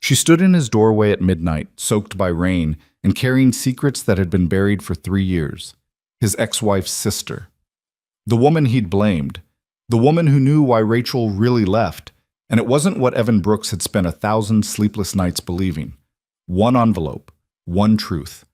She stood in his doorway at midnight, soaked by rain, and carrying secrets that had been buried for 3 years. His ex-wife's sister. The woman he'd blamed. The woman who knew why Rachel really left. And it wasn't what Evan Brooks had spent 1,000 sleepless nights believing. One envelope, one truth.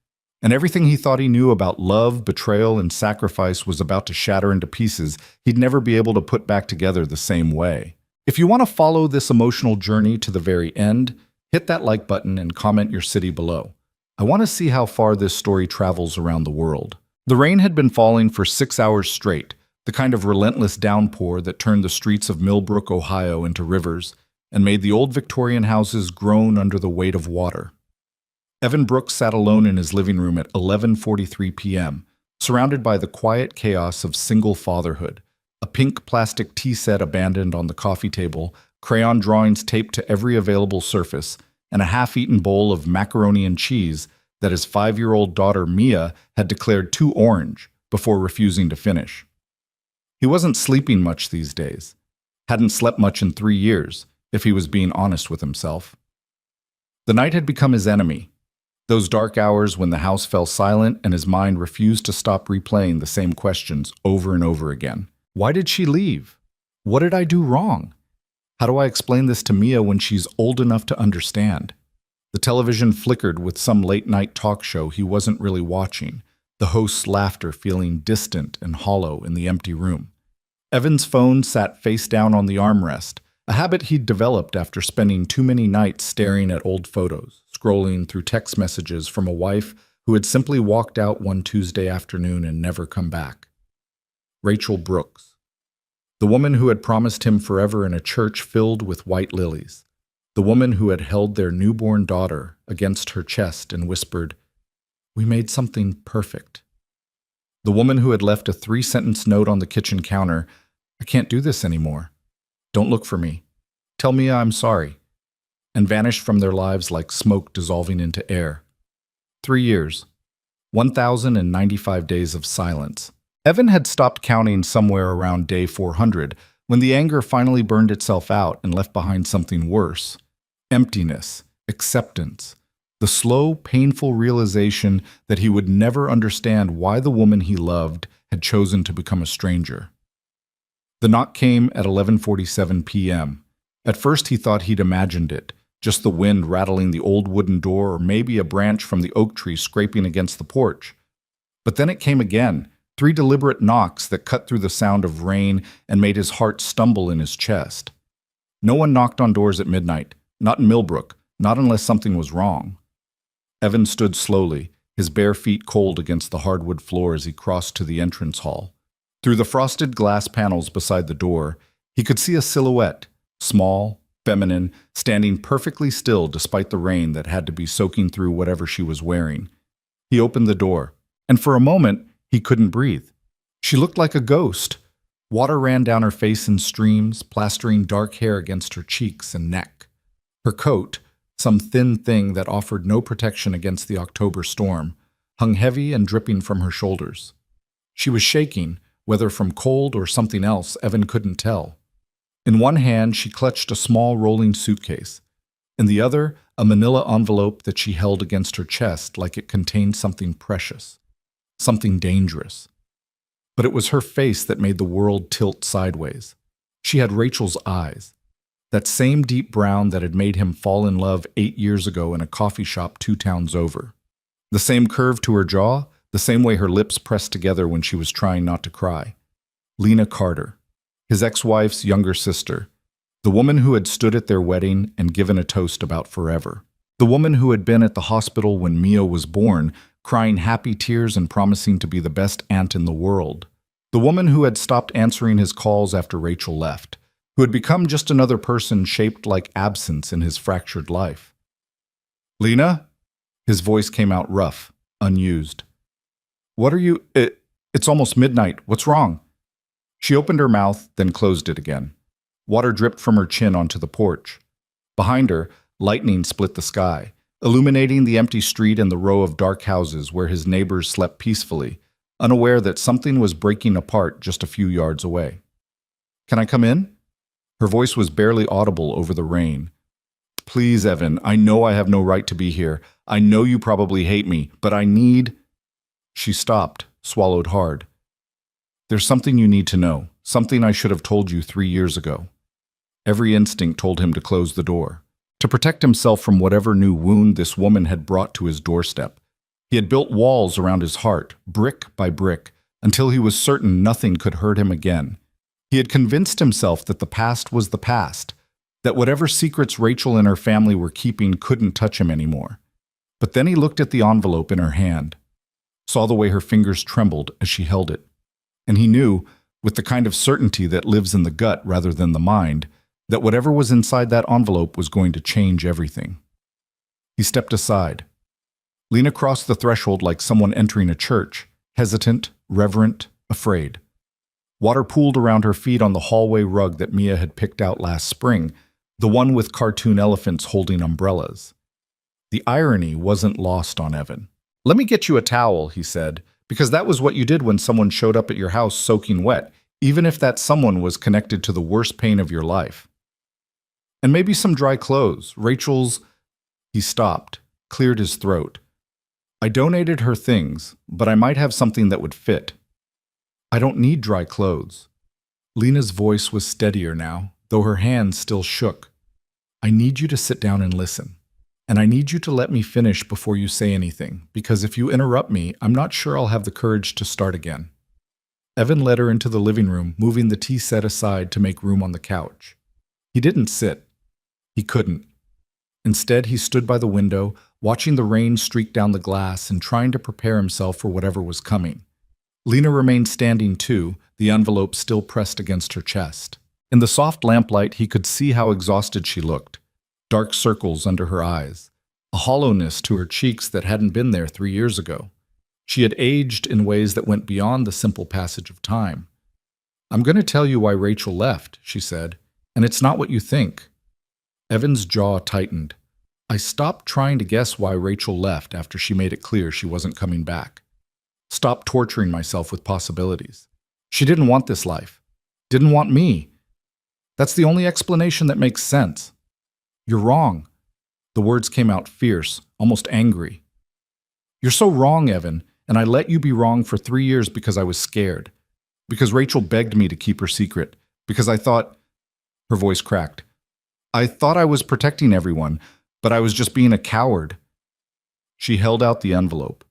And everything he thought he knew about love, betrayal, and sacrifice was about to shatter into pieces he'd never be able to put back together the same way. If you want to follow this emotional journey to the very end, hit that like button and comment your city below. I want to see how far this story travels around the world. The rain had been falling for 6 hours straight, the kind of relentless downpour that turned the streets of Millbrook, Ohio into rivers and made the old Victorian houses groan under the weight of water. Evan Brooks sat alone in his living room at 11:43 p.m., surrounded by the quiet chaos of single fatherhood, a pink plastic tea set abandoned on the coffee table, crayon drawings taped to every available surface, and a half-eaten bowl of macaroni and cheese that his 5-year-old daughter Mia had declared too orange before refusing to finish. He wasn't sleeping much these days. Hadn't slept much in 3 years, if he was being honest with himself. The night had become his enemy. Those dark hours when the house fell silent and his mind refused to stop replaying the same questions over and over again. Why did she leave? What did I do wrong? How do I explain this to Mia when she's old enough to understand? The television flickered with some late-night talk show he wasn't really watching, the host's laughter feeling distant and hollow in the empty room. Evan's phone sat face down on the armrest, a habit he'd developed after spending too many nights staring at old photos, scrolling through text messages from a wife who had simply walked out one Tuesday afternoon and never come back. Rachel Brooks. The woman who had promised him forever in a church filled with white lilies. The woman who had held their newborn daughter against her chest and whispered, "We made something perfect." The woman who had left a 3-sentence note on the kitchen counter, "I can't do this anymore. Don't look for me. Tell Mia I'm sorry," and vanished from their lives like smoke dissolving into air. 3 years. 1,095 days of silence. Evan had stopped counting somewhere around day 400 when the anger finally burned itself out and left behind something worse. Emptiness, acceptance, the slow, painful realization that he would never understand why the woman he loved had chosen to become a stranger. The knock came at 11:47 p.m. At first he thought he'd imagined it, just the wind rattling the old wooden door or maybe a branch from the oak tree scraping against the porch. But then it came again, 3 deliberate knocks that cut through the sound of rain and made his heart stumble in his chest. No one knocked on doors at midnight, not in Millbrook, not unless something was wrong. Evan stood slowly, his bare feet cold against the hardwood floor as he crossed to the entrance hall. Through the frosted glass panels beside the door, he could see a silhouette, small, feminine, standing perfectly still despite the rain that had to be soaking through whatever she was wearing. He opened the door, and for a moment, he couldn't breathe. She looked like a ghost. Water ran down her face in streams, plastering dark hair against her cheeks and neck. Her coat, some thin thing that offered no protection against the October storm, hung heavy and dripping from her shoulders. She was shaking, whether from cold or something else, Evan couldn't tell. In one hand, she clutched a small rolling suitcase. In the other, a manila envelope that she held against her chest like it contained something precious, something dangerous. But it was her face that made the world tilt sideways. She had Rachel's eyes, that same deep brown that had made him fall in love 8 years ago in a coffee shop 2 towns over. The same curve to her jaw, the same way her lips pressed together when she was trying not to cry. Lena Carter, his ex-wife's younger sister, the woman who had stood at their wedding and given a toast about forever. The woman who had been at the hospital when Mia was born, crying happy tears and promising to be the best aunt in the world. The woman who had stopped answering his calls after Rachel left, who had become just another person shaped like absence in his fractured life. "Lena?" His voice came out rough, unused. "What are you— It's almost midnight. What's wrong?" She opened her mouth, then closed it again. Water dripped from her chin onto the porch. Behind her, lightning split the sky, illuminating the empty street and the row of dark houses where his neighbors slept peacefully, unaware that something was breaking apart just a few yards away. "Can I come in?" Her voice was barely audible over the rain. Please, Evan, I know I have no right to be here. I know you probably hate me, but I need... She stopped, swallowed hard. There's something you need to know, something I should have told you 3 years ago. Every instinct told him to close the door, to protect himself from whatever new wound this woman had brought to his doorstep. He had built walls around his heart, brick by brick, until he was certain nothing could hurt him again. He had convinced himself that the past was the past, that whatever secrets Rachel and her family were keeping couldn't touch him anymore. But then he looked at the envelope in her hand, saw the way her fingers trembled as she held it, and he knew, with the kind of certainty that lives in the gut rather than the mind, that whatever was inside that envelope was going to change everything. He stepped aside. Lena crossed the threshold like someone entering a church, hesitant, reverent, afraid. Water pooled around her feet on the hallway rug that Mia had picked out last spring, the one with cartoon elephants holding umbrellas. The irony wasn't lost on Evan. "Let me get you a towel," he said, "because that was what you did when someone showed up at your house soaking wet, even if that someone was connected to the worst pain of your life. And maybe some dry clothes, Rachel's..." He stopped, cleared his throat. "I donated her things, but I might have something that would fit. I don't need dry clothes." Lena's voice was steadier now, though her hands still shook. "I need you to sit down and listen. And I need you to let me finish before you say anything, because if you interrupt me, I'm not sure I'll have the courage to start again." Evan led her into the living room, moving the tea set aside to make room on the couch. He didn't sit. He couldn't. Instead, he stood by the window, watching the rain streak down the glass and trying to prepare himself for whatever was coming. Lena remained standing too, the envelope still pressed against her chest. In the soft lamplight, he could see how exhausted she looked. Dark circles under her eyes, a hollowness to her cheeks that hadn't been there 3 years ago. She had aged in ways that went beyond the simple passage of time. "I'm going to tell you why Rachel left," she said, "and it's not what you think." Evan's jaw tightened. "I stopped trying to guess why Rachel left after she made it clear she wasn't coming back. Stopped torturing myself with possibilities. She didn't want this life. Didn't want me. That's the only explanation that makes sense." "You're wrong." The words came out fierce, almost angry. "You're so wrong, Evan, and I let you be wrong for 3 years because I was scared. Because Rachel begged me to keep her secret. Because I thought..." Her voice cracked. "I thought I was protecting everyone, but I was just being a coward." She held out the envelope.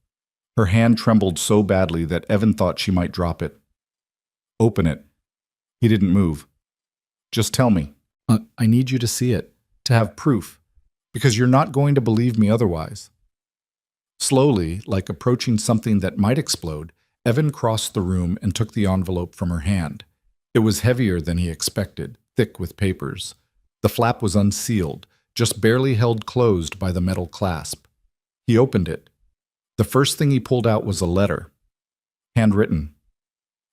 Her hand trembled so badly that Evan thought she might drop it. "Open it." He didn't move. "Just tell me. I need you to see it. To have proof, because you're not going to believe me otherwise." Slowly, like approaching something that might explode, Evan crossed the room and took the envelope from her hand. It was heavier than he expected, thick with papers. The flap was unsealed, just barely held closed by the metal clasp. He opened it. The first thing he pulled out was a letter. Handwritten.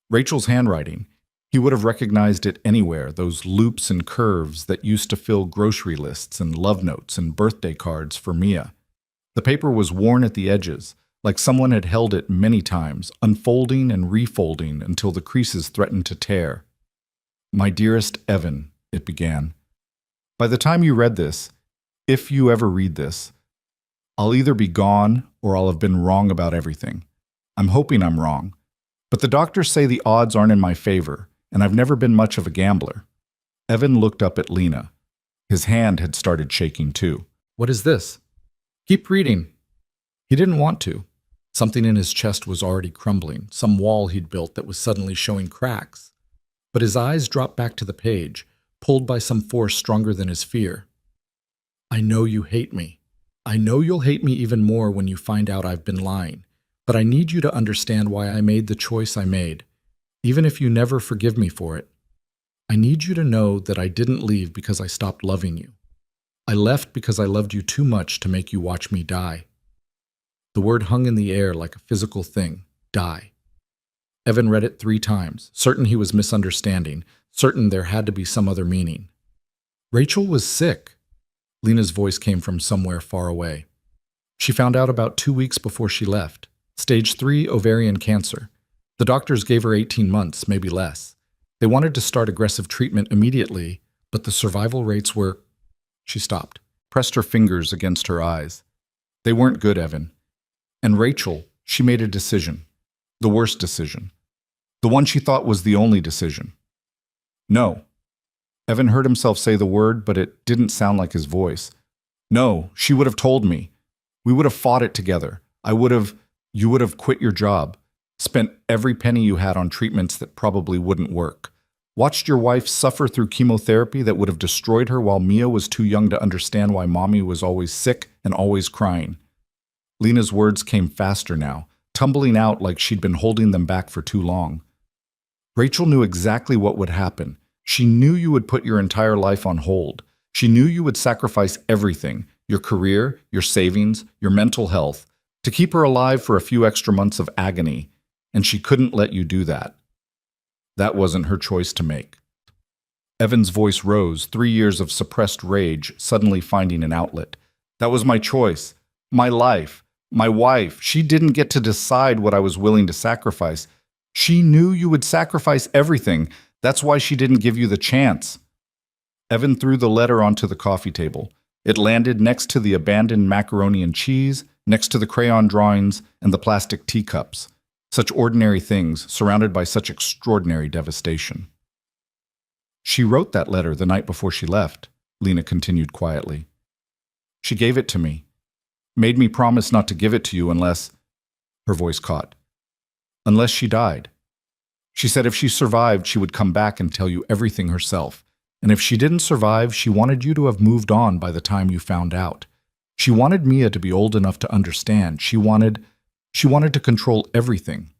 Rachel's handwriting. He would have recognized it anywhere, those loops and curves that used to fill grocery lists and love notes and birthday cards for Mia. The paper was worn at the edges, like someone had held it many times, unfolding and refolding until the creases threatened to tear. "My dearest Evan," it began. "By the time you read this, if you ever read this, I'll either be gone or I'll have been wrong about everything. I'm hoping I'm wrong. But the doctors say the odds aren't in my favor, and I've never been much of a gambler." Evan looked up at Lena. His hand had started shaking too. "What is this?" "Keep reading." He didn't want to. Something in his chest was already crumbling, some wall he'd built that was suddenly showing cracks. But his eyes dropped back to the page, pulled by some force stronger than his fear. "I know you hate me. I know you'll hate me even more when you find out I've been lying. But I need you to understand why I made the choice I made, even if you never forgive me for it. I need you to know that I didn't leave because I stopped loving you. I left because I loved you too much to make you watch me die." The word hung in the air like a physical thing, die. Evan read it 3 times, certain he was misunderstanding, certain there had to be some other meaning. "Rachel was sick." Lena's voice came from somewhere far away. "She found out about 2 weeks before she left. Stage 3 ovarian cancer. The doctors gave her 18 months, maybe less. They wanted to start aggressive treatment immediately, but the survival rates were..." She stopped. pressed her fingers against her eyes. They weren't good, Evan. And Rachel, she made a decision. The worst decision. The one she thought was the only decision. No. Evan heard himself say the word, but it didn't sound like his voice. No, she would have told me. We would have fought it together. You would have quit your job, spent every penny you had on treatments that probably wouldn't work. Watched your wife suffer through chemotherapy that would have destroyed her while Mia was too young to understand why mommy was always sick and always crying. Lena's words came faster now, tumbling out like she'd been holding them back for too long. Rachel knew exactly what would happen. She knew you would put your entire life on hold. She knew you would sacrifice everything, your career, your savings, your mental health, to keep her alive for a few extra months of agony, and she couldn't let you do that. That wasn't her choice to make. Evan's voice rose, 3 years of suppressed rage suddenly finding an outlet. That was my choice. My life. My wife. She didn't get to decide what I was willing to sacrifice. She knew you would sacrifice everything. That's why she didn't give you the chance. Evan threw the letter onto the coffee table. It landed next to the abandoned macaroni and cheese, next to the crayon drawings and the plastic teacups. Such ordinary things, surrounded by such extraordinary devastation. She wrote that letter the night before she left, Lena continued quietly. She gave it to me. Made me promise not to give it to you unless... Her voice caught. Unless she died. She said if she survived, she would come back and tell you everything herself. And if she didn't survive, she wanted you to have moved on by the time you found out. She wanted Mia to be old enough to understand. She wanted to control everything.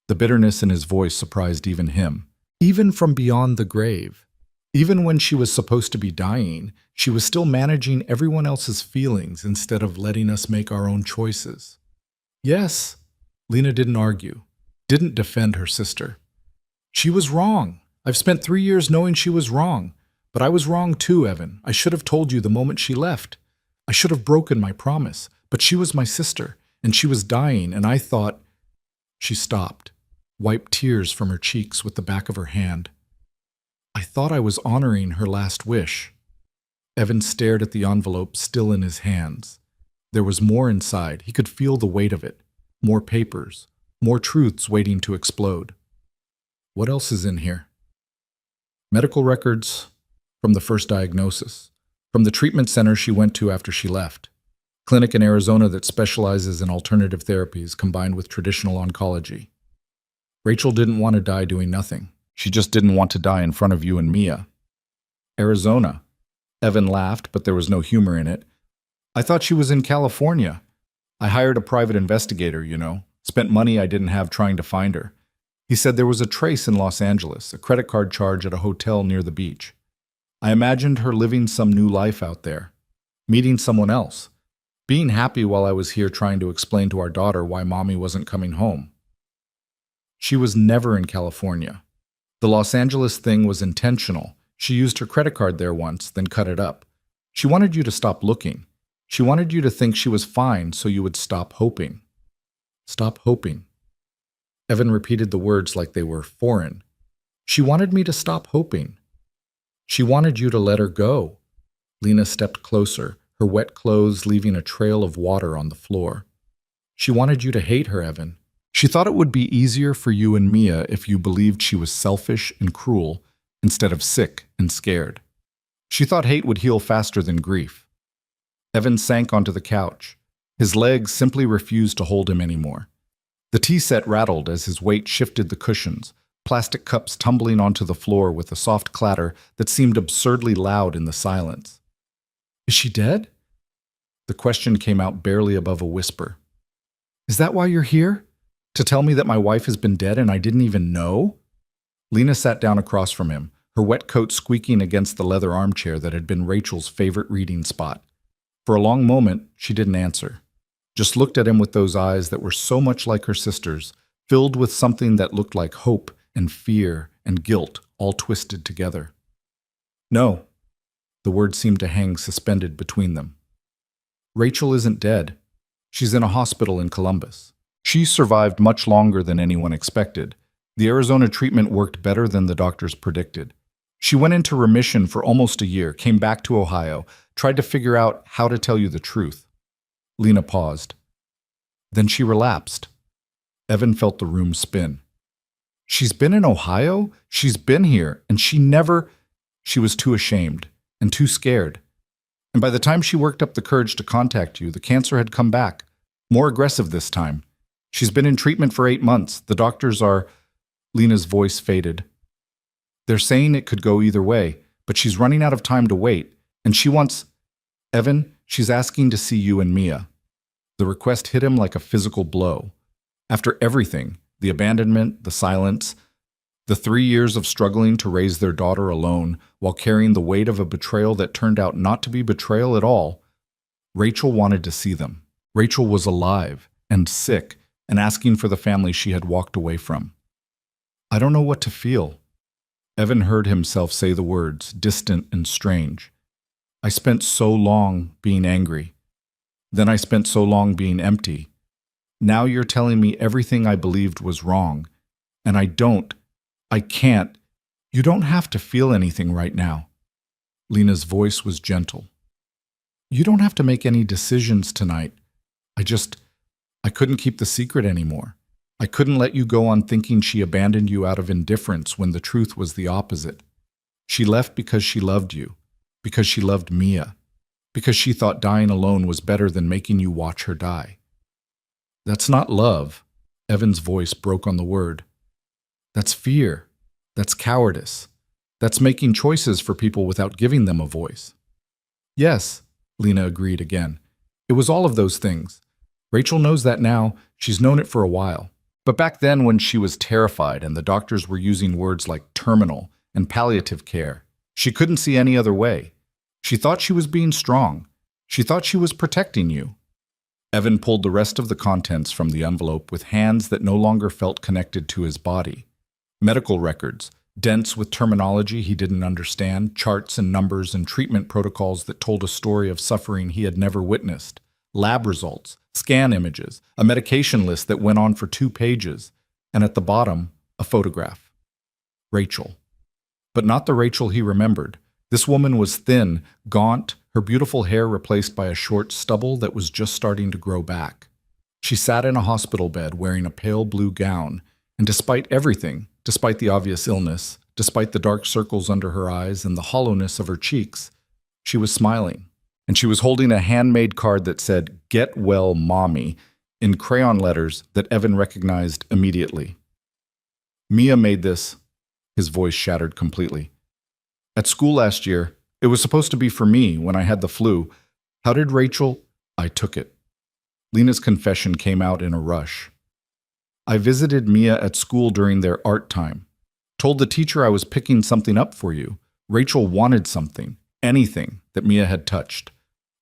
The bitterness in his voice surprised even him. Even from beyond the grave. Even when she was supposed to be dying, she was still managing everyone else's feelings instead of letting us make our own choices. Yes, Lena didn't argue, didn't defend her sister. She was wrong. I've spent 3 years knowing she was wrong. But I was wrong too, Evan. I should have told you the moment she left. I should have broken my promise. But she was my sister, and she was dying, and I thought... She stopped, wiped tears from her cheeks with the back of her hand. I thought I was honoring her last wish. Evan stared at the envelope still in his hands. There was more inside. He could feel the weight of it. More papers. More truths waiting to explode. What else is in here? Medical records from the first diagnosis. From the treatment center she went to after she left. Clinic in Arizona that specializes in alternative therapies combined with traditional oncology. Rachel didn't want to die doing nothing. She just didn't want to die in front of you and Mia. Arizona. Evan laughed, but there was no humor in it. I thought she was in California. I hired a private investigator, spent money I didn't have trying to find her. He said there was a trace in Los Angeles, a credit card charge at a hotel near the beach. I imagined her living some new life out there, meeting someone else, being happy while I was here trying to explain to our daughter why mommy wasn't coming home. She was never in California. The Los Angeles thing was intentional. She used her credit card there once, then cut it up. She wanted you to stop looking. She wanted you to think she was fine so you would stop hoping. Stop hoping. Evan repeated the words like they were foreign. She wanted me to stop hoping. She wanted you to let her go. Lena stepped closer, her wet clothes leaving a trail of water on the floor. She wanted you to hate her, Evan. She thought it would be easier for you and Mia if you believed she was selfish and cruel instead of sick and scared. She thought hate would heal faster than grief. Evan sank onto the couch. His legs simply refused to hold him anymore. The tea set rattled as his weight shifted the cushions, plastic cups tumbling onto the floor with a soft clatter that seemed absurdly loud in the silence. Is she dead? The question came out barely above a whisper. Is that why you're here? To tell me that my wife has been dead and I didn't even know? Lena sat down across from him, her wet coat squeaking against the leather armchair that had been Rachel's favorite reading spot. For a long moment, she didn't answer. Just looked at him with those eyes that were so much like her sister's, filled with something that looked like hope and fear and guilt all twisted together. No. The words seemed to hang suspended between them. Rachel isn't dead. She's in a hospital in Columbus. She survived much longer than anyone expected. The Arizona treatment worked better than the doctors predicted. She went into remission for almost a year, came back to Ohio, tried to figure out how to tell you the truth. Lena paused. Then she relapsed. Evan felt the room spin. She's been in Ohio? She's been here, and she was too ashamed and too scared. And by the time she worked up the courage to contact you, the cancer had come back, more aggressive this time. She's been in treatment for 8 months. The doctors are... Lena's voice faded. They're saying it could go either way, but she's running out of time to wait, and she wants... Evan, she's asking to see you and Mia. The request hit him like a physical blow. After everything, the abandonment, the silence, the 3 years of struggling to raise their daughter alone while carrying the weight of a betrayal that turned out not to be betrayal at all, Rachel wanted to see them. Rachel was alive and sick and asking for the family she had walked away from. I don't know what to feel. Evan heard himself say the words, distant and strange. I spent so long being angry. Then I spent so long being empty. Now you're telling me everything I believed was wrong. And I can't. You don't have to feel anything right now. Lena's voice was gentle. You don't have to make any decisions tonight. I couldn't keep the secret anymore. I couldn't let you go on thinking she abandoned you out of indifference when the truth was the opposite. She left because she loved you, because she loved Mia, because she thought dying alone was better than making you watch her die. That's not love. Evan's voice broke on the word. That's fear. That's cowardice. That's making choices for people without giving them a voice. Yes, Lena agreed again. It was all of those things. Rachel knows that now. She's known it for a while. But back then, when she was terrified and the doctors were using words like terminal and palliative care, she couldn't see any other way. She thought she was being strong. She thought she was protecting you. Evan pulled the rest of the contents from the envelope with hands that no longer felt connected to his body. Medical records, dense with terminology he didn't understand, charts and numbers and treatment protocols that told a story of suffering he had never witnessed, lab results, scan images, a medication list that went on for 2 pages, and at the bottom, a photograph. Rachel. But not the Rachel he remembered. This woman was thin, gaunt, her beautiful hair replaced by a short stubble that was just starting to grow back. She sat in a hospital bed wearing a pale blue gown, and despite everything, despite the obvious illness, despite the dark circles under her eyes and the hollowness of her cheeks, she was smiling. And she was holding a handmade card that said, "Get well, Mommy," in crayon letters that Evan recognized immediately. Mia made this. His voice shattered completely. At school last year, it was supposed to be for me when I had the flu. How did Rachel? I took it. Lena's confession came out in a rush. I visited Mia at school during their art time. Told the teacher I was picking something up for you. Rachel wanted something, anything that Mia had touched.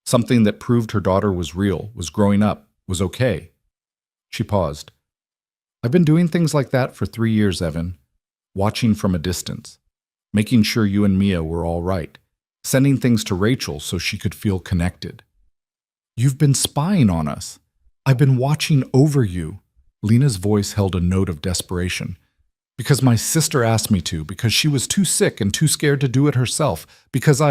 Something that proved her daughter was real, was growing up, was okay. She paused. I've been doing things like that for 3 years, Evan. Watching from a distance. Making sure you and Mia were all right. Sending things to Rachel so she could feel connected. You've been spying on us. I've been watching over you. Lena's voice held a note of desperation. Because my sister asked me to, because she was too sick and too scared to do it herself, because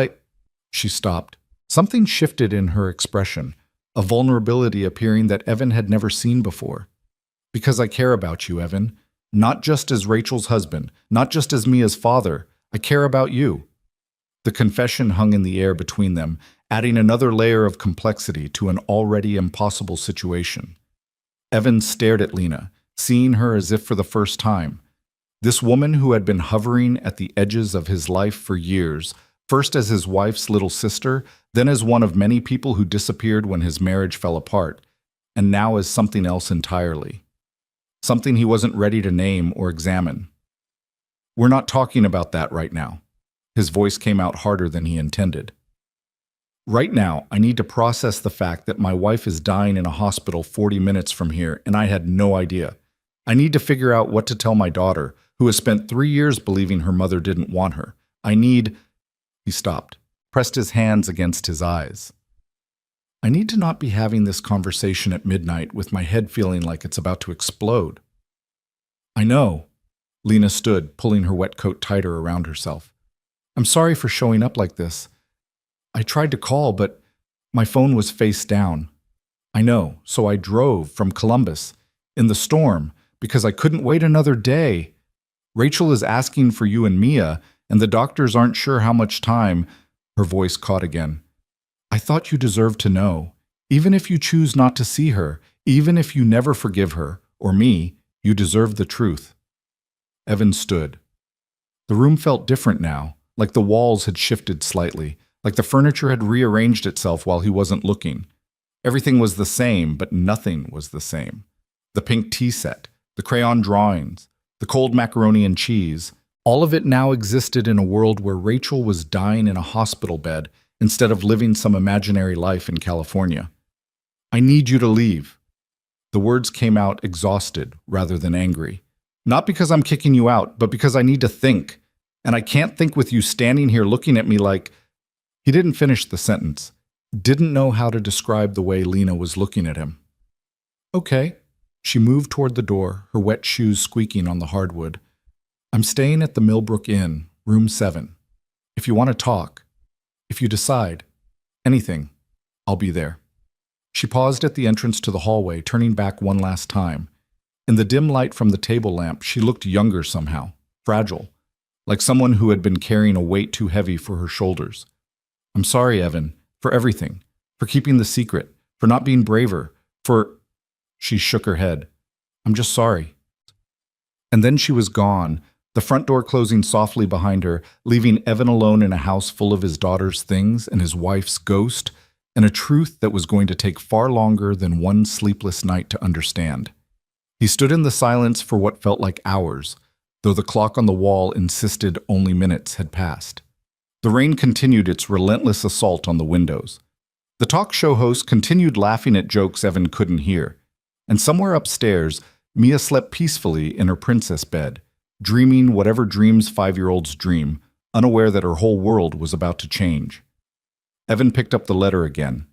She stopped. Something shifted in her expression, a vulnerability appearing that Evan had never seen before. Because I care about you, Evan. Not just as Rachel's husband, not just as Mia's father. I care about you. The confession hung in the air between them, adding another layer of complexity to an already impossible situation. Evan stared at Lena, seeing her as if for the first time. This woman who had been hovering at the edges of his life for years, first as his wife's little sister, then as one of many people who disappeared when his marriage fell apart, and now as something else entirely. Something he wasn't ready to name or examine. We're not talking about that right now. His voice came out harder than he intended. Right now, I need to process the fact that my wife is dying in a hospital 40 minutes from here, and I had no idea. I need to figure out what to tell my daughter, who has spent 3 years believing her mother didn't want her. He stopped, pressed his hands against his eyes. I need to not be having this conversation at midnight with my head feeling like it's about to explode. I know. Lena stood, pulling her wet coat tighter around herself. I'm sorry for showing up like this. I tried to call, but my phone was face down. I know, so I drove from Columbus in the storm because I couldn't wait another day. Rachel is asking for you and Mia, and the doctors aren't sure how much time. Her voice caught again. I thought you deserved to know. Even if you choose not to see her, even if you never forgive her, or me, you deserve the truth. Evan stood. The room felt different now, like the walls had shifted slightly, like the furniture had rearranged itself while he wasn't looking. Everything was the same, but nothing was the same. The pink tea set, the crayon drawings, the cold macaroni and cheese, all of it now existed in a world where Rachel was dying in a hospital bed instead of living some imaginary life in California. I need you to leave. The words came out exhausted rather than angry. Not because I'm kicking you out, but because I need to think. And I can't think with you standing here looking at me like... He didn't finish the sentence. Didn't know how to describe the way Lena was looking at him. Okay. She moved toward the door, her wet shoes squeaking on the hardwood. I'm staying at the Millbrook Inn, room 7. If you want to talk, if you decide, anything, I'll be there. She paused at the entrance to the hallway, turning back one last time. In the dim light from the table lamp, she looked younger somehow, fragile, like someone who had been carrying a weight too heavy for her shoulders. I'm sorry, Evan, for everything, for keeping the secret, for not being braver, for... She shook her head. I'm just sorry. And then she was gone, the front door closing softly behind her, leaving Evan alone in a house full of his daughter's things and his wife's ghost, and a truth that was going to take far longer than one sleepless night to understand. He stood in the silence for what felt like hours, though the clock on the wall insisted only minutes had passed. The rain continued its relentless assault on the windows. The talk show host continued laughing at jokes Evan couldn't hear, and somewhere upstairs, Mia slept peacefully in her princess bed, dreaming whatever dreams 5-year-olds dream, unaware that her whole world was about to change. Evan picked up the letter again.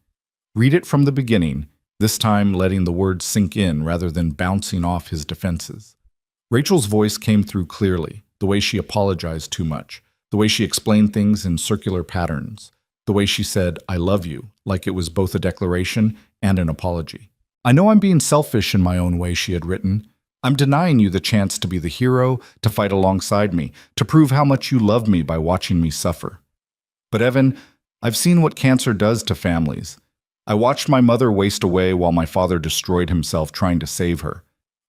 Read it from the beginning, this time letting the words sink in rather than bouncing off his defenses. Rachel's voice came through clearly, the way she apologized too much, the way she explained things in circular patterns, the way she said, I love you, like it was both a declaration and an apology. I know I'm being selfish in my own way, she had written. I'm denying you the chance to be the hero, to fight alongside me, to prove how much you love me by watching me suffer. But Evan, I've seen what cancer does to families. I watched my mother waste away while my father destroyed himself trying to save her.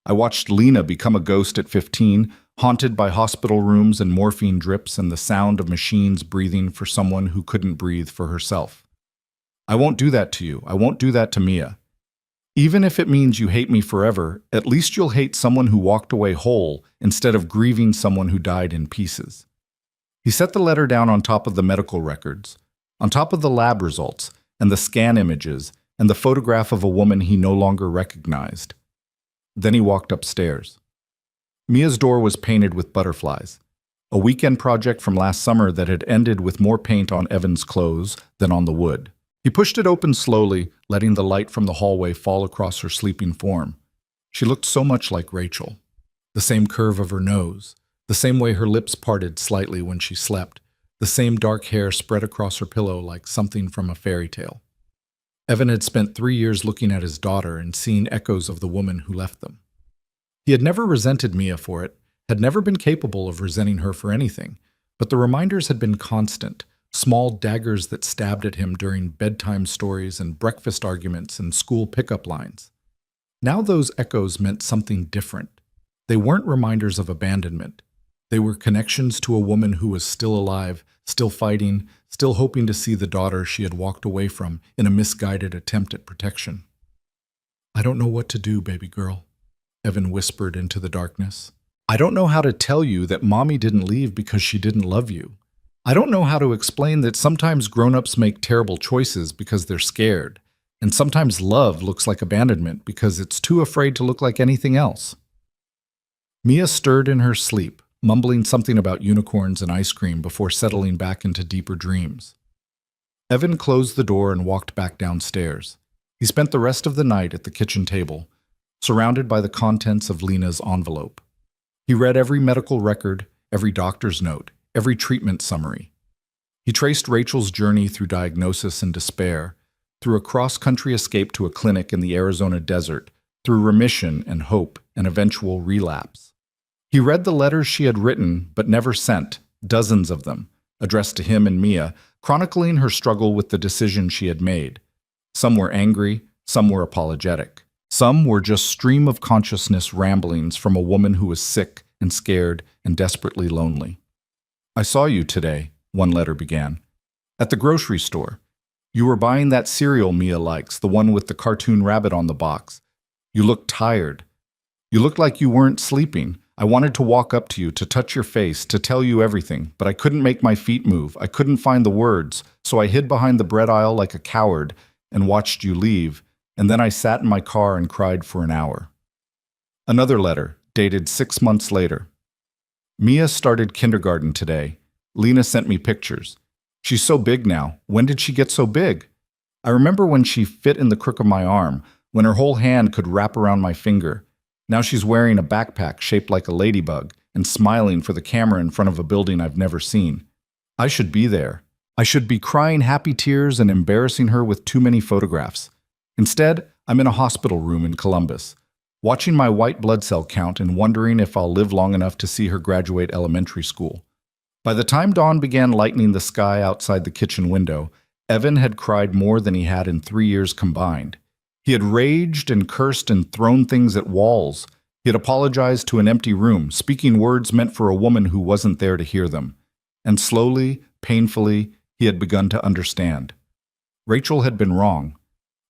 I watched Lena become a ghost at 15, haunted by hospital rooms and morphine drips and the sound of machines breathing for someone who couldn't breathe for herself. I won't do that to you. I won't do that to Mia. Even if it means you hate me forever, at least you'll hate someone who walked away whole instead of grieving someone who died in pieces. He set the letter down on top of the medical records, on top of the lab results and the scan images and the photograph of a woman he no longer recognized. Then he walked upstairs. Mia's door was painted with butterflies, a weekend project from last summer that had ended with more paint on Evan's clothes than on the wood. He pushed it open slowly, letting the light from the hallway fall across her sleeping form. She looked so much like Rachel. The same curve of her nose, the same way her lips parted slightly when she slept, the same dark hair spread across her pillow like something from a fairy tale. Evan had spent 3 years looking at his daughter and seeing echoes of the woman who left them. He had never resented Mia for it, had never been capable of resenting her for anything, but the reminders had been constant, small daggers that stabbed at him during bedtime stories and breakfast arguments and school pickup lines. Now those echoes meant something different. They weren't reminders of abandonment. They were connections to a woman who was still alive, still fighting, still hoping to see the daughter she had walked away from in a misguided attempt at protection. I don't know what to do, baby girl, Evan whispered into the darkness. I don't know how to tell you that Mommy didn't leave because she didn't love you. I don't know how to explain that sometimes grown-ups make terrible choices because they're scared, and sometimes love looks like abandonment because it's too afraid to look like anything else. Mia stirred in her sleep, mumbling something about unicorns and ice cream before settling back into deeper dreams. Evan closed the door and walked back downstairs. He spent the rest of the night at the kitchen table, surrounded by the contents of Lena's envelope. He read every medical record, every doctor's note, every treatment summary. He traced Rachel's journey through diagnosis and despair, through a cross-country escape to a clinic in the Arizona desert, through remission and hope and eventual relapse. He read the letters she had written but never sent, dozens of them, addressed to him and Mia, chronicling her struggle with the decision she had made. Some were angry, some were apologetic. Some were just stream of consciousness ramblings from a woman who was sick and scared and desperately lonely. "I saw you today," one letter began. "At the grocery store. You were buying that cereal Mia likes, the one with the cartoon rabbit on the box. You looked tired. You looked like you weren't sleeping. I wanted to walk up to you, to touch your face, to tell you everything, but I couldn't make my feet move. I couldn't find the words, so I hid behind the bread aisle like a coward and watched you leave, and then I sat in my car and cried for an hour." Another letter, dated 6 months later. "Mia started kindergarten today. Lena sent me pictures. She's so big now. When did she get so big? I remember when she fit in the crook of my arm, when her whole hand could wrap around my finger. Now she's wearing a backpack shaped like a ladybug and smiling for the camera in front of a building I've never seen. I should be there. I should be crying happy tears and embarrassing her with too many photographs. Instead, I'm in a hospital room in Columbus, watching my white blood cell count and wondering if I'll live long enough to see her graduate elementary school." By the time dawn began lightening the sky outside the kitchen window, Evan had cried more than he had in 3 years combined. He had raged and cursed and thrown things at walls. He had apologized to an empty room, speaking words meant for a woman who wasn't there to hear them. And slowly, painfully, he had begun to understand. Rachel had been wrong.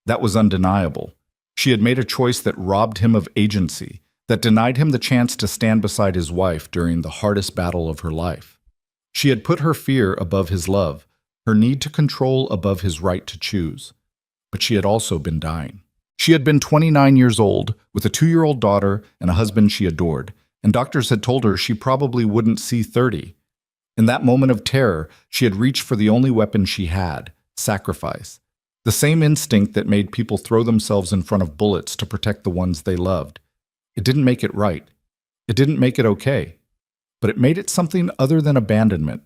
That was undeniable. She had made a choice that robbed him of agency, that denied him the chance to stand beside his wife during the hardest battle of her life. She had put her fear above his love, her need to control above his right to choose. But she had also been dying. She had been 29 years old, with a 2-year-old daughter and a husband she adored, and doctors had told her she probably wouldn't see 30. In that moment of terror, she had reached for the only weapon she had, sacrifice. The same instinct that made people throw themselves in front of bullets to protect the ones they loved. It didn't make it right. It didn't make it okay. But it made it something other than abandonment.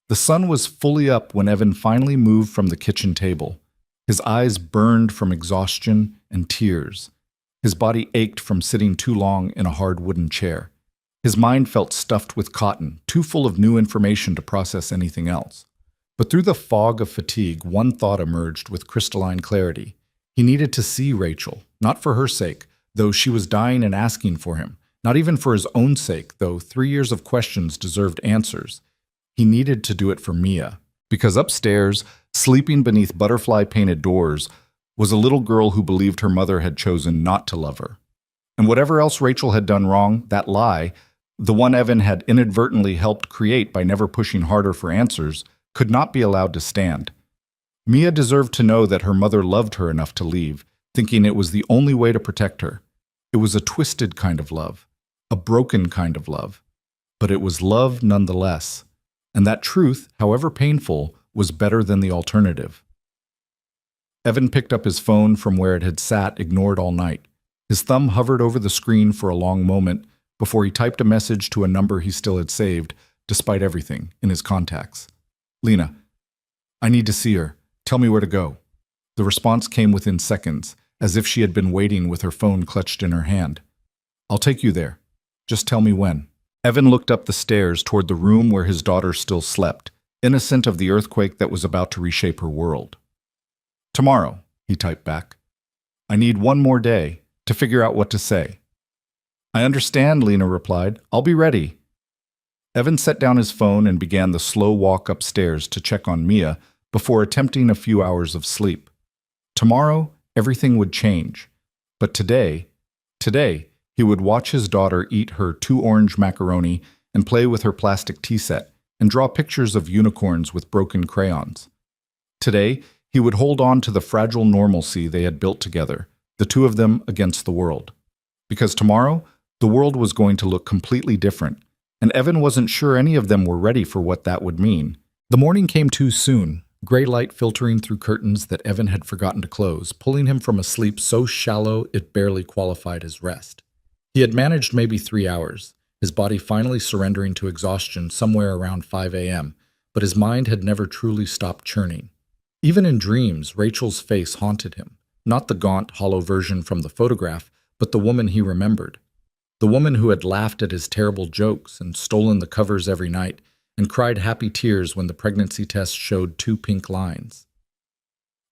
The sun was fully up when Evan finally moved from the kitchen table. His eyes burned from exhaustion and tears. His body ached from sitting too long in a hard wooden chair. His mind felt stuffed with cotton, too full of new information to process anything else. But through the fog of fatigue, one thought emerged with crystalline clarity. He needed to see Rachel, not for her sake, though she was dying and asking for him, not even for his own sake, though 3 years of questions deserved answers. He needed to do it for Mia, because upstairs, sleeping beneath butterfly-painted doors, was a little girl who believed her mother had chosen not to love her. And whatever else Rachel had done wrong, that lie, the one Evan had inadvertently helped create by never pushing harder for answers, could not be allowed to stand. Mia deserved to know that her mother loved her enough to leave, thinking it was the only way to protect her. It was a twisted kind of love, a broken kind of love, but it was love nonetheless. And that truth, however painful, was better than the alternative. Evan picked up his phone from where it had sat, ignored all night. His thumb hovered over the screen for a long moment before he typed a message to a number he still had saved, despite everything, in his contacts. "Lena, I need to see her. Tell me where to go." The response came within seconds, as if she had been waiting with her phone clutched in her hand. "I'll take you there. Just tell me when." Evan looked up the stairs toward the room where his daughter still slept, innocent of the earthquake that was about to reshape her world. "Tomorrow," he typed back. "I need one more day to figure out what to say." "I understand," Lena replied. "I'll be ready." Evan set down his phone and began the slow walk upstairs to check on Mia before attempting a few hours of sleep. Tomorrow, everything would change. But today, he would watch his daughter eat her 2-orange macaroni and play with her plastic tea set and draw pictures of unicorns with broken crayons. Today, he would hold on to the fragile normalcy they had built together, the two of them against the world. Because tomorrow, the world was going to look completely different, and Evan wasn't sure any of them were ready for what that would mean. The morning came too soon, gray light filtering through curtains that Evan had forgotten to close, pulling him from a sleep so shallow it barely qualified as rest. He had managed maybe 3 hours, his body finally surrendering to exhaustion somewhere around 5 a.m., but his mind had never truly stopped churning. Even in dreams, Rachel's face haunted him, not the gaunt, hollow version from the photograph, but the woman he remembered. The woman who had laughed at his terrible jokes and stolen the covers every night and cried happy tears when the pregnancy test showed 2 pink lines.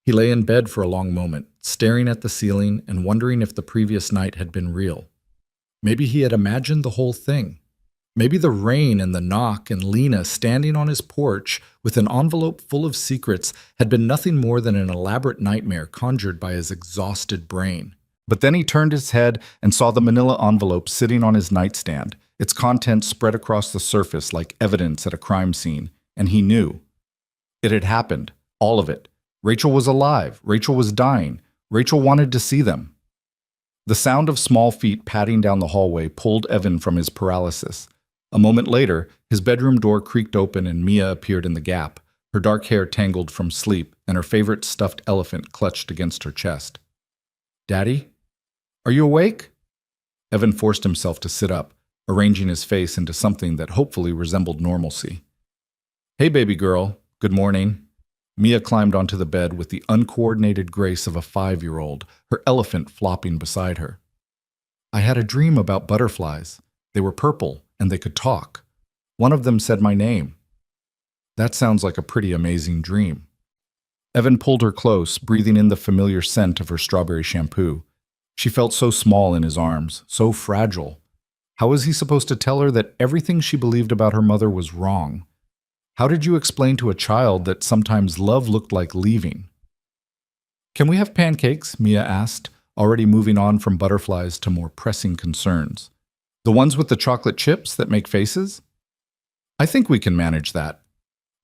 He lay in bed for a long moment, staring at the ceiling and wondering if the previous night had been real. Maybe he had imagined the whole thing. Maybe the rain and the knock and Lena standing on his porch with an envelope full of secrets had been nothing more than an elaborate nightmare conjured by his exhausted brain. But then he turned his head and saw the manila envelope sitting on his nightstand, its contents spread across the surface like evidence at a crime scene, and he knew. It had happened, all of it. Rachel was alive, Rachel was dying, Rachel wanted to see them. The sound of small feet padding down the hallway pulled Evan from his paralysis. A moment later, his bedroom door creaked open and Mia appeared in the gap, her dark hair tangled from sleep and her favorite stuffed elephant clutched against her chest. "Daddy? Are you awake?" Evan forced himself to sit up, arranging his face into something that hopefully resembled normalcy. "Hey, baby girl. Good morning." Mia climbed onto the bed with the uncoordinated grace of a 5-year-old, her elephant flopping beside her. "I had a dream about butterflies. They were purple, and they could talk. One of them said my name." "That sounds like a pretty amazing dream." Evan pulled her close, breathing in the familiar scent of her strawberry shampoo. She felt so small in his arms, so fragile. How was he supposed to tell her that everything she believed about her mother was wrong? How did you explain to a child that sometimes love looked like leaving? "Can we have pancakes?" Mia asked, already moving on from butterflies to more pressing concerns. "The ones with the chocolate chips that make faces?" "I think we can manage that."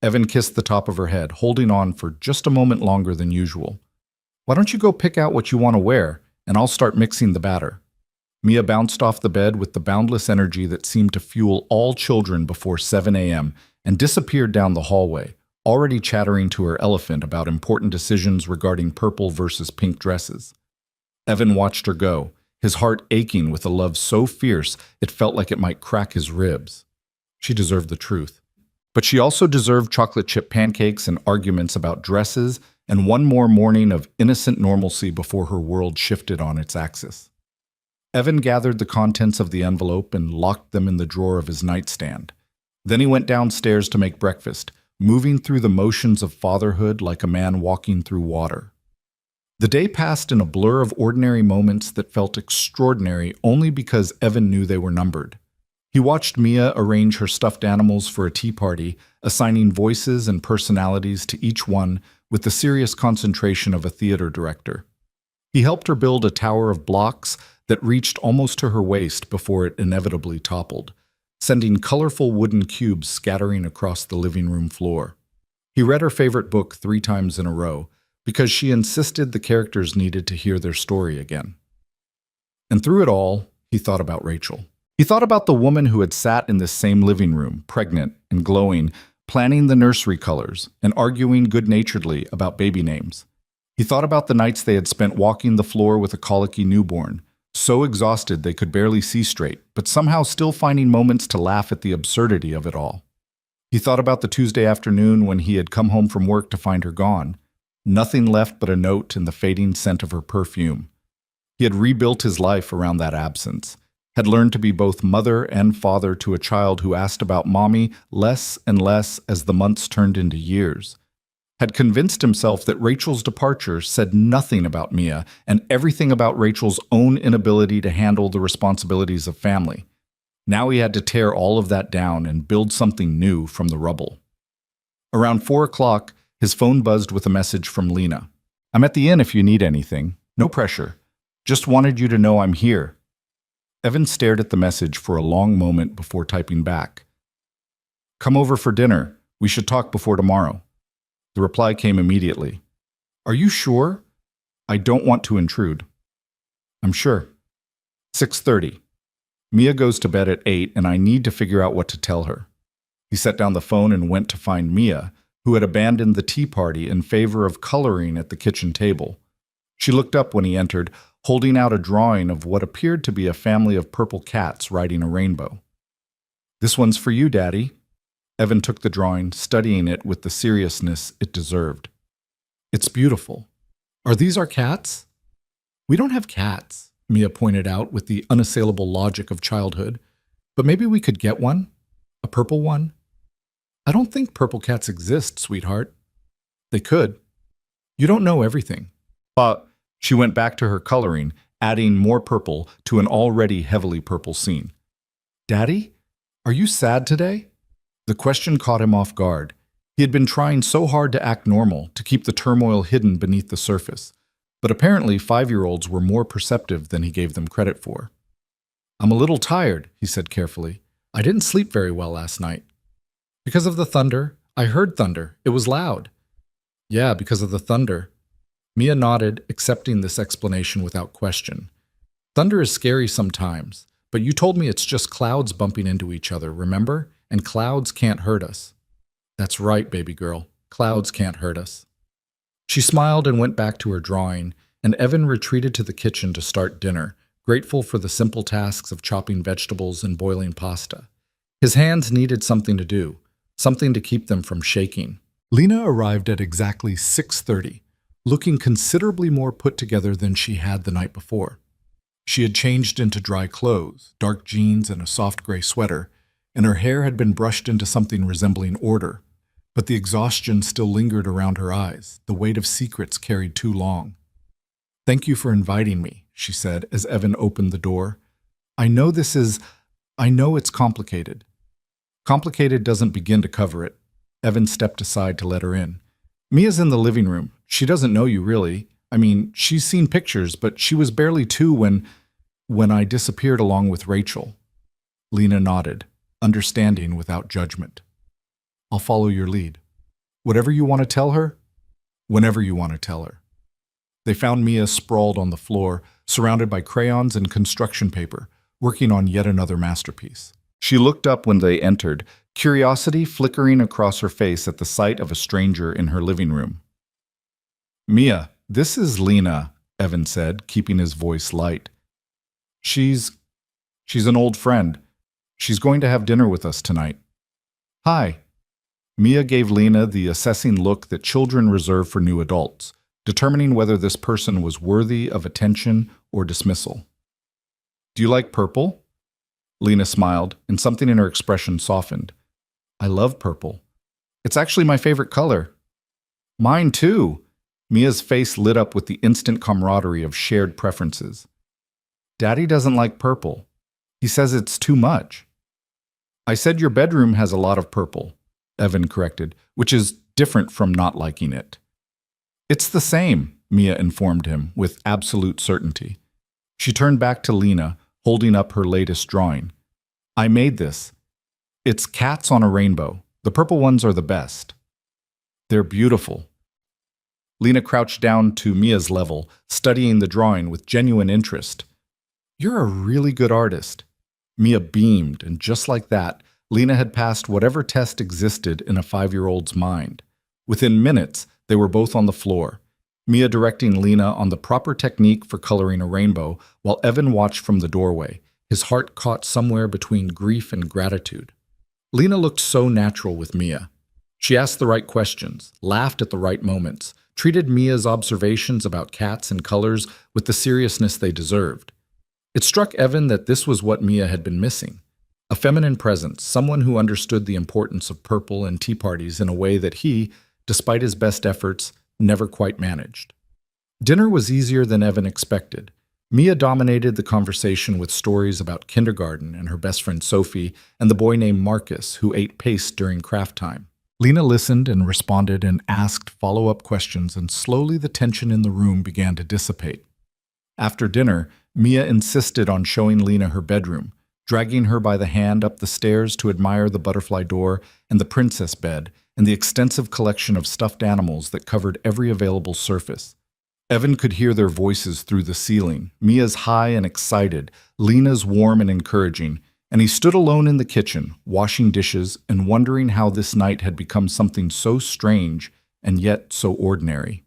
Evan kissed the top of her head, holding on for just a moment longer than usual. "Why don't you go pick out what you want to wear, and I'll start mixing the batter." Mia bounced off the bed with the boundless energy that seemed to fuel all children before 7 a.m. and disappeared down the hallway, already chattering to her elephant about important decisions regarding purple versus pink dresses. Evan watched her go, his heart aching with a love so fierce it felt like it might crack his ribs. She deserved the truth. But she also deserved chocolate chip pancakes and arguments about dresses and one more morning of innocent normalcy before her world shifted on its axis. Evan gathered the contents of the envelope and locked them in the drawer of his nightstand. Then he went downstairs to make breakfast, moving through the motions of fatherhood like a man walking through water. The day passed in a blur of ordinary moments that felt extraordinary only because Evan knew they were numbered. He watched Mia arrange her stuffed animals for a tea party, assigning voices and personalities to each one with the serious concentration of a theater director. He helped her build a tower of blocks that reached almost to her waist before it inevitably toppled, sending colorful wooden cubes scattering across the living room floor. He read her favorite book 3 times in a row because she insisted the characters needed to hear their story again. And through it all, he thought about Rachel. He thought about the woman who had sat in this same living room, pregnant and glowing, planning the nursery colors and arguing good-naturedly about baby names. He thought about the nights they had spent walking the floor with a colicky newborn, so exhausted they could barely see straight, but somehow still finding moments to laugh at the absurdity of it all. He thought about the Tuesday afternoon when he had come home from work to find her gone, nothing left but a note and the fading scent of her perfume. He had rebuilt his life around that absence, had learned to be both mother and father to a child who asked about mommy less and less as the months turned into years, had convinced himself that Rachel's departure said nothing about Mia and everything about Rachel's own inability to handle the responsibilities of family. Now he had to tear all of that down and build something new from the rubble. Around 4 o'clock, his phone buzzed with a message from Lena. "I'm at the inn if you need anything. No pressure. Just wanted you to know I'm here." Evan stared at the message for a long moment before typing back. "Come over for dinner. We should talk before tomorrow." The reply came immediately. "Are you sure? I don't want to intrude." "I'm sure." 6:30. Mia goes to bed at 8 and I need to figure out what to tell her. He set down the phone and went to find Mia, who had abandoned the tea party in favor of coloring at the kitchen table. She looked up when he entered, holding out a drawing of what appeared to be a family of purple cats riding a rainbow. "This one's for you, Daddy." Evan took the drawing, studying it with the seriousness it deserved. It's beautiful. Are these our cats? We don't have cats, Mia pointed out with the unassailable logic of childhood. But maybe we could get one? A purple one? I don't think purple cats exist, sweetheart. They could. You don't know everything. But she went back to her coloring, adding more purple to an already heavily purple scene. Daddy, are you sad today? The question caught him off guard. He had been trying so hard to act normal, to keep the turmoil hidden beneath the surface. But apparently 5-year-olds were more perceptive than he gave them credit for. I'm a little tired, he said carefully. I didn't sleep very well last night. Because of the thunder? I heard thunder. It was loud. Yeah, because of the thunder. Mia nodded, accepting this explanation without question. Thunder is scary sometimes, but you told me it's just clouds bumping into each other, remember? And clouds can't hurt us. That's right, baby girl. Clouds can't hurt us. She smiled and went back to her drawing, and Evan retreated to the kitchen to start dinner, grateful for the simple tasks of chopping vegetables and boiling pasta. His hands needed something to do, something to keep them from shaking. Lena arrived at exactly 6:30, looking considerably more put together than she had the night before. She had changed into dry clothes, dark jeans and a soft gray sweater, and her hair had been brushed into something resembling order. But the exhaustion still lingered around her eyes, the weight of secrets carried too long. Thank you for inviting me, she said as Evan opened the door. I know it's complicated. Complicated doesn't begin to cover it. Evan stepped aside to let her in. Mia's in the living room. She doesn't know you really. I mean, she's seen pictures, but she was barely 2 when I disappeared along with Rachel. Lena nodded, understanding without judgment. I'll follow your lead. Whatever you want to tell her, whenever you want to tell her. They found Mia sprawled on the floor, surrounded by crayons and construction paper, working on yet another masterpiece. She looked up when they entered, curiosity flickering across her face at the sight of a stranger in her living room. Mia, this is Lena, Evan said, keeping his voice light. She's an old friend. She's going to have dinner with us tonight. Hi. Mia gave Lena the assessing look that children reserve for new adults, determining whether this person was worthy of attention or dismissal. Do you like purple? Lena smiled, and something in her expression softened. I love purple. It's actually my favorite color. Mine too. Mia's face lit up with the instant camaraderie of shared preferences. Daddy doesn't like purple. He says it's too much. I said your bedroom has a lot of purple, Evan corrected, which is different from not liking it. It's the same, Mia informed him with absolute certainty. She turned back to Lena, holding up her latest drawing. I made this. It's cats on a rainbow. The purple ones are the best. They're beautiful. Lena crouched down to Mia's level, studying the drawing with genuine interest. You're a really good artist. Mia beamed, and just like that, Lena had passed whatever test existed in a 5-year-old's mind. Within minutes, they were both on the floor, Mia directing Lena on the proper technique for coloring a rainbow, while Evan watched from the doorway, his heart caught somewhere between grief and gratitude. Lena looked so natural with Mia. She asked the right questions, laughed at the right moments, treated Mia's observations about cats and colors with the seriousness they deserved. It struck Evan that this was what Mia had been missing. A feminine presence, someone who understood the importance of purple and tea parties in a way that he, despite his best efforts, never quite managed. Dinner was easier than Evan expected. Mia dominated the conversation with stories about kindergarten and her best friend Sophie and the boy named Marcus who ate paste during craft time. Lena listened and responded and asked follow-up questions, and slowly the tension in the room began to dissipate. After dinner, Mia insisted on showing Lena her bedroom, dragging her by the hand up the stairs to admire the butterfly door and the princess bed and the extensive collection of stuffed animals that covered every available surface. Evan could hear their voices through the ceiling, Mia's high and excited, Lena's warm and encouraging, and he stood alone in the kitchen, washing dishes and wondering how this night had become something so strange and yet so ordinary.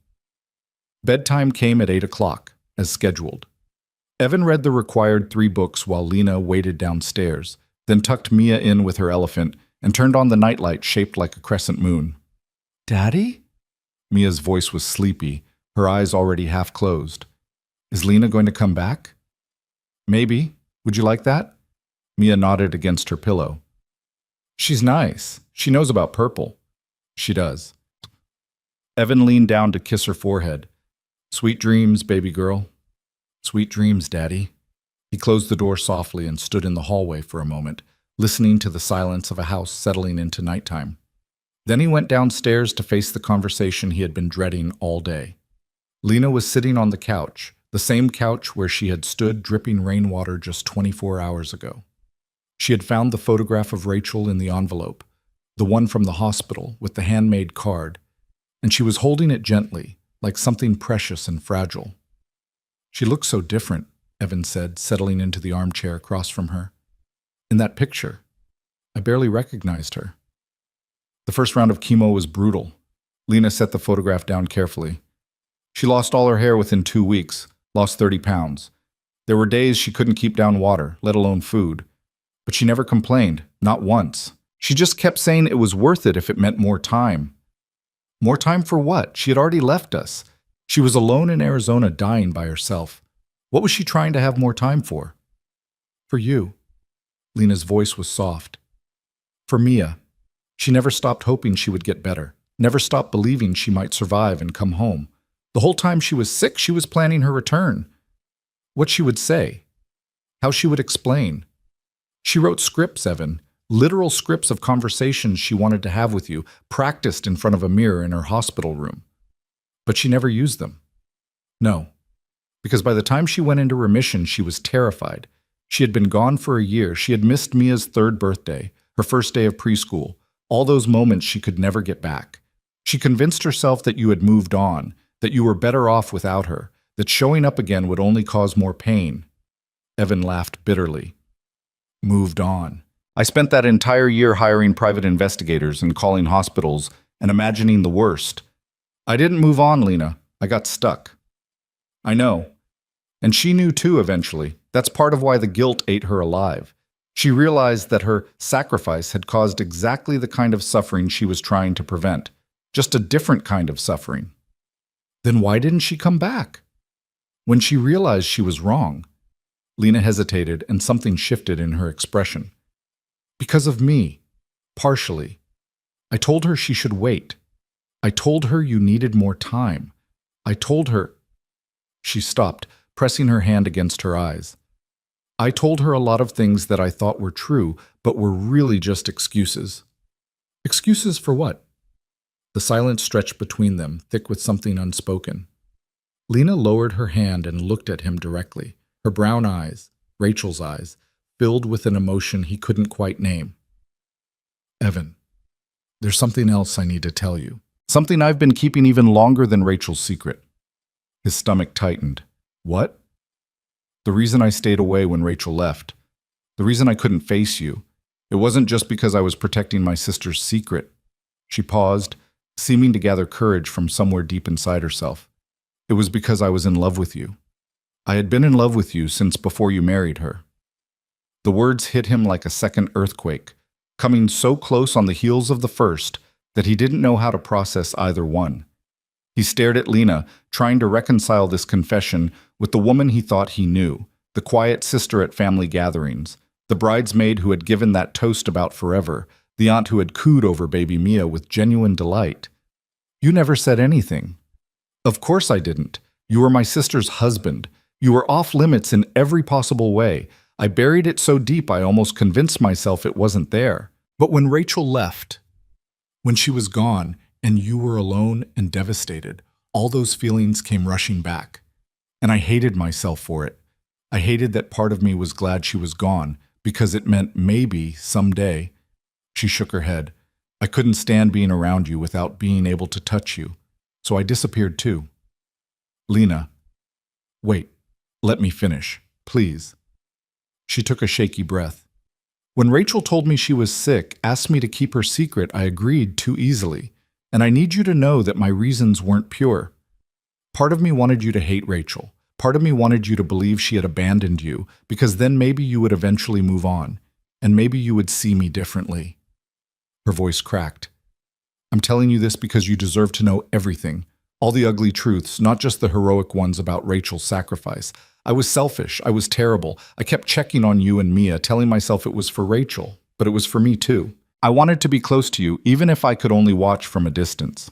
Bedtime came at 8 o'clock, as scheduled. Evan read the required 3 books while Lena waited downstairs, then tucked Mia in with her elephant and turned on the nightlight shaped like a crescent moon. "Daddy?" Mia's voice was sleepy, her eyes already half closed. "Is Lena going to come back?" "Maybe. Would you like that?" Mia nodded against her pillow. "She's nice. She knows about purple." "She does." Evan leaned down to kiss her forehead. "Sweet dreams, baby girl." "Sweet dreams, Daddy." He closed the door softly and stood in the hallway for a moment, listening to the silence of a house settling into nighttime. Then he went downstairs to face the conversation he had been dreading all day. Lena was sitting on the couch, the same couch where she had stood dripping rainwater just 24 hours ago. She had found the photograph of Rachel in the envelope, the one from the hospital with the handmade card, and she was holding it gently, like something precious and fragile. "She looks so different," Evan said, settling into the armchair across from her. "In that picture, I barely recognized her." The first round of chemo was brutal. Lena set the photograph down carefully. "She lost all her hair within 2 weeks, lost 30 pounds. There were days she couldn't keep down water, let alone food. But she never complained, not once. She just kept saying it was worth it if it meant more time." More time for what? She had already left us. She was alone in Arizona dying by herself. What was she trying to have more time for? "For you." Lena's voice was soft. "For Mia. She never stopped hoping she would get better, never stopped believing she might survive and come home. The whole time she was sick, she was planning her return. What she would say. How she would explain. She wrote scripts, Evan, literal scripts of conversations she wanted to have with you, practiced in front of a mirror in her hospital room. But she never used them. No, because by the time she went into remission, she was terrified. She had been gone for a year. She had missed Mia's 3rd birthday, her first day of preschool, all those moments she could never get back. She convinced herself that you had moved on, that you were better off without her, that showing up again would only cause more pain." Evan laughed bitterly. "Moved on. I spent that entire year hiring private investigators and calling hospitals and imagining the worst. I didn't move on, Lena. I got stuck." "I know. And she knew too eventually. That's part of why the guilt ate her alive. She realized that her sacrifice had caused exactly the kind of suffering she was trying to prevent, just a different kind of suffering." "Then why didn't she come back?" "When she realized she was wrong." Lena hesitated and something shifted in her expression. "Because of me. Partially. I told her she should wait. I told her you needed more time. I told her—" She stopped, pressing her hand against her eyes. "I told her a lot of things that I thought were true, but were really just excuses." "Excuses for what?" The silence stretched between them, thick with something unspoken. Lena lowered her hand and looked at him directly, her brown eyes, Rachel's eyes, filled with an emotion he couldn't quite name. "Evan, there's something else I need to tell you. Something I've been keeping even longer than Rachel's secret." His stomach tightened. "What?" "The reason I stayed away when Rachel left. The reason I couldn't face you. It wasn't just because I was protecting my sister's secret." She paused, seeming to gather courage from somewhere deep inside herself. "It was because I was in love with you. I had been in love with you since before you married her." The words hit him like a second earthquake, coming so close on the heels of the first that he didn't know how to process either one. He stared at Lena, trying to reconcile this confession with the woman he thought he knew, the quiet sister at family gatherings, the bridesmaid who had given that toast about forever, the aunt who had cooed over baby Mia with genuine delight. "You never said anything." "Of course I didn't. You were my sister's husband. You were off limits in every possible way. I buried it so deep I almost convinced myself it wasn't there. But when Rachel left, when she was gone, and you were alone and devastated, all those feelings came rushing back. And I hated myself for it. I hated that part of me was glad she was gone, because it meant maybe, someday." She shook her head. "I couldn't stand being around you without being able to touch you. So I disappeared too." "Lena, wait, let me finish, please." She took a shaky breath. "When Rachel told me she was sick, asked me to keep her secret, I agreed too easily. And I need you to know that my reasons weren't pure. Part of me wanted you to hate Rachel. Part of me wanted you to believe she had abandoned you, because then maybe you would eventually move on, and maybe you would see me differently. Her voice cracked. I'm telling you this because you deserve to know everything. All the ugly truths, not just the heroic ones about Rachel's sacrifice. I was selfish. I was terrible. I kept checking on you and Mia, telling myself it was for Rachel, but it was for me too. I wanted to be close to you, even if I could only watch from a distance.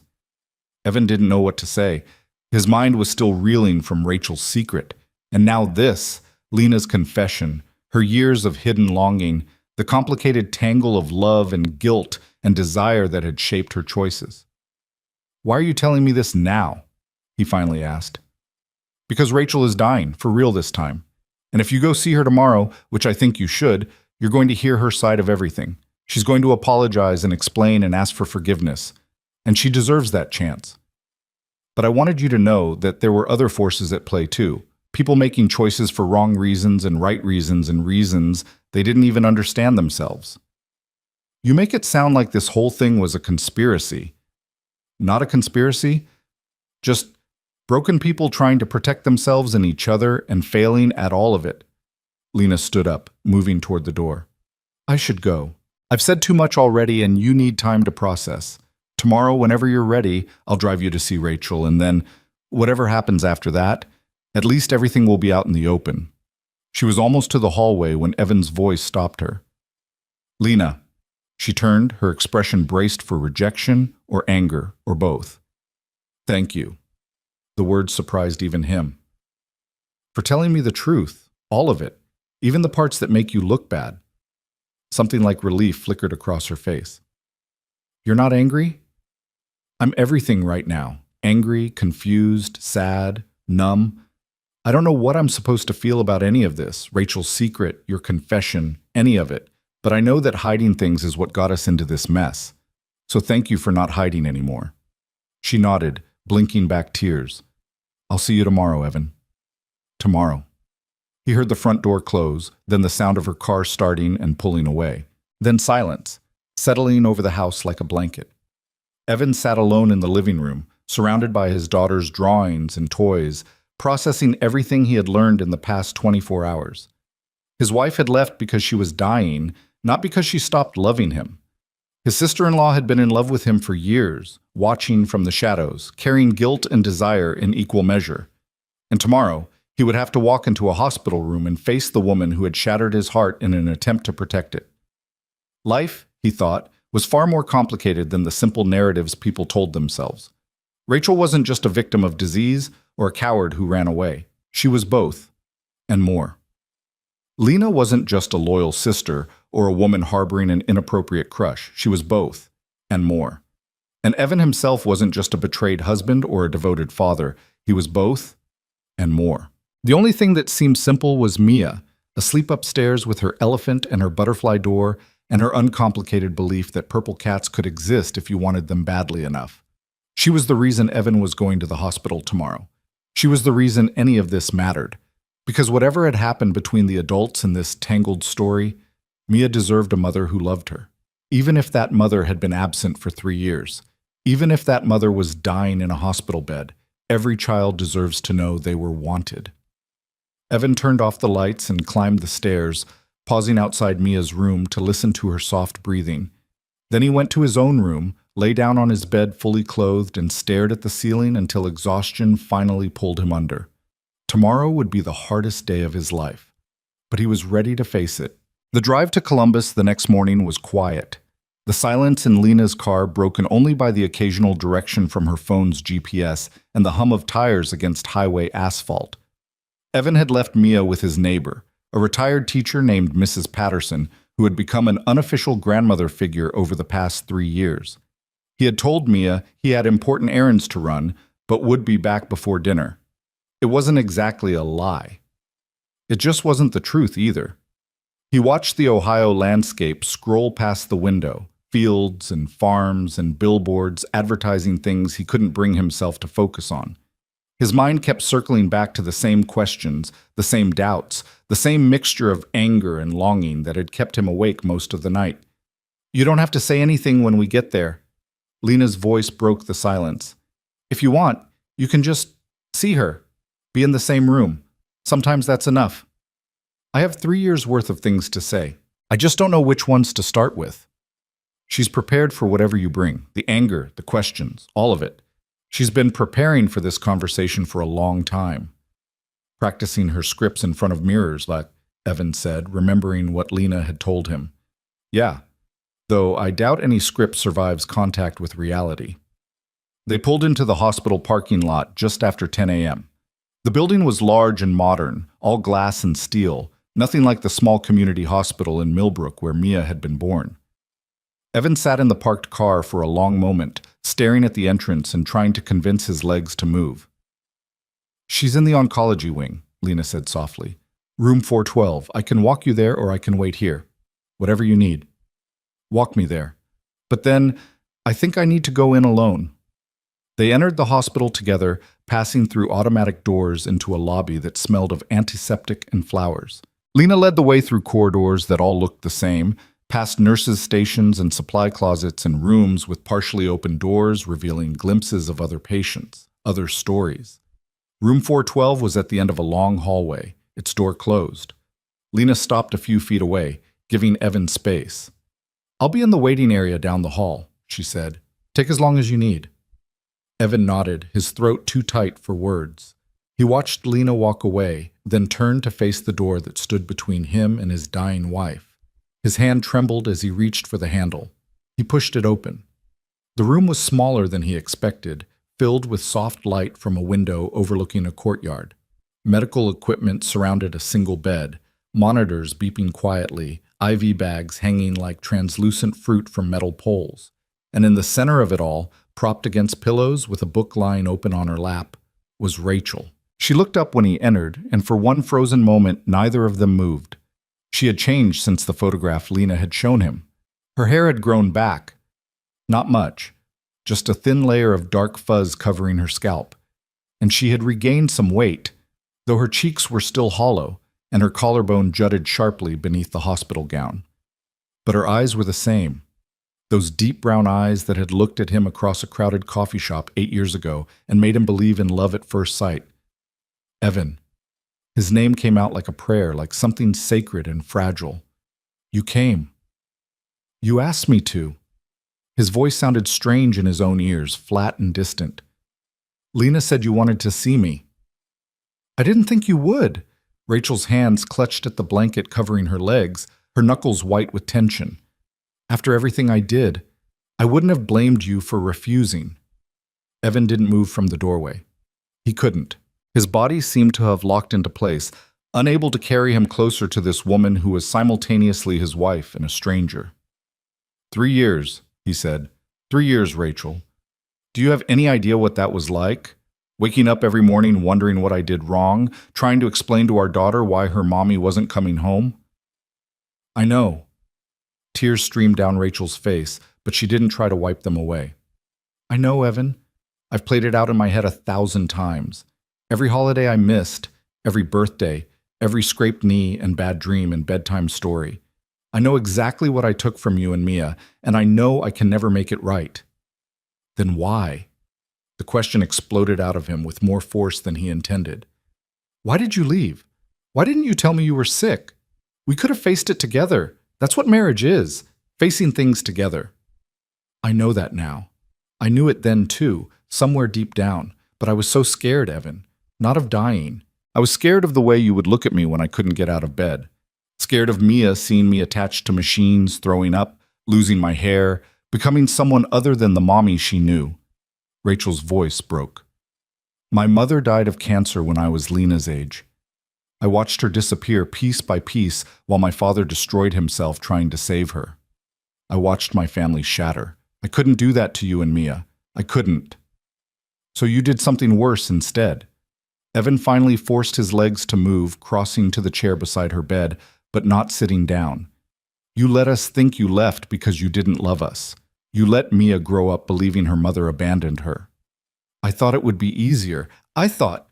Evan didn't know what to say. His mind was still reeling from Rachel's secret. And now this, Lena's confession, her years of hidden longing, the complicated tangle of love and guilt and desire that had shaped her choices. Why are you telling me this now? He finally asked. Because Rachel is dying, for real this time. And if you go see her tomorrow, which I think you should, you're going to hear her side of everything. She's going to apologize and explain and ask for forgiveness. And she deserves that chance. But I wanted you to know that there were other forces at play too. People making choices for wrong reasons and right reasons and reasons they didn't even understand themselves. You make it sound like this whole thing was a conspiracy. Not a conspiracy, just broken people trying to protect themselves and each other and failing at all of it. Lena stood up, moving toward the door. I should go. I've said too much already and you need time to process. Tomorrow, whenever you're ready, I'll drive you to see Rachel, and then, whatever happens after that, at least everything will be out in the open. She was almost to the hallway when Evan's voice stopped her. Lena. She turned, her expression braced for rejection or anger or both. Thank you. The words surprised even him. For telling me the truth, all of it, even the parts that make you look bad. Something like relief flickered across her face. You're not angry? I'm everything right now. Angry, confused, sad, numb. I don't know what I'm supposed to feel about any of this, Rachel's secret, your confession, any of it. But I know that hiding things is what got us into this mess. So thank you for not hiding anymore. She nodded, blinking back tears. I'll see you tomorrow, Evan. Tomorrow. He heard the front door close, then the sound of her car starting and pulling away. Then silence, settling over the house like a blanket. Evan sat alone in the living room, surrounded by his daughter's drawings and toys, processing everything he had learned in the past 24 hours. His wife had left because she was dying, not because she stopped loving him. His sister-in-law had been in love with him for years, watching from the shadows, carrying guilt and desire in equal measure. And tomorrow, he would have to walk into a hospital room and face the woman who had shattered his heart in an attempt to protect it. Life, he thought, was far more complicated than the simple narratives people told themselves. Rachel wasn't just a victim of disease or a coward who ran away. She was both, and more. Lena wasn't just a loyal sister or a woman harboring an inappropriate crush. She was both, and more. And Evan himself wasn't just a betrayed husband or a devoted father. He was both, and more. The only thing that seemed simple was Mia, asleep upstairs with her elephant and her butterfly door and her uncomplicated belief that purple cats could exist if you wanted them badly enough. She was the reason Evan was going to the hospital tomorrow. She was the reason any of this mattered. Because whatever had happened between the adults in this tangled story, Mia deserved a mother who loved her. Even if that mother had been absent for 3 years, even if that mother was dying in a hospital bed, every child deserves to know they were wanted. Evan turned off the lights and climbed the stairs, pausing outside Mia's room to listen to her soft breathing. Then he went to his own room, lay down on his bed fully clothed, and stared at the ceiling until exhaustion finally pulled him under. Tomorrow would be the hardest day of his life, but he was ready to face it. The drive to Columbus the next morning was quiet. The silence in Lena's car broken only by the occasional direction from her phone's GPS and the hum of tires against highway asphalt. Evan had left Mia with his neighbor, a retired teacher named Mrs. Patterson, who had become an unofficial grandmother figure over the past 3 years. He had told Mia he had important errands to run, but would be back before dinner. It wasn't exactly a lie. It just wasn't the truth either. He watched the Ohio landscape scroll past the window, fields and farms and billboards advertising things he couldn't bring himself to focus on. His mind kept circling back to the same questions, the same doubts, the same mixture of anger and longing that had kept him awake most of the night. You don't have to say anything when we get there. Lena's voice broke the silence. If you want, you can just see her, be in the same room. Sometimes that's enough. I have 3 years' worth of things to say. I just don't know which ones to start with. She's prepared for whatever you bring, the anger, the questions, all of it. She's been preparing for this conversation for a long time. Practicing her scripts in front of mirrors, like Evan said, remembering what Lena had told him. Yeah, though I doubt any script survives contact with reality. They pulled into the hospital parking lot just after 10 a.m. The building was large and modern, all glass and steel, nothing like the small community hospital in Millbrook where Mia had been born. Evan sat in the parked car for a long moment, staring at the entrance and trying to convince his legs to move. "She's in the oncology wing," Lena said softly. "Room 412. I can walk you there or I can wait here. Whatever you need. Walk me there. But then, I think I need to go in alone." They entered the hospital together, passing through automatic doors into a lobby that smelled of antiseptic and flowers. Lena led the way through corridors that all looked the same, past nurses' stations and supply closets and rooms with partially open doors revealing glimpses of other patients, other stories. Room 412 was at the end of a long hallway, its door closed. Lena stopped a few feet away, giving Evan space. "I'll be in the waiting area down the hall," she said. "Take as long as you need." Evan nodded, his throat too tight for words. He watched Lena walk away, then turned to face the door that stood between him and his dying wife. His hand trembled as he reached for the handle. He pushed it open. The room was smaller than he expected, filled with soft light from a window overlooking a courtyard. Medical equipment surrounded a single bed, monitors beeping quietly, IV bags hanging like translucent fruit from metal poles. And in the center of it all, propped against pillows with a book lying open on her lap, was Rachel. She looked up when he entered, and for one frozen moment, neither of them moved. She had changed since the photograph Lena had shown him. Her hair had grown back. Not much, just a thin layer of dark fuzz covering her scalp. And she had regained some weight, though her cheeks were still hollow, and her collarbone jutted sharply beneath the hospital gown. But her eyes were the same. Those deep brown eyes that had looked at him across a crowded coffee shop 8 years ago and made him believe in love at first sight. Evan. His name came out like a prayer, like something sacred and fragile. "You came. You asked me to." His voice sounded strange in his own ears, flat and distant. "Lena said you wanted to see me." "I didn't think you would." Rachel's hands clutched at the blanket covering her legs, her knuckles white with tension. "After everything I did, I wouldn't have blamed you for refusing." Evan didn't move from the doorway. He couldn't. His body seemed to have locked into place, unable to carry him closer to this woman who was simultaneously his wife and a stranger. 3 years, he said. 3 years, Rachel. Do you have any idea what that was like? Waking up every morning wondering what I did wrong, trying to explain to our daughter why her mommy wasn't coming home? I know. Tears streamed down Rachel's face, but she didn't try to wipe them away. I know, Evan. I've played it out in my head 1,000 times. Every holiday I missed, every birthday, every scraped knee and bad dream and bedtime story. I know exactly what I took from you and Mia, and I know I can never make it right. Then why? The question exploded out of him with more force than he intended. Why did you leave? Why didn't you tell me you were sick? We could have faced it together. That's what marriage is, facing things together. I know that now. I knew it then too, somewhere deep down, but I was so scared, Evan. Not of dying. I was scared of the way you would look at me when I couldn't get out of bed. Scared of Mia seeing me attached to machines, throwing up, losing my hair, becoming someone other than the mommy she knew. Rachel's voice broke. My mother died of cancer when I was Lena's age. I watched her disappear piece by piece while my father destroyed himself trying to save her. I watched my family shatter. I couldn't do that to you and Mia. I couldn't. So you did something worse instead. Evan finally forced his legs to move, crossing to the chair beside her bed, but not sitting down. You let us think you left because you didn't love us. You let Mia grow up believing her mother abandoned her. I thought it would be easier. I thought...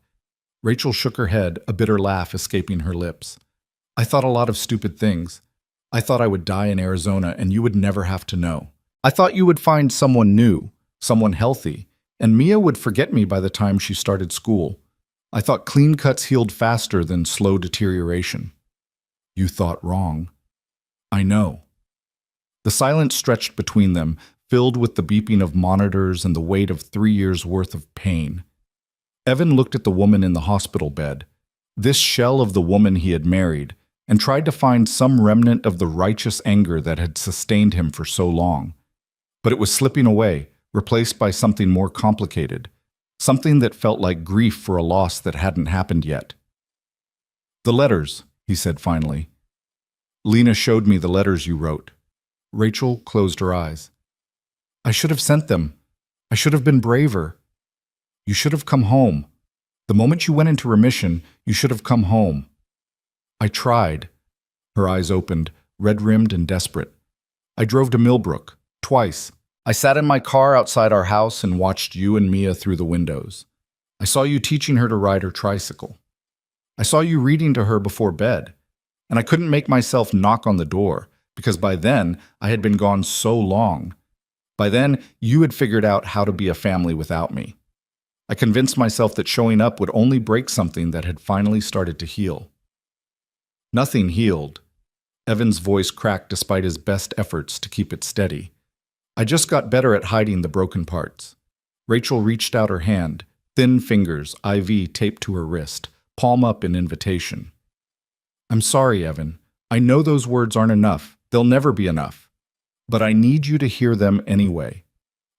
Rachel shook her head, a bitter laugh escaping her lips. I thought a lot of stupid things. I thought I would die in Arizona and you would never have to know. I thought you would find someone new, someone healthy, and Mia would forget me by the time she started school. I thought clean cuts healed faster than slow deterioration. You thought wrong. I know. The silence stretched between them, filled with the beeping of monitors and the weight of 3 years' worth of pain. Evan looked at the woman in the hospital bed, this shell of the woman he had married, and tried to find some remnant of the righteous anger that had sustained him for so long. But it was slipping away, replaced by something more complicated, something that felt like grief for a loss that hadn't happened yet. "The letters," he said finally. "Lena showed me the letters you wrote." Rachel closed her eyes. "I should have sent them. I should have been braver. You should have come home. The moment you went into remission, you should have come home." "I tried." Her eyes opened, red-rimmed and desperate. "I drove to Millbrook, twice. I sat in my car outside our house and watched you and Mia through the windows. I saw you teaching her to ride her tricycle. I saw you reading to her before bed. And I couldn't make myself knock on the door, because by then I had been gone so long. By then, you had figured out how to be a family without me. I convinced myself that showing up would only break something that had finally started to heal." Nothing healed. Evan's voice cracked despite his best efforts to keep it steady. "I just got better at hiding the broken parts." Rachel reached out her hand, thin fingers, IV taped to her wrist, palm up in invitation. "I'm sorry, Evan. I know those words aren't enough. They'll never be enough. But I need you to hear them anyway.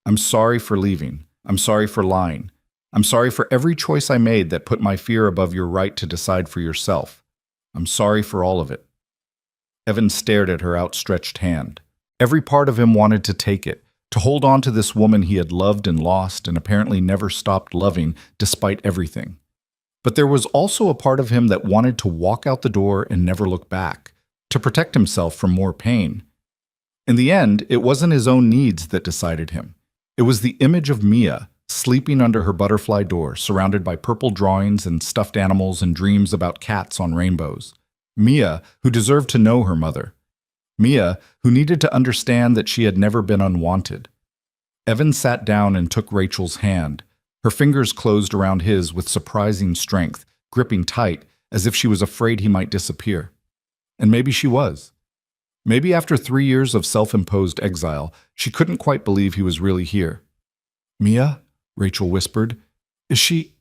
I'm sorry for leaving. I'm sorry for lying. I'm sorry for every choice I made that put my fear above your right to decide for yourself. I'm sorry for all of it." Evan stared at her outstretched hand. Every part of him wanted to take it, to hold on to this woman he had loved and lost and apparently never stopped loving despite everything. But there was also a part of him that wanted to walk out the door and never look back, to protect himself from more pain. In the end, it wasn't his own needs that decided him. It was the image of Mia, sleeping under her butterfly door, surrounded by purple drawings and stuffed animals and dreams about cats on rainbows. Mia, who deserved to know her mother. Mia, who needed to understand that she had never been unwanted. Evan sat down and took Rachel's hand. Her fingers closed around his with surprising strength, gripping tight, as if she was afraid he might disappear. And maybe she was. Maybe after 3 years of self-imposed exile, she couldn't quite believe he was really here. "Mia?" Rachel whispered. "Is she—"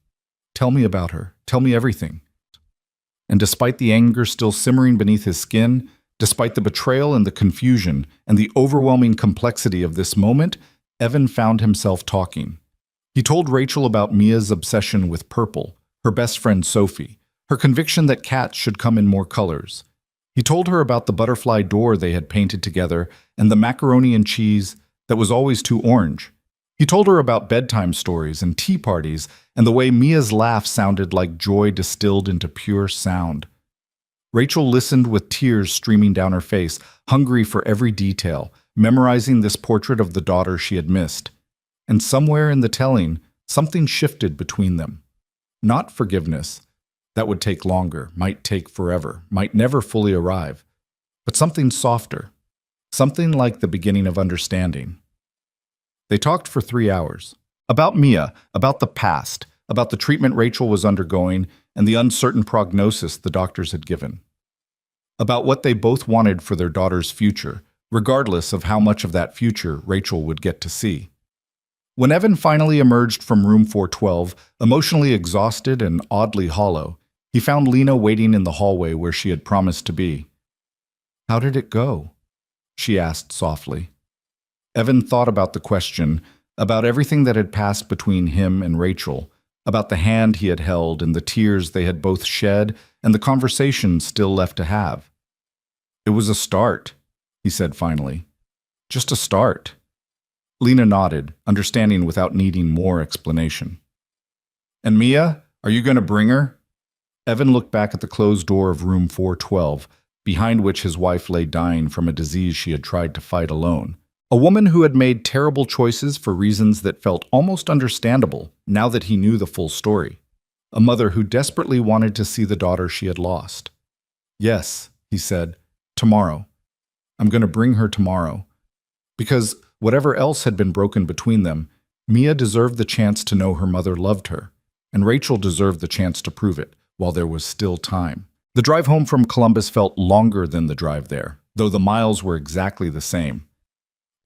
"Tell me about her. Tell me everything." And despite the anger still simmering beneath his skin, despite the betrayal and the confusion and the overwhelming complexity of this moment, Evan found himself talking. He told Rachel about Mia's obsession with purple, her best friend Sophie, her conviction that cats should come in more colors. He told her about the butterfly door they had painted together and the macaroni and cheese that was always too orange. He told her about bedtime stories and tea parties and the way Mia's laugh sounded like joy distilled into pure sound. Rachel listened with tears streaming down her face, hungry for every detail, memorizing this portrait of the daughter she had missed. And somewhere in the telling, something shifted between them. Not forgiveness. That would take longer, might take forever, might never fully arrive. But something softer. Something like the beginning of understanding. They talked for 3 hours. About Mia, about the past, about the treatment Rachel was undergoing, and the uncertain prognosis the doctors had given. About what they both wanted for their daughter's future, regardless of how much of that future Rachel would get to see. When Evan finally emerged from room 412, emotionally exhausted and oddly hollow, he found Lena waiting in the hallway where she had promised to be. "How did it go?" she asked softly. Evan thought about the question, about everything that had passed between him and Rachel, about the hand he had held and the tears they had both shed and the conversation still left to have. "It was a start," he said finally. "Just a start." Lena nodded, understanding without needing more explanation. "And Mia, are you going to bring her?" Evan looked back at the closed door of room 412, behind which his wife lay dying from a disease she had tried to fight alone. A woman who had made terrible choices for reasons that felt almost understandable now that he knew the full story. A mother who desperately wanted to see the daughter she had lost. "Yes," he said, "tomorrow. I'm going to bring her tomorrow." Because whatever else had been broken between them, Mia deserved the chance to know her mother loved her, and Rachel deserved the chance to prove it while there was still time. The drive home from Columbus felt longer than the drive there, though the miles were exactly the same.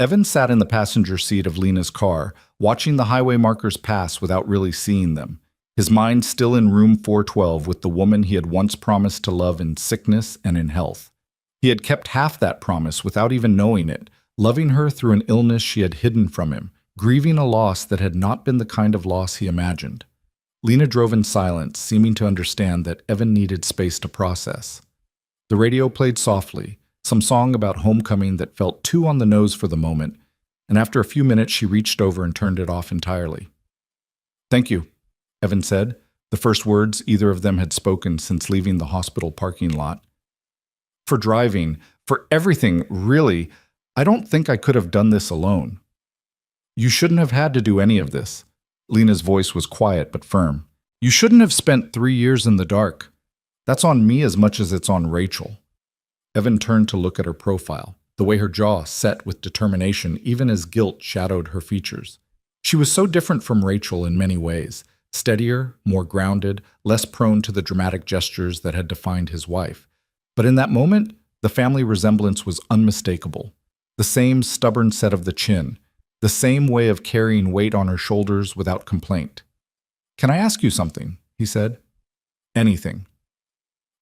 Evan sat in the passenger seat of Lena's car, watching the highway markers pass without really seeing them, his mind still in room 412 with the woman he had once promised to love in sickness and in health. He had kept half that promise without even knowing it, loving her through an illness she had hidden from him, grieving a loss that had not been the kind of loss he imagined. Lena drove in silence, seeming to understand that Evan needed space to process. The radio played softly, some song about homecoming that felt too on the nose for the moment, and after a few minutes she reached over and turned it off entirely. "Thank you," Evan said, the first words either of them had spoken since leaving the hospital parking lot. "For driving, for everything, really. I don't think I could have done this alone." "You shouldn't have had to do any of this." Lena's voice was quiet but firm. "You shouldn't have spent 3 years in the dark. That's on me as much as it's on Rachel." Evan turned to look at her profile, the way her jaw set with determination even as guilt shadowed her features. She was so different from Rachel in many ways, steadier, more grounded, less prone to the dramatic gestures that had defined his wife. But in that moment, the family resemblance was unmistakable. The same stubborn set of the chin, the same way of carrying weight on her shoulders without complaint. "Can I ask you something?" he said. "Anything."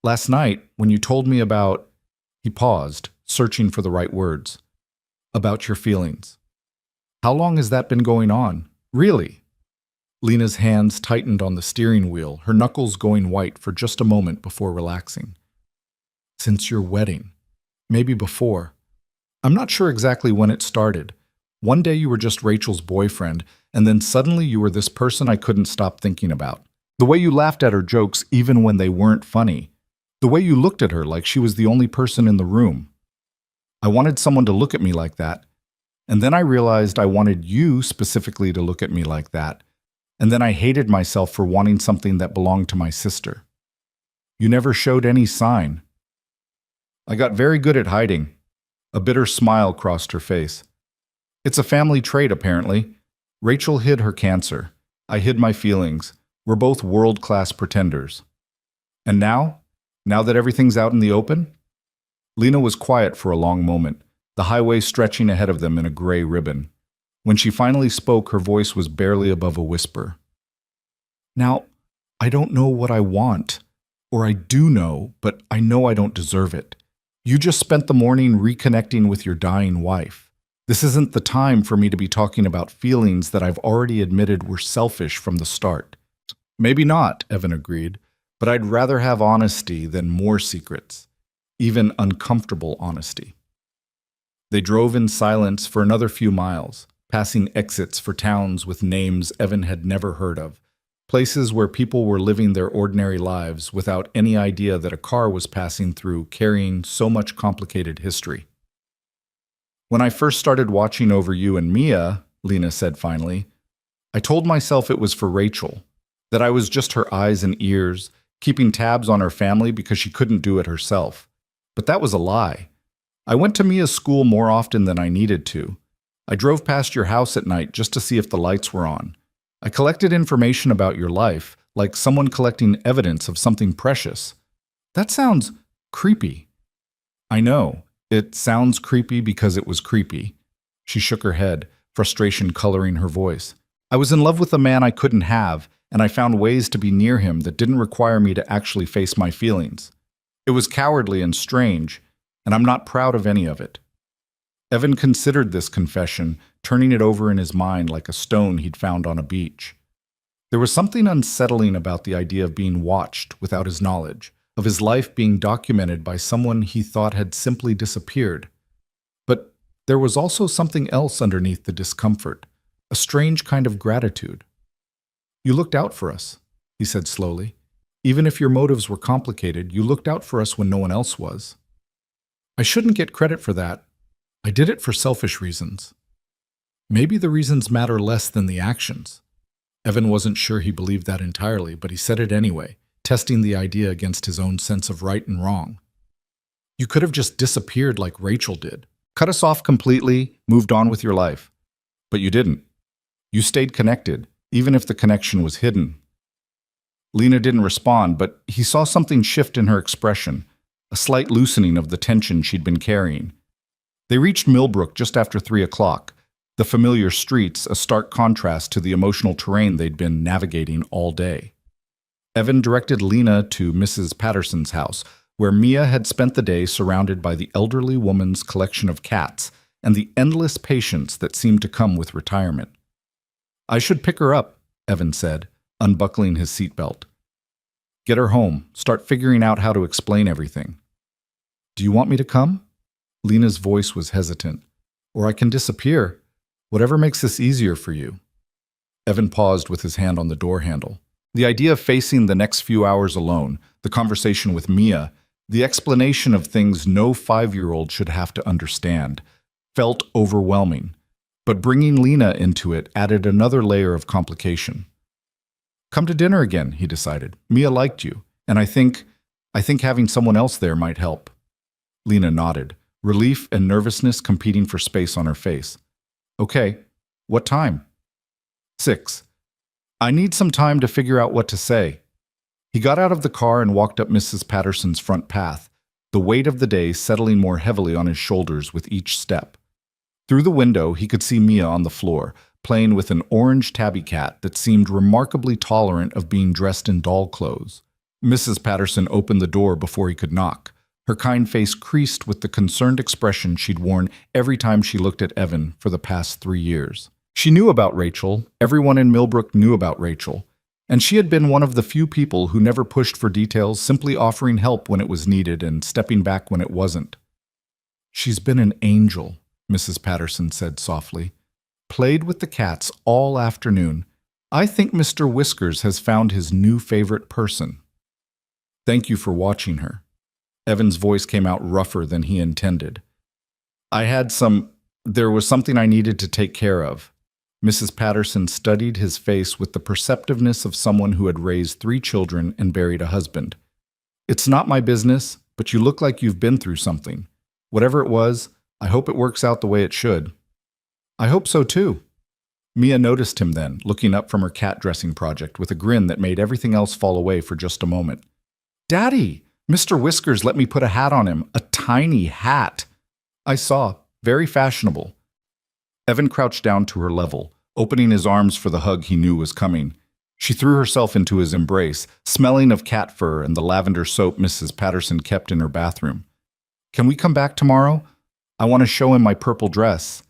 "Last night, when you told me about—" He paused, searching for the right words. "About your feelings. How long has that been going on? Really?" Lena's hands tightened on the steering wheel, her knuckles going white for just a moment before relaxing. "Since your wedding. Maybe before. I'm not sure exactly when it started. One day you were just Rachel's boyfriend, and then suddenly you were this person I couldn't stop thinking about. The way you laughed at her jokes even when they weren't funny. The way you looked at her like she was the only person in the room. I wanted someone to look at me like that. And then I realized I wanted you specifically to look at me like that. And then I hated myself for wanting something that belonged to my sister. You never showed any sign. I got very good at hiding." A bitter smile crossed her face. "It's a family trait, apparently. Rachel hid her cancer. I hid my feelings. We're both world-class pretenders. And now that everything's out in the open?" Lena was quiet for a long moment, the highway stretching ahead of them in a gray ribbon. When she finally spoke, her voice was barely above a whisper. "Now, I don't know what I want. Or I do know, but I know I don't deserve it. You just spent the morning reconnecting with your dying wife. This isn't the time for me to be talking about feelings that I've already admitted were selfish from the start." "Maybe not," Evan agreed, "but I'd rather have honesty than more secrets, even uncomfortable honesty." They drove in silence for another few miles, passing exits for towns with names Evan had never heard of, places where people were living their ordinary lives without any idea that a car was passing through carrying so much complicated history. "When I first started watching over you and Mia," Lena said finally, "I told myself it was for Rachel, that I was just her eyes and ears, keeping tabs on her family because she couldn't do it herself. But that was a lie. I went to Mia's school more often than I needed to. I drove past your house at night just to see if the lights were on. I collected information about your life, like someone collecting evidence of something precious. That sounds creepy." "I know. It sounds creepy because it was creepy." She shook her head, frustration coloring her voice. "I was in love with a man I couldn't have, and I found ways to be near him that didn't require me to actually face my feelings. It was cowardly and strange, and I'm not proud of any of it." Evan considered this confession, turning it over in his mind like a stone he'd found on a beach. There was something unsettling about the idea of being watched without his knowledge, of his life being documented by someone he thought had simply disappeared. But there was also something else underneath the discomfort, a strange kind of gratitude. "You looked out for us," he said slowly. "Even if your motives were complicated, you looked out for us when no one else was. I shouldn't get credit for that. I did it for selfish reasons. Maybe the reasons matter less than the actions." Evan wasn't sure he believed that entirely, but he said it anyway, testing the idea against his own sense of right and wrong. "You could have just disappeared like Rachel did. Cut us off completely, moved on with your life. But you didn't. You stayed connected, even if the connection was hidden." Lena didn't respond, but he saw something shift in her expression, a slight loosening of the tension she'd been carrying. They reached Millbrook just after 3 o'clock, the familiar streets a stark contrast to the emotional terrain they'd been navigating all day. Evan directed Lena to Mrs. Patterson's house, where Mia had spent the day surrounded by the elderly woman's collection of cats and the endless patience that seemed to come with retirement. "I should pick her up," Evan said, unbuckling his seatbelt. "Get her home, start figuring out how to explain everything." "Do you want me to come?" Lena's voice was hesitant. "Or I can disappear. Whatever makes this easier for you." Evan paused with his hand on the door handle. The idea of facing the next few hours alone, the conversation with Mia, the explanation of things no 5-year-old should have to understand, felt overwhelming. But bringing Lena into it added another layer of complication. "Come to dinner again," he decided. "Mia liked you, and I think having someone else there might help." Lena nodded, relief and nervousness competing for space on her face. "Okay, what time?" 6. "I need some time to figure out what to say." He got out of the car and walked up Mrs. Patterson's front path, the weight of the day settling more heavily on his shoulders with each step. Through the window, he could see Mia on the floor, playing with an orange tabby cat that seemed remarkably tolerant of being dressed in doll clothes. Mrs. Patterson opened the door before he could knock. Her kind face creased with the concerned expression she'd worn every time she looked at Evan for the past 3 years. She knew about Rachel, everyone in Millbrook knew about Rachel, and she had been one of the few people who never pushed for details, simply offering help when it was needed and stepping back when it wasn't. "She's been an angel," Mrs. Patterson said softly. "Played with the cats all afternoon. I think Mr. Whiskers has found his new favorite person." "Thank you for watching her." Evan's voice came out rougher than he intended. There was something I needed to take care of." Mrs. Patterson studied his face with the perceptiveness of someone who had raised 3 children and buried a husband. "It's not my business, but you look like you've been through something. Whatever it was, I hope it works out the way it should." "I hope so too." Mia noticed him then, looking up from her cat dressing project with a grin that made everything else fall away for just a moment. "Daddy, Mr. Whiskers let me put a hat on him, a tiny hat." "I saw. Very fashionable." Evan crouched down to her level, opening his arms for the hug he knew was coming. She threw herself into his embrace, smelling of cat fur and the lavender soap Mrs. Patterson kept in her bathroom. "Can we come back tomorrow? I want to show him my purple dress.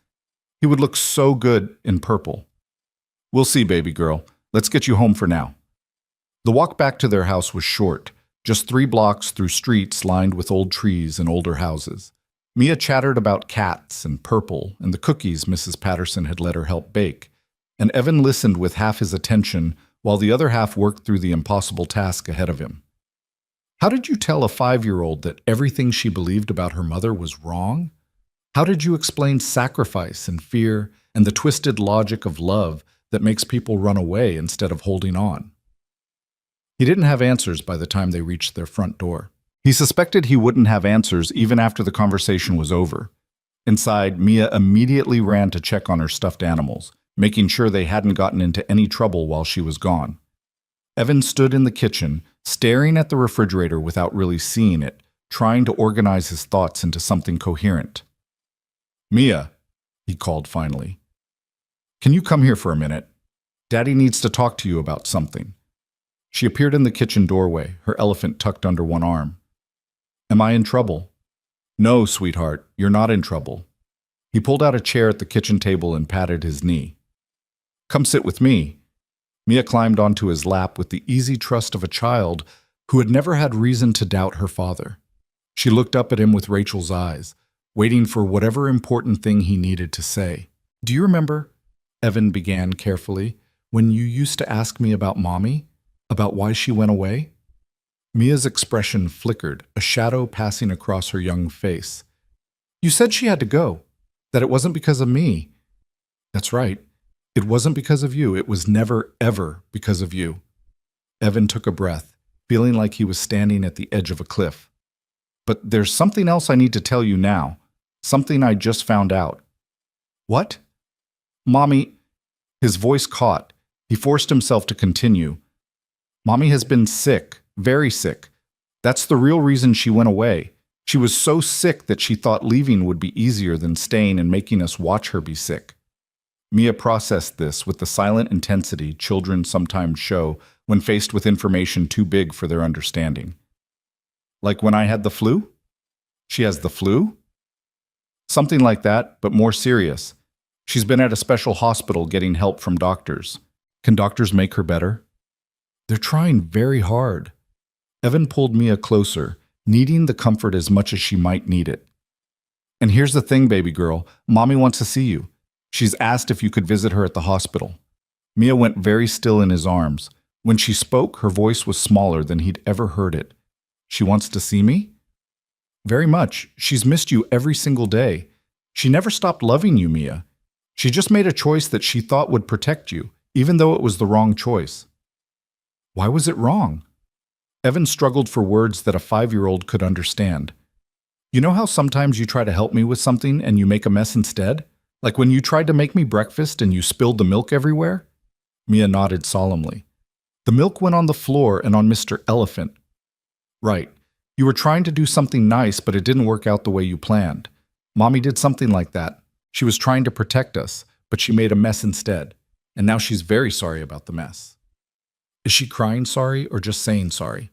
He would look so good in purple." "We'll see, baby girl. Let's get you home for now." The walk back to their house was short, just 3 blocks through streets lined with old trees and older houses. Mia chattered about cats and purple and the cookies Mrs. Patterson had let her help bake, and Evan listened with half his attention while the other half worked through the impossible task ahead of him. How did you tell a 5-year-old that everything she believed about her mother was wrong? How did you explain sacrifice and fear and the twisted logic of love that makes people run away instead of holding on? He didn't have answers by the time they reached their front door. He suspected he wouldn't have answers even after the conversation was over. Inside, Mia immediately ran to check on her stuffed animals, making sure they hadn't gotten into any trouble while she was gone. Evan stood in the kitchen, staring at the refrigerator without really seeing it, trying to organize his thoughts into something coherent. "Mia," he called finally. "Can you come here for a minute? Daddy needs to talk to you about something." She appeared in the kitchen doorway, her elephant tucked under one arm. "Am I in trouble?" "No, sweetheart, you're not in trouble." He pulled out a chair at the kitchen table and patted his knee. "Come sit with me." Mia climbed onto his lap with the easy trust of a child who had never had reason to doubt her father. She looked up at him with Rachel's eyes, waiting for whatever important thing he needed to say. "Do you remember," Evan began carefully, "when you used to ask me about Mommy? About why she went away?" Mia's expression flickered, a shadow passing across her young face. "You said she had to go, that it wasn't because of me." "That's right. It wasn't because of you. It was never, ever because of you." Evan took a breath, feeling like he was standing at the edge of a cliff. "But there's something else I need to tell you now. Something I just found out." "What?" "Mommy," his voice caught. He forced himself to continue. "Mommy has been sick, very sick. That's the real reason she went away. She was so sick that she thought leaving would be easier than staying and making us watch her be sick. Mia processed this with the silent intensity children sometimes show when faced with information too big for their understanding. Like when I had the flu? She has the flu? Something like that, but more serious. She's been at a special hospital getting help from doctors. Can doctors make her better? They're trying very hard. Evan pulled Mia closer, needing the comfort as much as she might need it. And here's the thing, baby girl. Mommy wants to see you. She's asked if you could visit her at the hospital. Mia went very still in his arms. When she spoke, her voice was smaller than he'd ever heard it. She wants to see me? Very much. She's missed you every single day. She never stopped loving you, Mia. She just made a choice that she thought would protect you, even though it was the wrong choice. Why was it wrong? Evan struggled for words that a 5-year-old could understand. You know how sometimes you try to help me with something and you make a mess instead? Like when you tried to make me breakfast and you spilled the milk everywhere? Mia nodded solemnly. The milk went on the floor and on Mr. Elephant. Right. You were trying to do something nice, but it didn't work out the way you planned. Mommy did something like that. She was trying to protect us, but she made a mess instead. And now she's very sorry about the mess. Is she crying sorry or just saying sorry?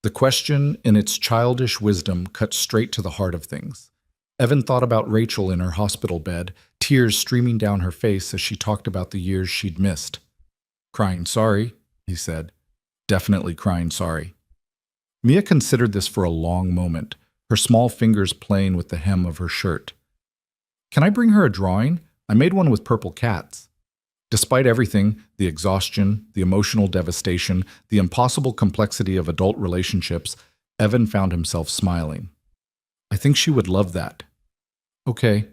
The question, in its childish wisdom, cut straight to the heart of things. Evan thought about Rachel in her hospital bed, tears streaming down her face as she talked about the years she'd missed. Crying sorry, he said. Definitely crying sorry. Mia considered this for a long moment, her small fingers playing with the hem of her shirt. Can I bring her a drawing? I made one with purple cats. Despite everything, the exhaustion, the emotional devastation, the impossible complexity of adult relationships, Evan found himself smiling. I think she would love that. Okay.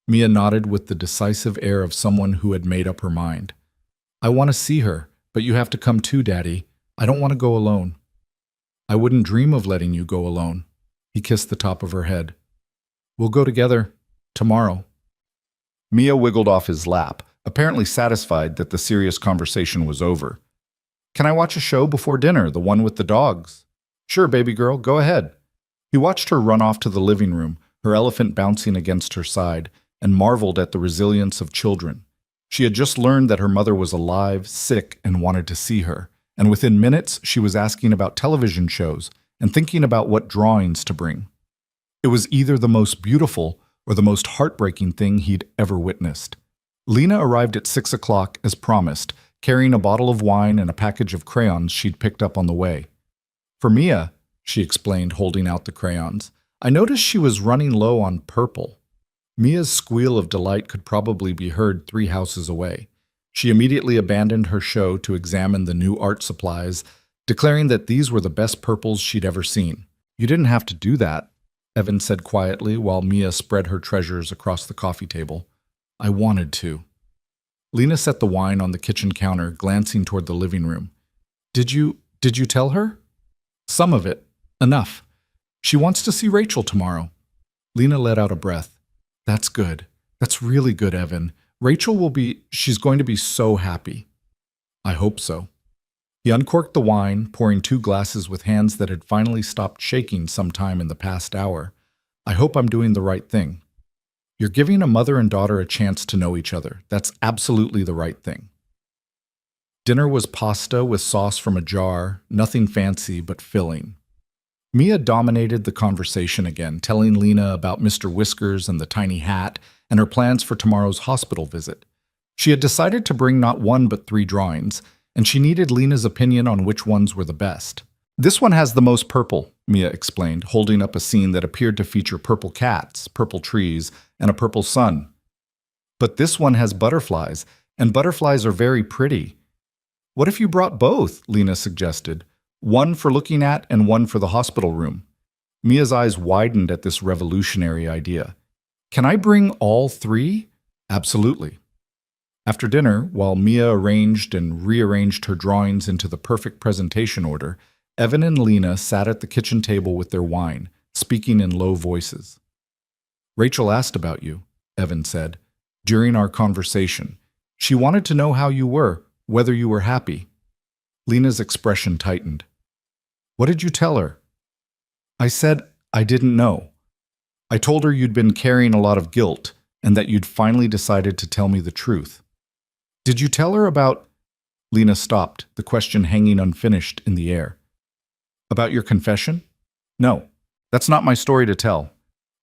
Mia nodded with the decisive air of someone who had made up her mind. I want to see her, but you have to come too, Daddy. I don't want to go alone. I wouldn't dream of letting you go alone. He kissed the top of her head. We'll go together. Tomorrow. Mia wiggled off his lap, apparently satisfied that the serious conversation was over. Can I watch a show before dinner, the one with the dogs? Sure, baby girl, go ahead. He watched her run off to the living room, her elephant bouncing against her side, and marveled at the resilience of children. She had just learned that her mother was alive, sick, and wanted to see her, and within minutes she was asking about television shows and thinking about what drawings to bring. It was either the most beautiful or the most heartbreaking thing he'd ever witnessed. Lena arrived at 6 o'clock as promised, carrying a bottle of wine and a package of crayons she'd picked up on the way. For Mia, she explained, holding out the crayons, I noticed she was running low on purple. Mia's squeal of delight could probably be heard 3 houses away. She immediately abandoned her show to examine the new art supplies, declaring that these were the best purples she'd ever seen. You didn't have to do that, Evan said quietly while Mia spread her treasures across the coffee table. I wanted to. Lena set the wine on the kitchen counter, glancing toward the living room. Did you tell her? Some of it. Enough. She wants to see Rachel tomorrow. Lena let out a breath. That's good. That's really good, Evan. She's going to be so happy. I hope so. He uncorked the wine, pouring 2 glasses with hands that had finally stopped shaking sometime in the past hour. I hope I'm doing the right thing. You're giving a mother and daughter a chance to know each other. That's absolutely the right thing. Dinner was pasta with sauce from a jar, nothing fancy but filling. Mia dominated the conversation again, telling Lena about Mr. Whiskers and the tiny hat and her plans for tomorrow's hospital visit. She had decided to bring not 1 but 3 drawings, and she needed Lena's opinion on which ones were the best. This one has the most purple, Mia explained, holding up a scene that appeared to feature purple cats, purple trees, and a purple sun. But this one has butterflies, and butterflies are very pretty. What if you brought both? Lena suggested. 1 for looking at and 1 for the hospital room. Mia's eyes widened at this revolutionary idea. Can I bring all 3? Absolutely. After dinner, while Mia arranged and rearranged her drawings into the perfect presentation order, Evan and Lena sat at the kitchen table with their wine, speaking in low voices. Rachel asked about you, Evan said, during our conversation. She wanted to know how you were, whether you were happy. Lena's expression tightened. What did you tell her? I said, I didn't know. I told her you'd been carrying a lot of guilt and that you'd finally decided to tell me the truth. Did you tell her about... Lena stopped, the question hanging unfinished in the air. About your confession? No, that's not my story to tell.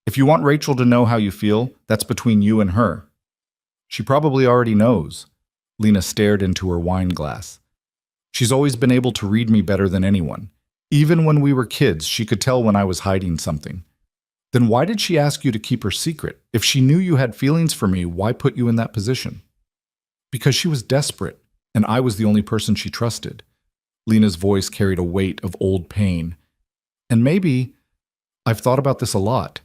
If you want Rachel to know how you feel, that's between you and her. She probably already knows. Lena stared into her wine glass. She's always been able to read me better than anyone. Even when we were kids, she could tell when I was hiding something. Then why did she ask you to keep her secret? If she knew you had feelings for me, why put you in that position? Because she was desperate, and I was the only person she trusted. Lena's voice carried a weight of old pain. And maybe, I've thought about this a lot.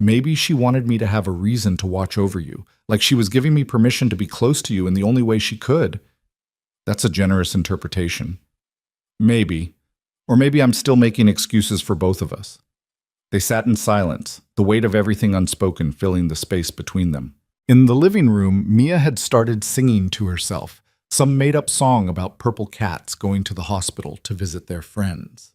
Maybe she wanted me to have a reason to watch over you, like she was giving me permission to be close to you in the only way she could. That's a generous interpretation. Maybe. Or maybe I'm still making excuses for both of us. They sat in silence, the weight of everything unspoken filling the space between them. In the living room, Mia had started singing to herself, some made-up song about purple cats going to the hospital to visit their friends.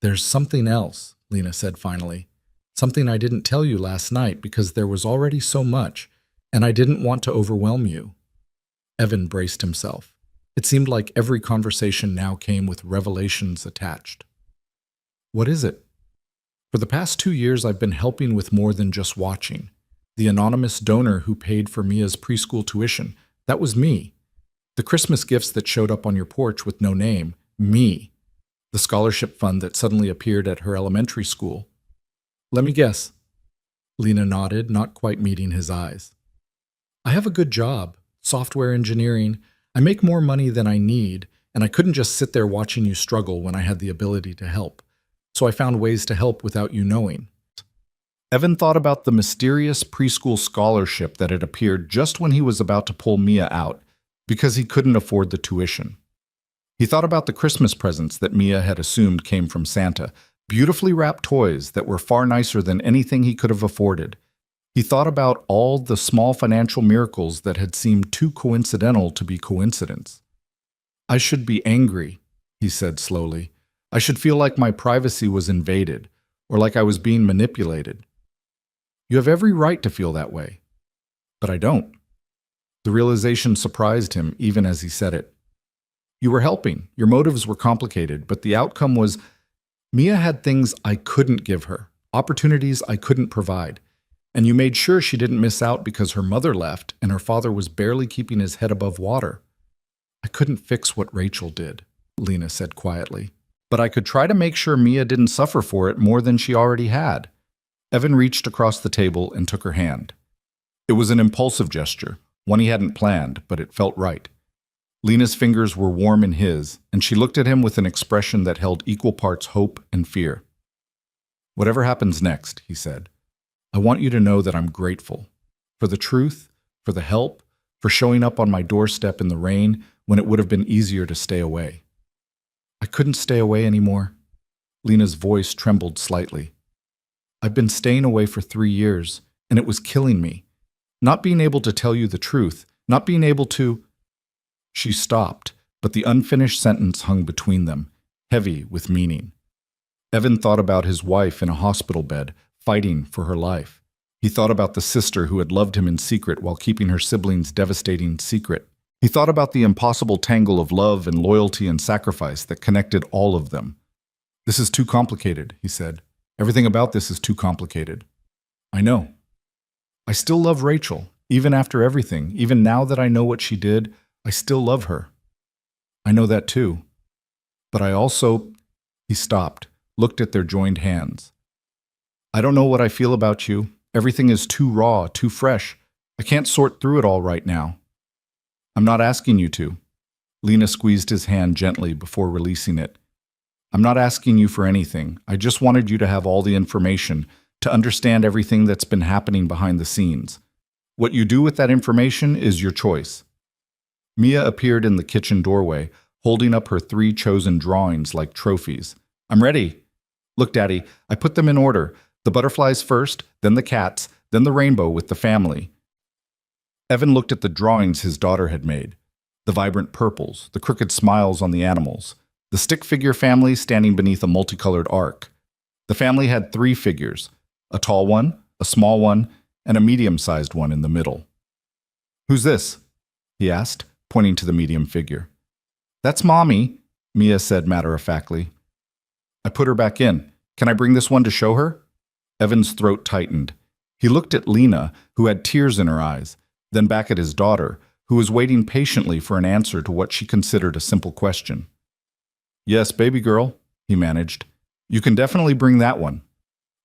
There's something else, Lena said finally. Something I didn't tell you last night because there was already so much, and I didn't want to overwhelm you. Evan braced himself. It seemed like every conversation now came with revelations attached. What is it? For the past 2 years, I've been helping with more than just watching. The anonymous donor who paid for Mia's preschool tuition, that was me. The Christmas gifts that showed up on your porch with no name, me. The scholarship fund that suddenly appeared at her elementary school. Let me guess. Lena nodded, not quite meeting his eyes. I have a good job, software engineering. I make more money than I need, and I couldn't just sit there watching you struggle when I had the ability to help. So I found ways to help without you knowing. Evan thought about the mysterious preschool scholarship that had appeared just when he was about to pull Mia out, because he couldn't afford the tuition. He thought about the Christmas presents that Mia had assumed came from Santa, beautifully wrapped toys that were far nicer than anything he could have afforded. He thought about all the small financial miracles that had seemed too coincidental to be coincidence. I should be angry, he said slowly. I should feel like my privacy was invaded, or like I was being manipulated. You have every right to feel that way. But I don't. The realization surprised him even as he said it. You were helping. Your motives were complicated, but the outcome was Mia had things I couldn't give her, opportunities I couldn't provide, and you made sure she didn't miss out because her mother left and her father was barely keeping his head above water. I couldn't fix what Rachel did, Lena said quietly, but I could try to make sure Mia didn't suffer for it more than she already had. Evan reached across the table and took her hand. It was an impulsive gesture, one he hadn't planned, but it felt right. Lena's fingers were warm in his, and she looked at him with an expression that held equal parts hope and fear. Whatever happens next, he said, I want you to know that I'm grateful. For the truth, for the help, for showing up on my doorstep in the rain when it would have been easier to stay away. I couldn't stay away anymore. Lena's voice trembled slightly. I've been staying away for 3 years, and it was killing me. Not being able to tell you the truth, not being able to... She stopped, but the unfinished sentence hung between them, heavy with meaning. Evan thought about his wife in a hospital bed, fighting for her life. He thought about the sister who had loved him in secret while keeping her siblings' devastating secret. He thought about the impossible tangle of love and loyalty and sacrifice that connected all of them. This is too complicated, he said. Everything about this is too complicated. I know. I still love Rachel, even after everything, even now that I know what she did, I still love her. I know that too. But I also... He stopped, looked at their joined hands. I don't know what I feel about you. Everything is too raw, too fresh. I can't sort through it all right now. I'm not asking you to. Lena squeezed his hand gently before releasing it. I'm not asking you for anything. I just wanted you to have all the information, to understand everything that's been happening behind the scenes. What you do with that information is your choice. Mia appeared in the kitchen doorway, holding up her 3 chosen drawings like trophies. I'm ready. Look, Daddy, I put them in order. The butterflies first, then the cats, then the rainbow with the family. Evan looked at the drawings his daughter had made. The vibrant purples, the crooked smiles on the animals, the stick figure family standing beneath a multicolored arc. The family had three figures, a tall one, a small one, and a medium-sized one in the middle. "Who's this?" he asked, pointing to the medium figure. "That's Mommy," Mia said matter-of-factly. "I put her back in. Can I bring this one to show her?" Evan's throat tightened. He looked at Lena, who had tears in her eyes, then back at his daughter, who was waiting patiently for an answer to what she considered a simple question. "Yes, baby girl," he managed. "You can definitely bring that one."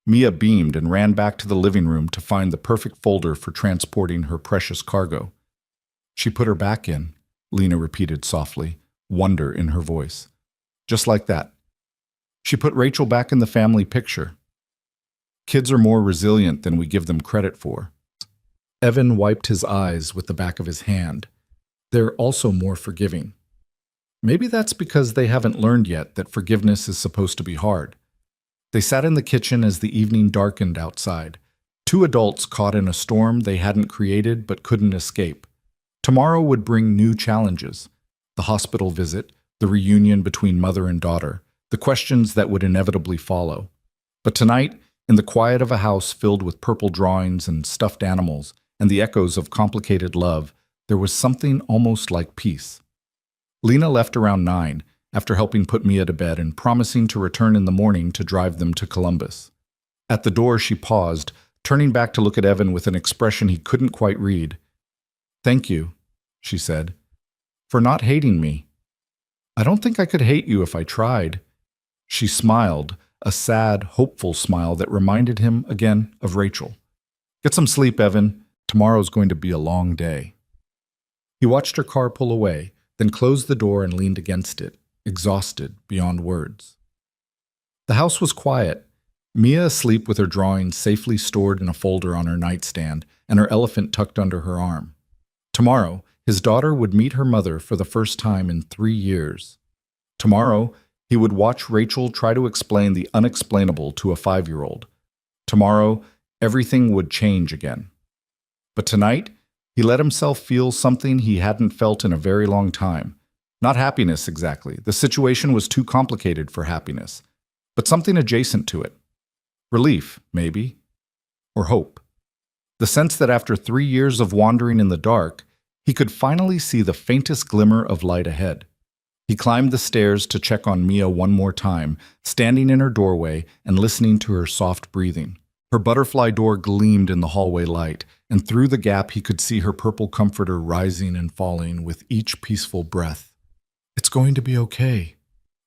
Mia beamed and ran back to the living room to find the perfect folder for transporting her precious cargo. "She put her back in," Lena repeated softly, wonder in her voice. "Just like that. She put Rachel back in the family picture. Kids are more resilient than we give them credit for." Evan wiped his eyes with the back of his hand. "They're also more forgiving. Maybe that's because they haven't learned yet that forgiveness is supposed to be hard." They sat in the kitchen as the evening darkened outside. Two adults caught in a storm they hadn't created but couldn't escape. Tomorrow would bring new challenges. The hospital visit, the reunion between mother and daughter, the questions that would inevitably follow. But tonight, in the quiet of a house filled with purple drawings and stuffed animals and the echoes of complicated love, there was something almost like peace. Lena left around 9, after helping put Mia to bed and promising to return in the morning to drive them to Columbus. At the door she paused, turning back to look at Evan with an expression he couldn't quite read. "Thank you," she said, "for not hating me. I don't think I could hate you if I tried." She smiled, a sad, hopeful smile that reminded him again of Rachel. "Get some sleep, Evan. Tomorrow's going to be a long day." He watched her car pull away, then closed the door and leaned against it, exhausted beyond words. The house was quiet, Mia asleep with her drawings safely stored in a folder on her nightstand and her elephant tucked under her arm. Tomorrow, his daughter would meet her mother for the first time in 3 years. Tomorrow, he would watch Rachel try to explain the unexplainable to a 5-year-old. Tomorrow, everything would change again. But tonight, he let himself feel something he hadn't felt in a very long time. Not happiness exactly. The situation was too complicated for happiness. But something adjacent to it. Relief, maybe. Or hope. The sense that after 3 years of wandering in the dark, he could finally see the faintest glimmer of light ahead. He climbed the stairs to check on Mia one more time, standing in her doorway and listening to her soft breathing. Her butterfly door gleamed in the hallway light, and through the gap he could see her purple comforter rising and falling with each peaceful breath. "It's going to be okay,"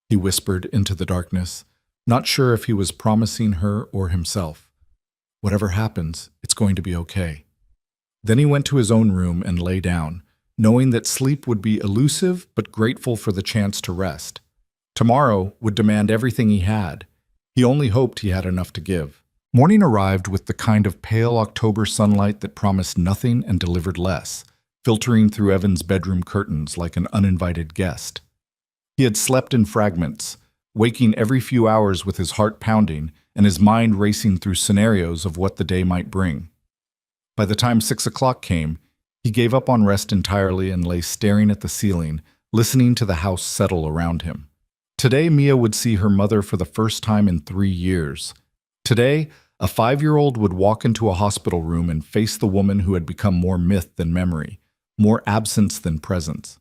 he whispered into the darkness, not sure if he was promising her or himself. "Whatever happens, it's going to be okay." Then he went to his own room and lay down, knowing that sleep would be elusive but grateful for the chance to rest. Tomorrow would demand everything he had. He only hoped he had enough to give. Morning arrived with the kind of pale October sunlight that promised nothing and delivered less, filtering through Evan's bedroom curtains like an uninvited guest. He had slept in fragments, waking every few hours with his heart pounding and his mind racing through scenarios of what the day might bring. By the time 6 o'clock came, he gave up on rest entirely and lay staring at the ceiling, listening to the house settle around him. Today, Mia would see her mother for the first time in 3 years. Today, a 5-year-old would walk into a hospital room and face the woman who had become more myth than memory, more absence than presence.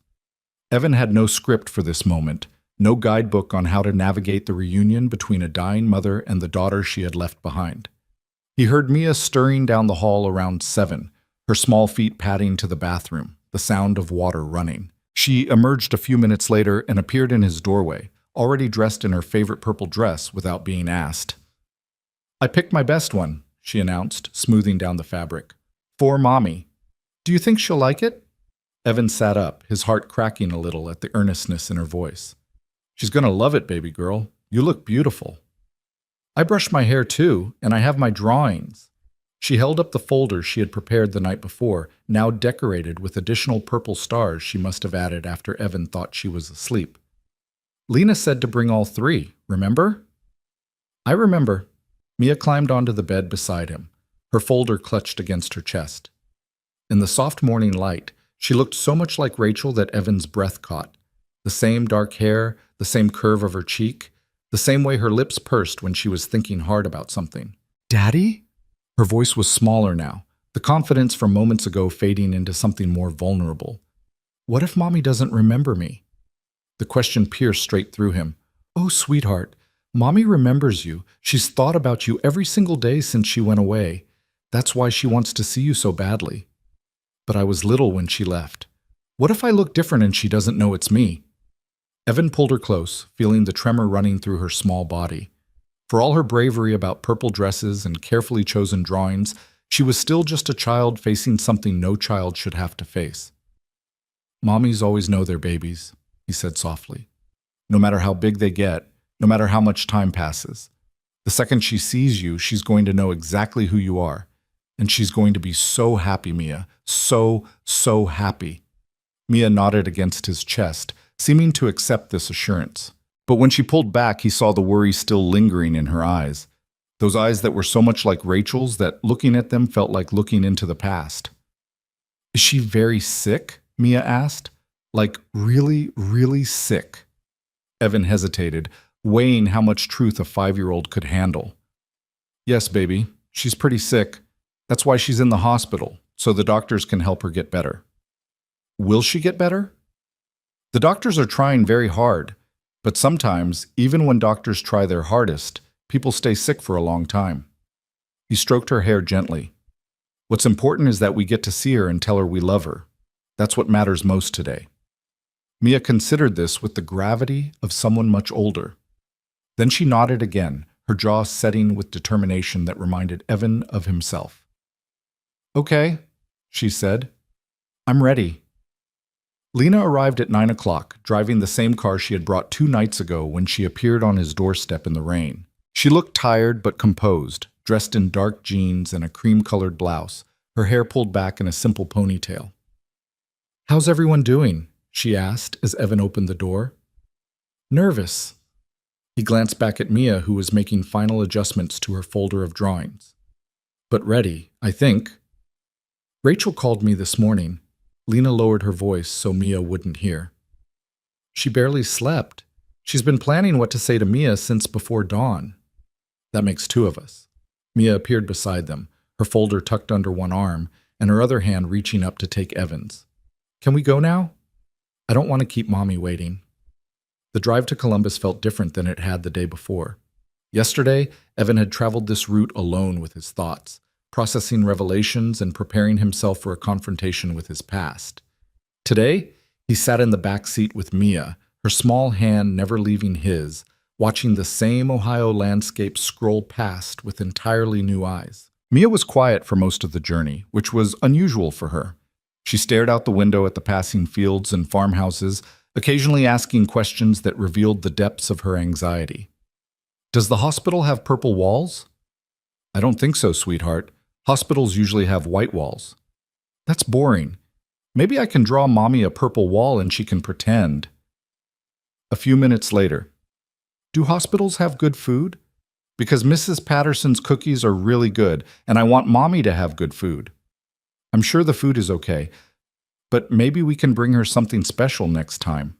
Evan had no script for this moment, no guidebook on how to navigate the reunion between a dying mother and the daughter she had left behind. He heard Mia stirring down the hall around 7, her small feet padding to the bathroom, the sound of water running. She emerged a few minutes later and appeared in his doorway, already dressed in her favorite purple dress without being asked. "I picked my best one," she announced, smoothing down the fabric. "For Mommy. Do you think she'll like it?" Evan sat up, his heart cracking a little at the earnestness in her voice. "She's gonna love it, baby girl. You look beautiful." "I brushed my hair too, and I have my drawings." She held up the folder she had prepared the night before, now decorated with additional purple stars she must have added after Evan thought she was asleep. "Lena said to bring all 3, remember?" "I remember." Mia climbed onto the bed beside him, her folder clutched against her chest. In the soft morning light, she looked so much like Rachel that Evan's breath caught. The same dark hair, the same curve of her cheek, the same way her lips pursed when she was thinking hard about something. "Daddy?" Her voice was smaller now, the confidence from moments ago fading into something more vulnerable. "What if Mommy doesn't remember me?" The question pierced straight through him. "Oh, sweetheart, Mommy remembers you. She's thought about you every single day since she went away. That's why she wants to see you so badly. But I was little when she left. What if I look different and she doesn't know it's me?" Evan pulled her close, feeling the tremor running through her small body. For all her bravery about purple dresses and carefully chosen drawings, she was still just a child facing something no child should have to face. "Mommies always know their babies," he said softly. "No matter how big they get, no matter how much time passes. The second she sees you, she's going to know exactly who you are. And she's going to be so happy, Mia. So happy." Mia nodded against his chest, seeming to accept this assurance. But when she pulled back, he saw the worry still lingering in her eyes. Those eyes that were so much like Rachel's that looking at them felt like looking into the past. "Is she very sick?" Mia asked. "Like really, really sick?" Evan hesitated, weighing how much truth a 5-year-old could handle. "Yes, baby, she's pretty sick. That's why she's in the hospital, so the doctors can help her get better." "Will she get better?" "The doctors are trying very hard, but sometimes, even when doctors try their hardest, people stay sick for a long time." He stroked her hair gently. "What's important is that we get to see her and tell her we love her. That's what matters most today." Mia considered this with the gravity of someone much older. Then she nodded again, her jaw setting with determination that reminded Evan of himself. "Okay," she said. "I'm ready." Lena arrived at 9 o'clock, driving the same car she had brought 2 nights ago when she appeared on his doorstep in the rain. She looked tired but composed, dressed in dark jeans and a cream-colored blouse, her hair pulled back in a simple ponytail. "How's everyone doing?" she asked as Evan opened the door. "Nervous." He glanced back at Mia, who was making final adjustments to her folder of drawings. "But ready, I think." "Rachel called me this morning." Lena lowered her voice so Mia wouldn't hear. "She barely slept. She's been planning what to say to Mia since before dawn." "That makes 2 of us." Mia appeared beside them, her folder tucked under one arm and her other hand reaching up to take Evan's. "Can we go now? I don't want to keep Mommy waiting." The drive to Columbus felt different than it had the day before. Yesterday, Evan had traveled this route alone with his thoughts, processing revelations and preparing himself for a confrontation with his past. Today, he sat in the back seat with Mia, her small hand never leaving his, watching the same Ohio landscape scroll past with entirely new eyes. Mia was quiet for most of the journey, which was unusual for her. She stared out the window at the passing fields and farmhouses, occasionally asking questions that revealed the depths of her anxiety. "Does the hospital have purple walls?" "I don't think so, sweetheart. Hospitals usually have white walls." "That's boring. Maybe I can draw Mommy a purple wall and she can pretend." A few minutes later, "Do hospitals have good food? Because Mrs. Patterson's cookies are really good, and I want Mommy to have good food." "I'm sure the food is okay, but maybe we can bring her something special next time."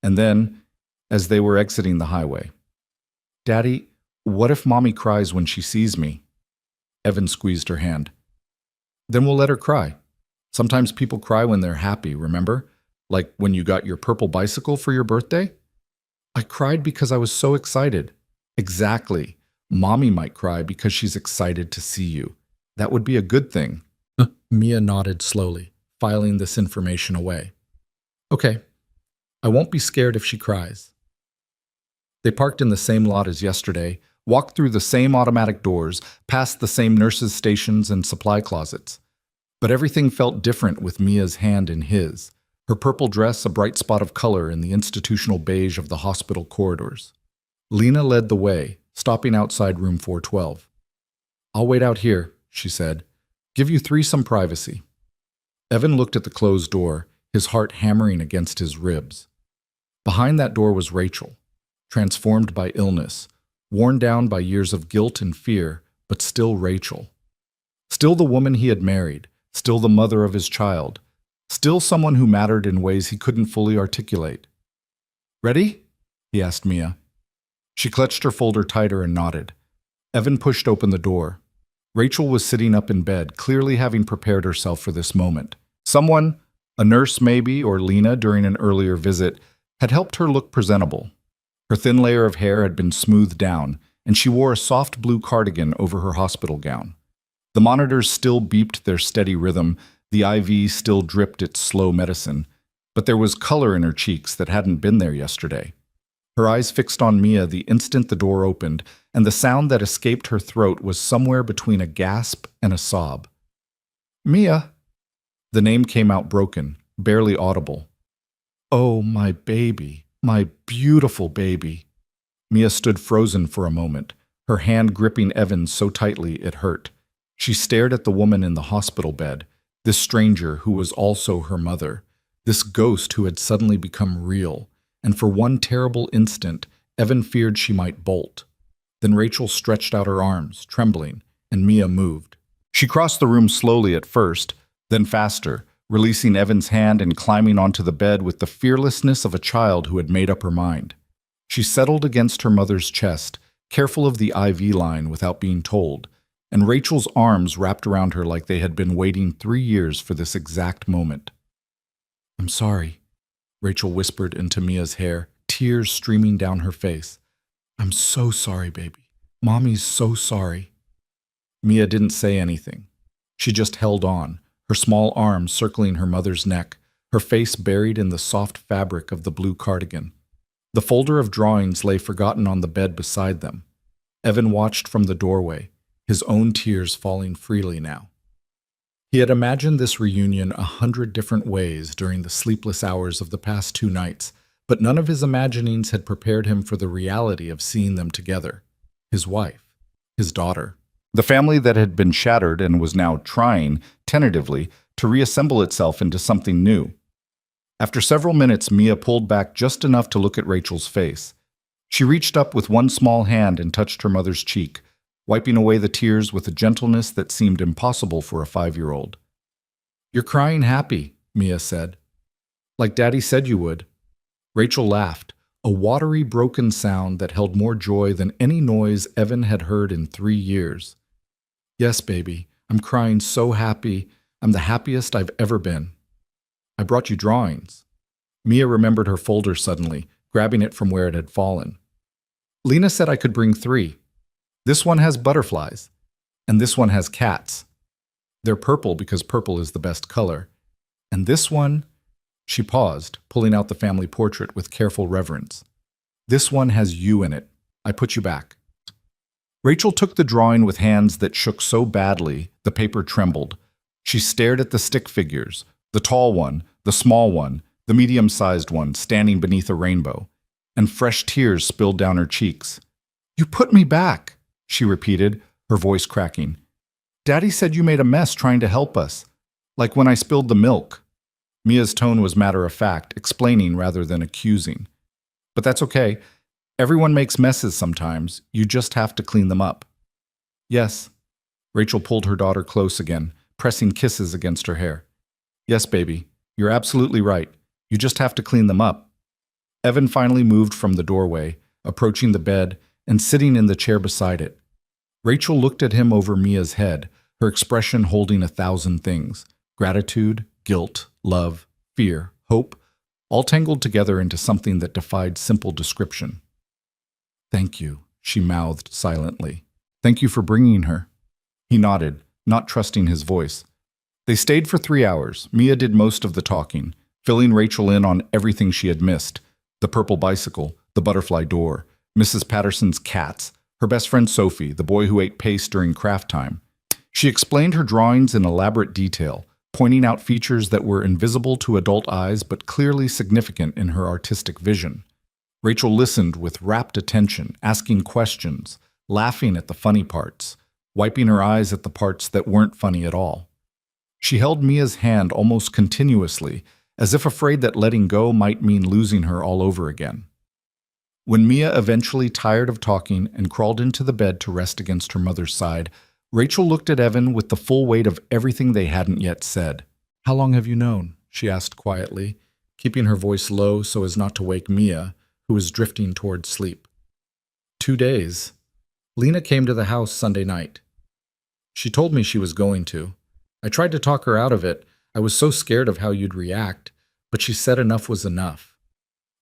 And then, as they were exiting the highway, "Daddy, what if Mommy cries when she sees me?" Evan squeezed her hand. "Then we'll let her cry. Sometimes people cry when they're happy, remember? Like when you got your purple bicycle for your birthday?" "I cried because I was so excited." "Exactly. Mommy might cry because she's excited to see you. That would be a good thing." Mia nodded slowly, filing this information away. "Okay. I won't be scared if she cries." They parked in the same lot as yesterday, walked through the same automatic doors, past the same nurses' stations and supply closets. But everything felt different with Mia's hand in his, her purple dress a bright spot of color in the institutional beige of the hospital corridors. Lena led the way, stopping outside room 412. "I'll wait out here," she said. "Give you 3 some privacy." Evan looked at the closed door, his heart hammering against his ribs. Behind that door was Rachel, transformed by illness, worn down by years of guilt and fear, but still Rachel. Still the woman he had married, still the mother of his child, still someone who mattered in ways he couldn't fully articulate. "Ready?" he asked Mia. She clutched her folder tighter and nodded. Evan pushed open the door. Rachel was sitting up in bed, clearly having prepared herself for this moment. Someone, a nurse maybe, or Lena during an earlier visit, had helped her look presentable. Her thin layer of hair had been smoothed down, and she wore a soft blue cardigan over her hospital gown. The monitors still beeped their steady rhythm, the IV still dripped its slow medicine, but there was color in her cheeks that hadn't been there yesterday. Her eyes fixed on Mia the instant the door opened, and the sound that escaped her throat was somewhere between a gasp and a sob. "Mia!" The name came out broken, barely audible. "Oh, my baby, my beautiful baby." Mia stood frozen for a moment, her hand gripping Evan so tightly it hurt. She stared at the woman in the hospital bed, this stranger who was also her mother, this ghost who had suddenly become real, and for one terrible instant, Evan feared she might bolt. Then Rachel stretched out her arms, trembling, and Mia moved. She crossed the room slowly at first, then faster, releasing Evan's hand and climbing onto the bed with the fearlessness of a child who had made up her mind. She settled against her mother's chest, careful of the IV line without being told, and Rachel's arms wrapped around her like they had been waiting 3 years for this exact moment. "I'm sorry," Rachel whispered into Mia's hair, tears streaming down her face. "I'm so sorry, baby. Mommy's so sorry." Mia didn't say anything. She just held on, her small arms circling her mother's neck, her face buried in the soft fabric of the blue cardigan. The folder of drawings lay forgotten on the bed beside them. Evan watched from the doorway, his own tears falling freely now. He had imagined this reunion 100 different ways during the sleepless hours of the past 2 nights, but none of his imaginings had prepared him for the reality of seeing them together. His wife, his daughter. The family that had been shattered and was now trying, tentatively, to reassemble itself into something new. After several minutes, Mia pulled back just enough to look at Rachel's face. She reached up with one small hand and touched her mother's cheek, wiping away the tears with a gentleness that seemed impossible for a 5-year-old. "You're crying happy," Mia said. "Like Daddy said you would." Rachel laughed, a watery, broken sound that held more joy than any noise Evan had heard in 3 years. "Yes, baby, I'm crying so happy. I'm the happiest I've ever been. I brought you drawings." Mia remembered her folder suddenly, grabbing it from where it had fallen. "Lena said I could bring 3. This one has butterflies, and this one has cats. They're purple because purple is the best color. And this one," she paused, pulling out the family portrait with careful reverence. "This one has you in it. I put you back." Rachel took the drawing with hands that shook so badly the paper trembled. She stared at the stick figures, the tall one, the small one, the medium-sized one standing beneath a rainbow, and fresh tears spilled down her cheeks. "You put me back," she repeated, her voice cracking. "Daddy said you made a mess trying to help us, like when I spilled the milk." Mia's tone was matter-of-fact, explaining rather than accusing. "But that's okay. Everyone makes messes sometimes. You just have to clean them up." "Yes." Rachel pulled her daughter close again, pressing kisses against her hair. "Yes, baby. You're absolutely right. You just have to clean them up." Evan finally moved from the doorway, approaching the bed and sitting in the chair beside it. Rachel looked at him over Mia's head, her expression holding 1,000 things: gratitude, guilt, love, fear, hope, all tangled together into something that defied simple description. "Thank you," she mouthed silently. "Thank you for bringing her." He nodded, not trusting his voice. They stayed for 3 hours. Mia did most of the talking, filling Rachel in on everything she had missed: the purple bicycle, the butterfly door, Mrs. Patterson's cats, her best friend Sophie, the boy who ate paste during craft time. She explained her drawings in elaborate detail, pointing out features that were invisible to adult eyes but clearly significant in her artistic vision. Rachel listened with rapt attention, asking questions, laughing at the funny parts, wiping her eyes at the parts that weren't funny at all. She held Mia's hand almost continuously, as if afraid that letting go might mean losing her all over again. When Mia eventually tired of talking and crawled into the bed to rest against her mother's side, Rachel looked at Evan with the full weight of everything they hadn't yet said. "How long have you known?" she asked quietly, keeping her voice low so as not to wake Mia, who was drifting toward sleep. 2 days. Lena came to the house Sunday night. She told me she was going to. I tried to talk her out of it. I was so scared of how you'd react, but she said enough was enough.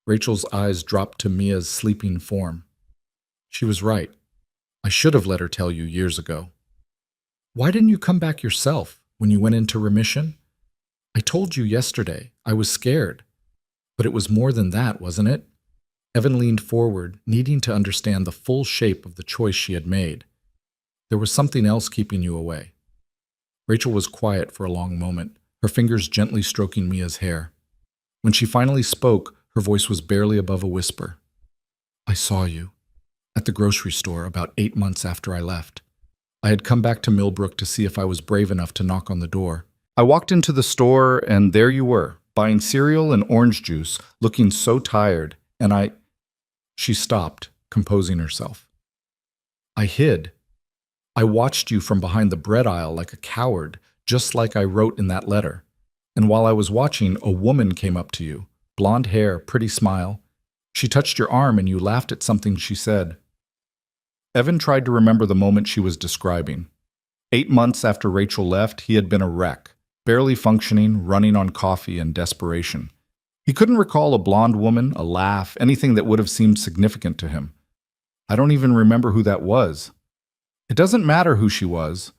Rachel's eyes dropped to Mia's sleeping form. She was right. I should have let her tell you years ago. Why didn't you come back yourself when you went into remission? I told you yesterday. I was scared. But it was more than that, wasn't it? Evan leaned forward, needing to understand the full shape of the choice she had made. There was something else keeping you away. Rachel was quiet for a long moment, her fingers gently stroking Mia's hair. When she finally spoke, her voice was barely above a whisper. I saw you at the grocery store about 8 months after I left. I had come back to Millbrook to see if I was brave enough to knock on the door. I walked into the store, and there you were, buying cereal and orange juice, looking so tired, and She stopped, composing herself. I hid. I watched you from behind the bread aisle like a coward, just like I wrote in that letter. And while I was watching, a woman came up to you, blonde hair, pretty smile. She touched your arm and you laughed at something she said. Evan tried to remember the moment she was describing. 8 months after Rachel left, he had been a wreck, barely functioning, running on coffee and desperation. He couldn't recall a blonde woman, a laugh, anything that would have seemed significant to him. I don't even remember who that was. It doesn't matter who she was.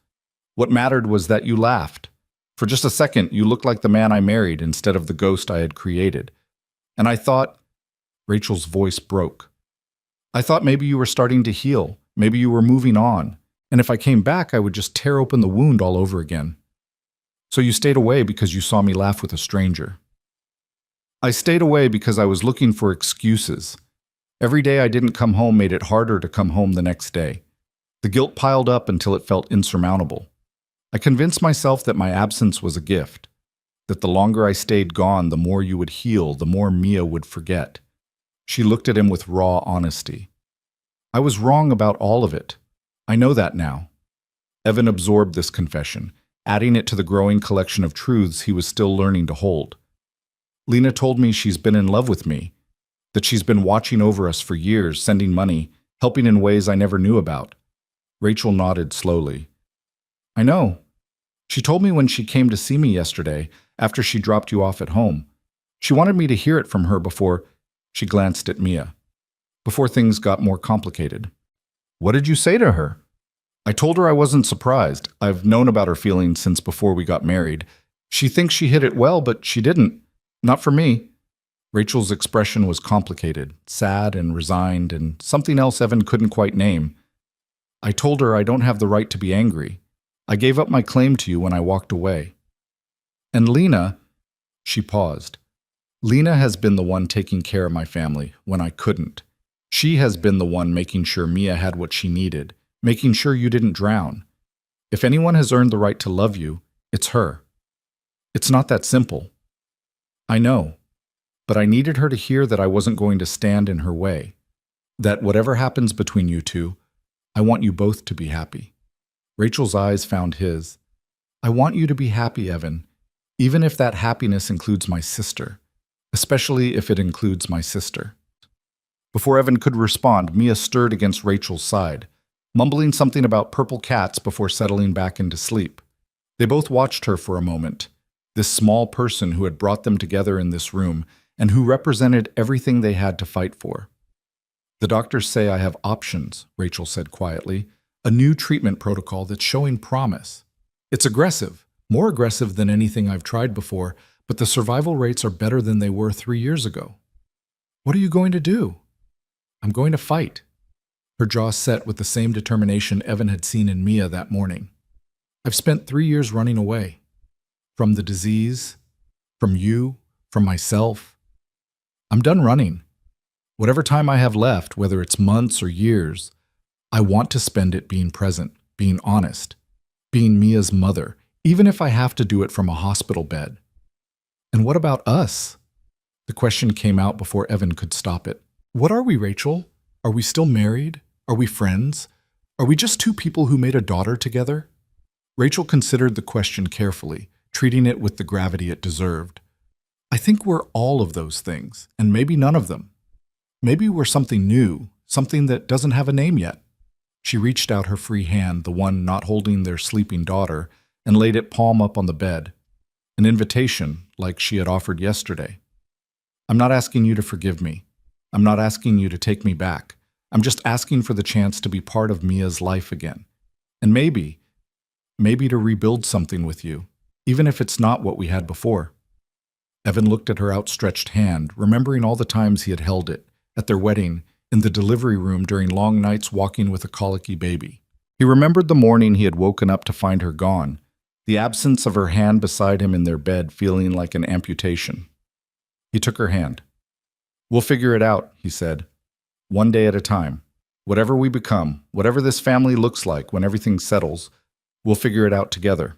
What mattered was that you laughed. For just a second, you looked like the man I married instead of the ghost I had created. And I thought, Rachel's voice broke. I thought maybe you were starting to heal, maybe you were moving on, and if I came back, I would just tear open the wound all over again. So you stayed away because you saw me laugh with a stranger. I stayed away because I was looking for excuses. Every day I didn't come home made it harder to come home the next day. The guilt piled up until it felt insurmountable. I convinced myself that my absence was a gift, that the longer I stayed gone, the more you would heal, the more Mia would forget. She looked at him with raw honesty. I was wrong about all of it. I know that now. Evan absorbed this confession, adding it to the growing collection of truths he was still learning to hold. Lena told me she's been in love with me, that she's been watching over us for years, sending money, helping in ways I never knew about. Rachel nodded slowly. I know. She told me when she came to see me yesterday, after she dropped you off at home. She wanted me to hear it from her before. She glanced at Mia. Before things got more complicated. What did you say to her? I told her I wasn't surprised. I've known about her feelings since before we got married. She thinks she hid it well, but she didn't. Not for me. Rachel's expression was complicated, sad and resigned, and something else Evan couldn't quite name. I told her I don't have the right to be angry. I gave up my claim to you when I walked away. And Lena, she paused. Lena has been the one taking care of my family when I couldn't. She has been the one making sure Mia had what she needed, making sure you didn't drown. If anyone has earned the right to love you, it's her. It's not that simple. I know, but I needed her to hear that I wasn't going to stand in her way, that whatever happens between you two, I want you both to be happy. Rachel's eyes found his. I want you to be happy, Evan, even if that happiness includes my sister, especially if it includes my sister. Before Evan could respond, Mia stirred against Rachel's side, mumbling something about purple cats before settling back into sleep. They both watched her for a moment, this small person who had brought them together in this room and who represented everything they had to fight for. The doctors say I have options, Rachel said quietly, a new treatment protocol that's showing promise. It's aggressive, more aggressive than anything I've tried before, but the survival rates are better than they were 3 years ago. What are you going to do? I'm going to fight. Her jaw set with the same determination Evan had seen in Mia that morning. I've spent 3 years running away. From the disease, from you, from myself. I'm done running. Whatever time I have left, whether it's months or years, I want to spend it being present, being honest, being Mia's mother, even if I have to do it from a hospital bed. And what about us? The question came out before Evan could stop it. What are we, Rachel? Are we still married? Are we friends? Are we just two people who made a daughter together? Rachel considered the question carefully, treating it with the gravity it deserved. I think we're all of those things, and maybe none of them. Maybe we're something new, something that doesn't have a name yet. She reached out her free hand, the one not holding their sleeping daughter, and laid it palm up on the bed. An invitation, like she had offered yesterday. I'm not asking you to forgive me. I'm not asking you to take me back. I'm just asking for the chance to be part of Mia's life again. And maybe to rebuild something with you, even if it's not what we had before. Evan looked at her outstretched hand, remembering all the times he had held it, at their wedding, in the delivery room during long nights walking with a colicky baby. He remembered the morning he had woken up to find her gone, the absence of her hand beside him in their bed feeling like an amputation. He took her hand. We'll figure it out, he said. One day at a time. Whatever we become, whatever this family looks like when everything settles, we'll figure it out together.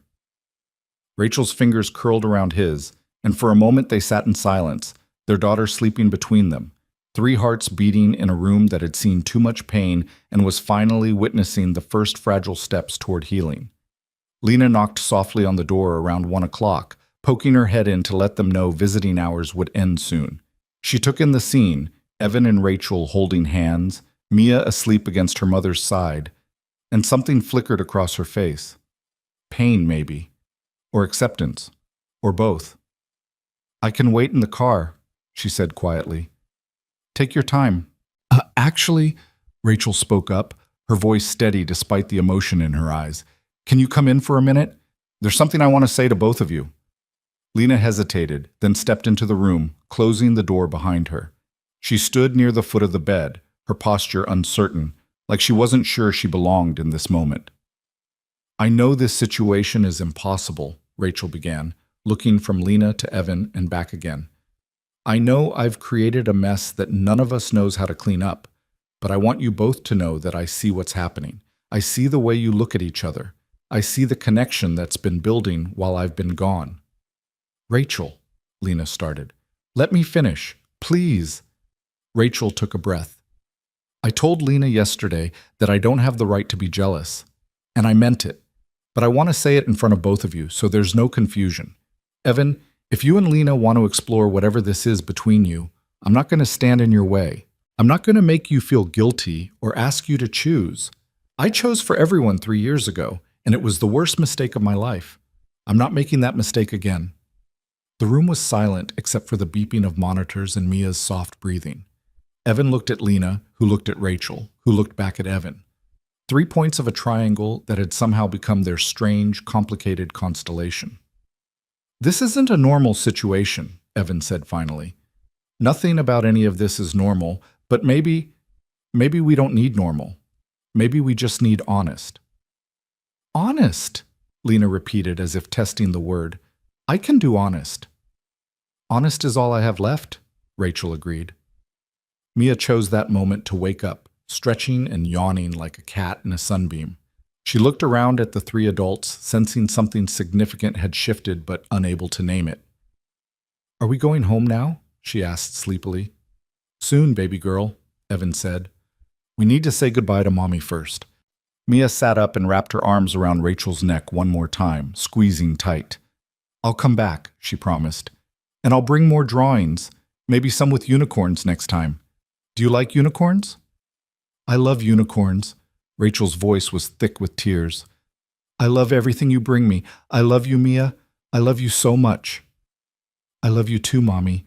Rachel's fingers curled around his, and for a moment they sat in silence, their daughter sleeping between them, 3 hearts beating in a room that had seen too much pain and was finally witnessing the first fragile steps toward healing. Lena knocked softly on the door around 1 o'clock, poking her head in to let them know visiting hours would end soon. She took in the scene, Evan and Rachel holding hands, Mia asleep against her mother's side, and something flickered across her face. Pain, maybe. Or acceptance. Or both. I can wait in the car, she said quietly. Take your time. Actually, Rachel spoke up, her voice steady despite the emotion in her eyes. Can you come in for a minute? There's something I want to say to both of you. Lena hesitated, then stepped into the room, closing the door behind her. She stood near the foot of the bed, her posture uncertain, like she wasn't sure she belonged in this moment. I know this situation is impossible, Rachel began, looking from Lena to Evan and back again. I know I've created a mess that none of us knows how to clean up, but I want you both to know that I see what's happening. I see the way you look at each other. I see the connection that's been building while I've been gone. Rachel, Lena started. Let me finish, please. Rachel took a breath. I told Lena yesterday that I don't have the right to be jealous, and I meant it, but I want to say it in front of both of you so there's no confusion. Evan, if you and Lena want to explore whatever this is between you, I'm not going to stand in your way. I'm not going to make you feel guilty or ask you to choose. I chose for everyone 3 years ago, and it was the worst mistake of my life. I'm not making that mistake again. The room was silent except for the beeping of monitors and Mia's soft breathing. Evan looked at Lena, who looked at Rachel, who looked back at Evan. 3 points of a triangle that had somehow become their strange, complicated constellation. This isn't a normal situation, Evan said finally. Nothing about any of this is normal, but maybe we don't need normal. Maybe we just need honest. Honest, Lena repeated as if testing the word. I can do honest. Honest is all I have left, Rachel agreed. Mia chose that moment to wake up, stretching and yawning like a cat in a sunbeam. She looked around at the 3 adults, sensing something significant had shifted but unable to name it. Are we going home now? She asked sleepily. Soon, baby girl, Evan said. We need to say goodbye to Mommy first. Mia sat up and wrapped her arms around Rachel's neck one more time, squeezing tight. I'll come back, she promised. And I'll bring more drawings, maybe some with unicorns next time. Do you like unicorns? I love unicorns. Rachel's voice was thick with tears. I love everything you bring me. I love you, Mia. I love you so much. I love you too, Mommy.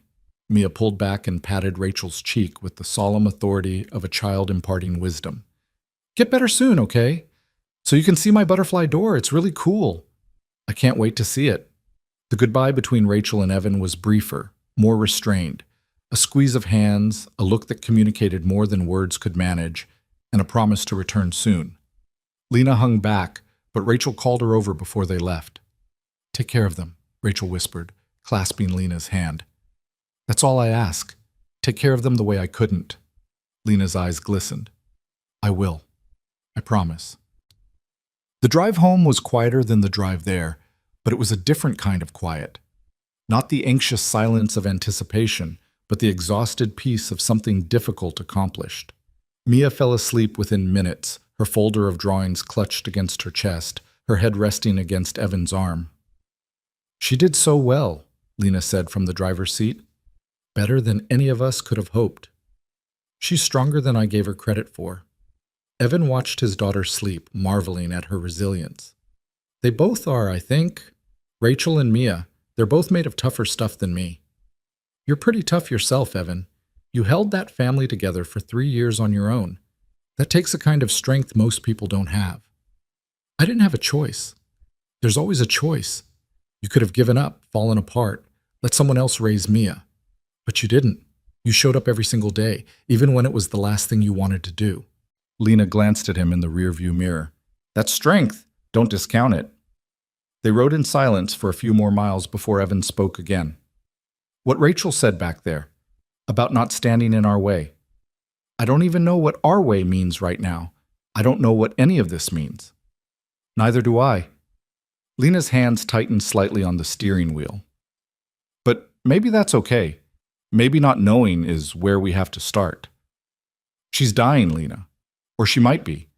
Mia pulled back and patted Rachel's cheek with the solemn authority of a child imparting wisdom. Get better soon, okay? So you can see my butterfly door. It's really cool. I can't wait to see it. The goodbye between Rachel and Evan was briefer, more restrained. A squeeze of hands, a look that communicated more than words could manage, and a promise to return soon. Lena hung back, but Rachel called her over before they left. Take care of them, Rachel whispered, clasping Lena's hand. That's all I ask. Take care of them the way I couldn't. Lena's eyes glistened. I will. I promise. The drive home was quieter than the drive there, but it was a different kind of quiet. Not the anxious silence of anticipation, but the exhausted peace of something difficult accomplished. Mia fell asleep within minutes, her folder of drawings clutched against her chest, her head resting against Evan's arm. She did so well, Lena said from the driver's seat. Better than any of us could have hoped. She's stronger than I gave her credit for. Evan watched his daughter sleep, marveling at her resilience. They both are, I think. Rachel and Mia, they're both made of tougher stuff than me. You're pretty tough yourself, Evan. You held that family together for 3 years on your own. That takes a kind of strength most people don't have. I didn't have a choice. There's always a choice. You could have given up, fallen apart, let someone else raise Mia. But you didn't. You showed up every single day, even when it was the last thing you wanted to do. Lena glanced at him in the rearview mirror. That's strength. Don't discount it. They rode in silence for a few more miles before Evan spoke again. What Rachel said back there, about not standing in our way. I don't even know what our way means right now. I don't know what any of this means. Neither do I. Lena's hands tightened slightly on the steering wheel. But maybe that's okay. Maybe not knowing is where we have to start. She's dying, Lena. Or she might be.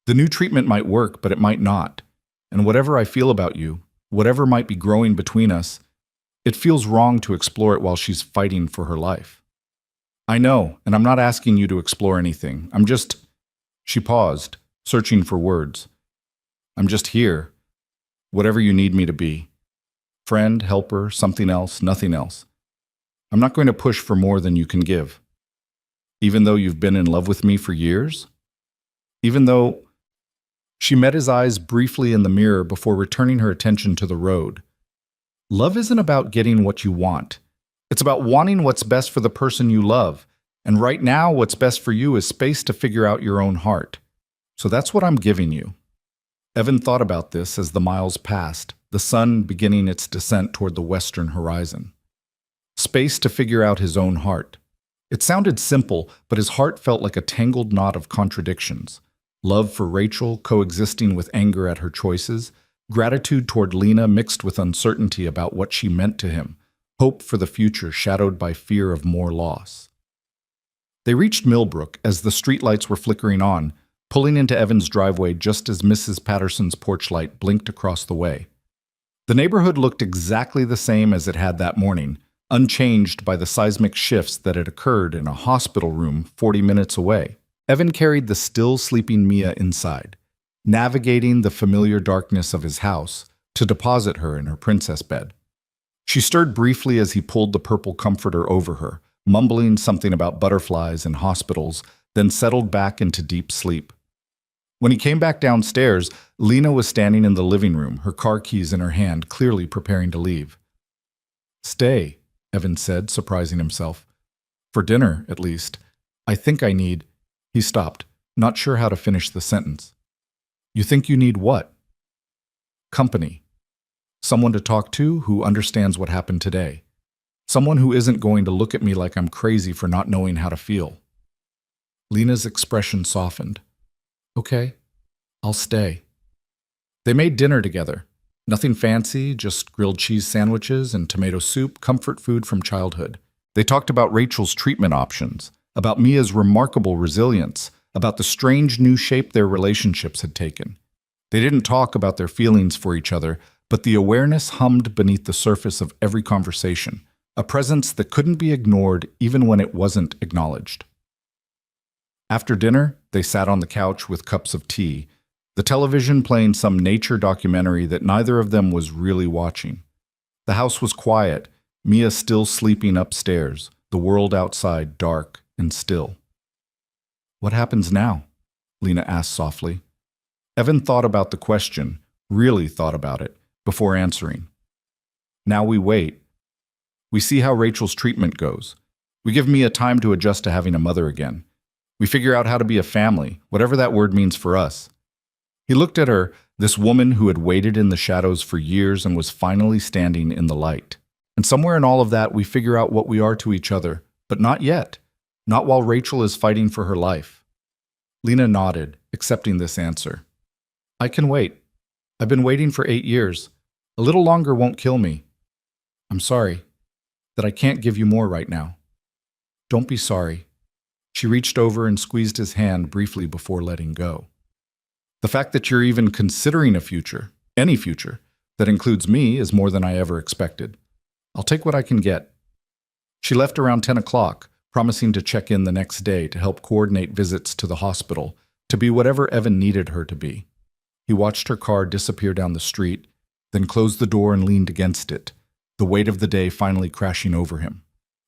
The new treatment might work, but it might not. And whatever I feel about you, whatever might be growing between us, it feels wrong to explore it while she's fighting for her life. I know, and I'm not asking you to explore anything. I'm just... She paused, searching for words. I'm just here. Whatever you need me to be. Friend, helper, something else, nothing else. I'm not going to push for more than you can give. Even though you've been in love with me for years? Even though... She met his eyes briefly in the mirror before returning her attention to the road. Love isn't about getting what you want. It's about wanting what's best for the person you love. And right now, what's best for you is space to figure out your own heart. So that's what I'm giving you. Evan thought about this as the miles passed, the sun beginning its descent toward the western horizon. Space to figure out his own heart. It sounded simple, but his heart felt like a tangled knot of contradictions. Love for Rachel coexisting with anger at her choices, gratitude toward Lena mixed with uncertainty about what she meant to him, hope for the future shadowed by fear of more loss. They reached Millbrook as the streetlights were flickering on, pulling into Evan's driveway just as Mrs. Patterson's porch light blinked across the way. The neighborhood looked exactly the same as it had that morning, unchanged by the seismic shifts that had occurred in a hospital room 40 minutes away. Evan carried the still sleeping Mia inside, navigating the familiar darkness of his house to deposit her in her princess bed. She stirred briefly as he pulled the purple comforter over her, mumbling something about butterflies and hospitals, then settled back into deep sleep. When he came back downstairs, Lena was standing in the living room, her car keys in her hand, clearly preparing to leave. Stay, Evan said, surprising himself. For dinner, at least. I think I need... He stopped, not sure how to finish the sentence. You think you need what? Company. Someone to talk to who understands what happened today. Someone who isn't going to look at me like I'm crazy for not knowing how to feel. Lena's expression softened. Okay, I'll stay. They made dinner together. Nothing fancy, just grilled cheese sandwiches and tomato soup, comfort food from childhood. They talked about Rachel's treatment options, about Mia's remarkable resilience, about the strange new shape their relationships had taken. They didn't talk about their feelings for each other, but the awareness hummed beneath the surface of every conversation, a presence that couldn't be ignored even when it wasn't acknowledged. After dinner, they sat on the couch with cups of tea, the television playing some nature documentary that neither of them was really watching. The house was quiet, Mia still sleeping upstairs, the world outside dark and still. What happens now? Lena asked softly. Evan thought about the question, really thought about it, before answering. Now we wait. We see how Rachel's treatment goes. We give Mia time to adjust to having a mother again. We figure out how to be a family, whatever that word means for us. He looked at her, this woman who had waited in the shadows for years and was finally standing in the light. And somewhere in all of that, we figure out what we are to each other, but not yet. Not while Rachel is fighting for her life. Lena nodded, accepting this answer. I can wait. I've been waiting for 8 years. A little longer won't kill me. I'm sorry that I can't give you more right now. Don't be sorry. She reached over and squeezed his hand briefly before letting go. The fact that you're even considering a future, any future, that includes me is more than I ever expected. I'll take what I can get. She left around 10 o'clock, promising to check in the next day to help coordinate visits to the hospital, to be whatever Evan needed her to be. He watched her car disappear down the street, then closed the door and leaned against it, the weight of the day finally crashing over him.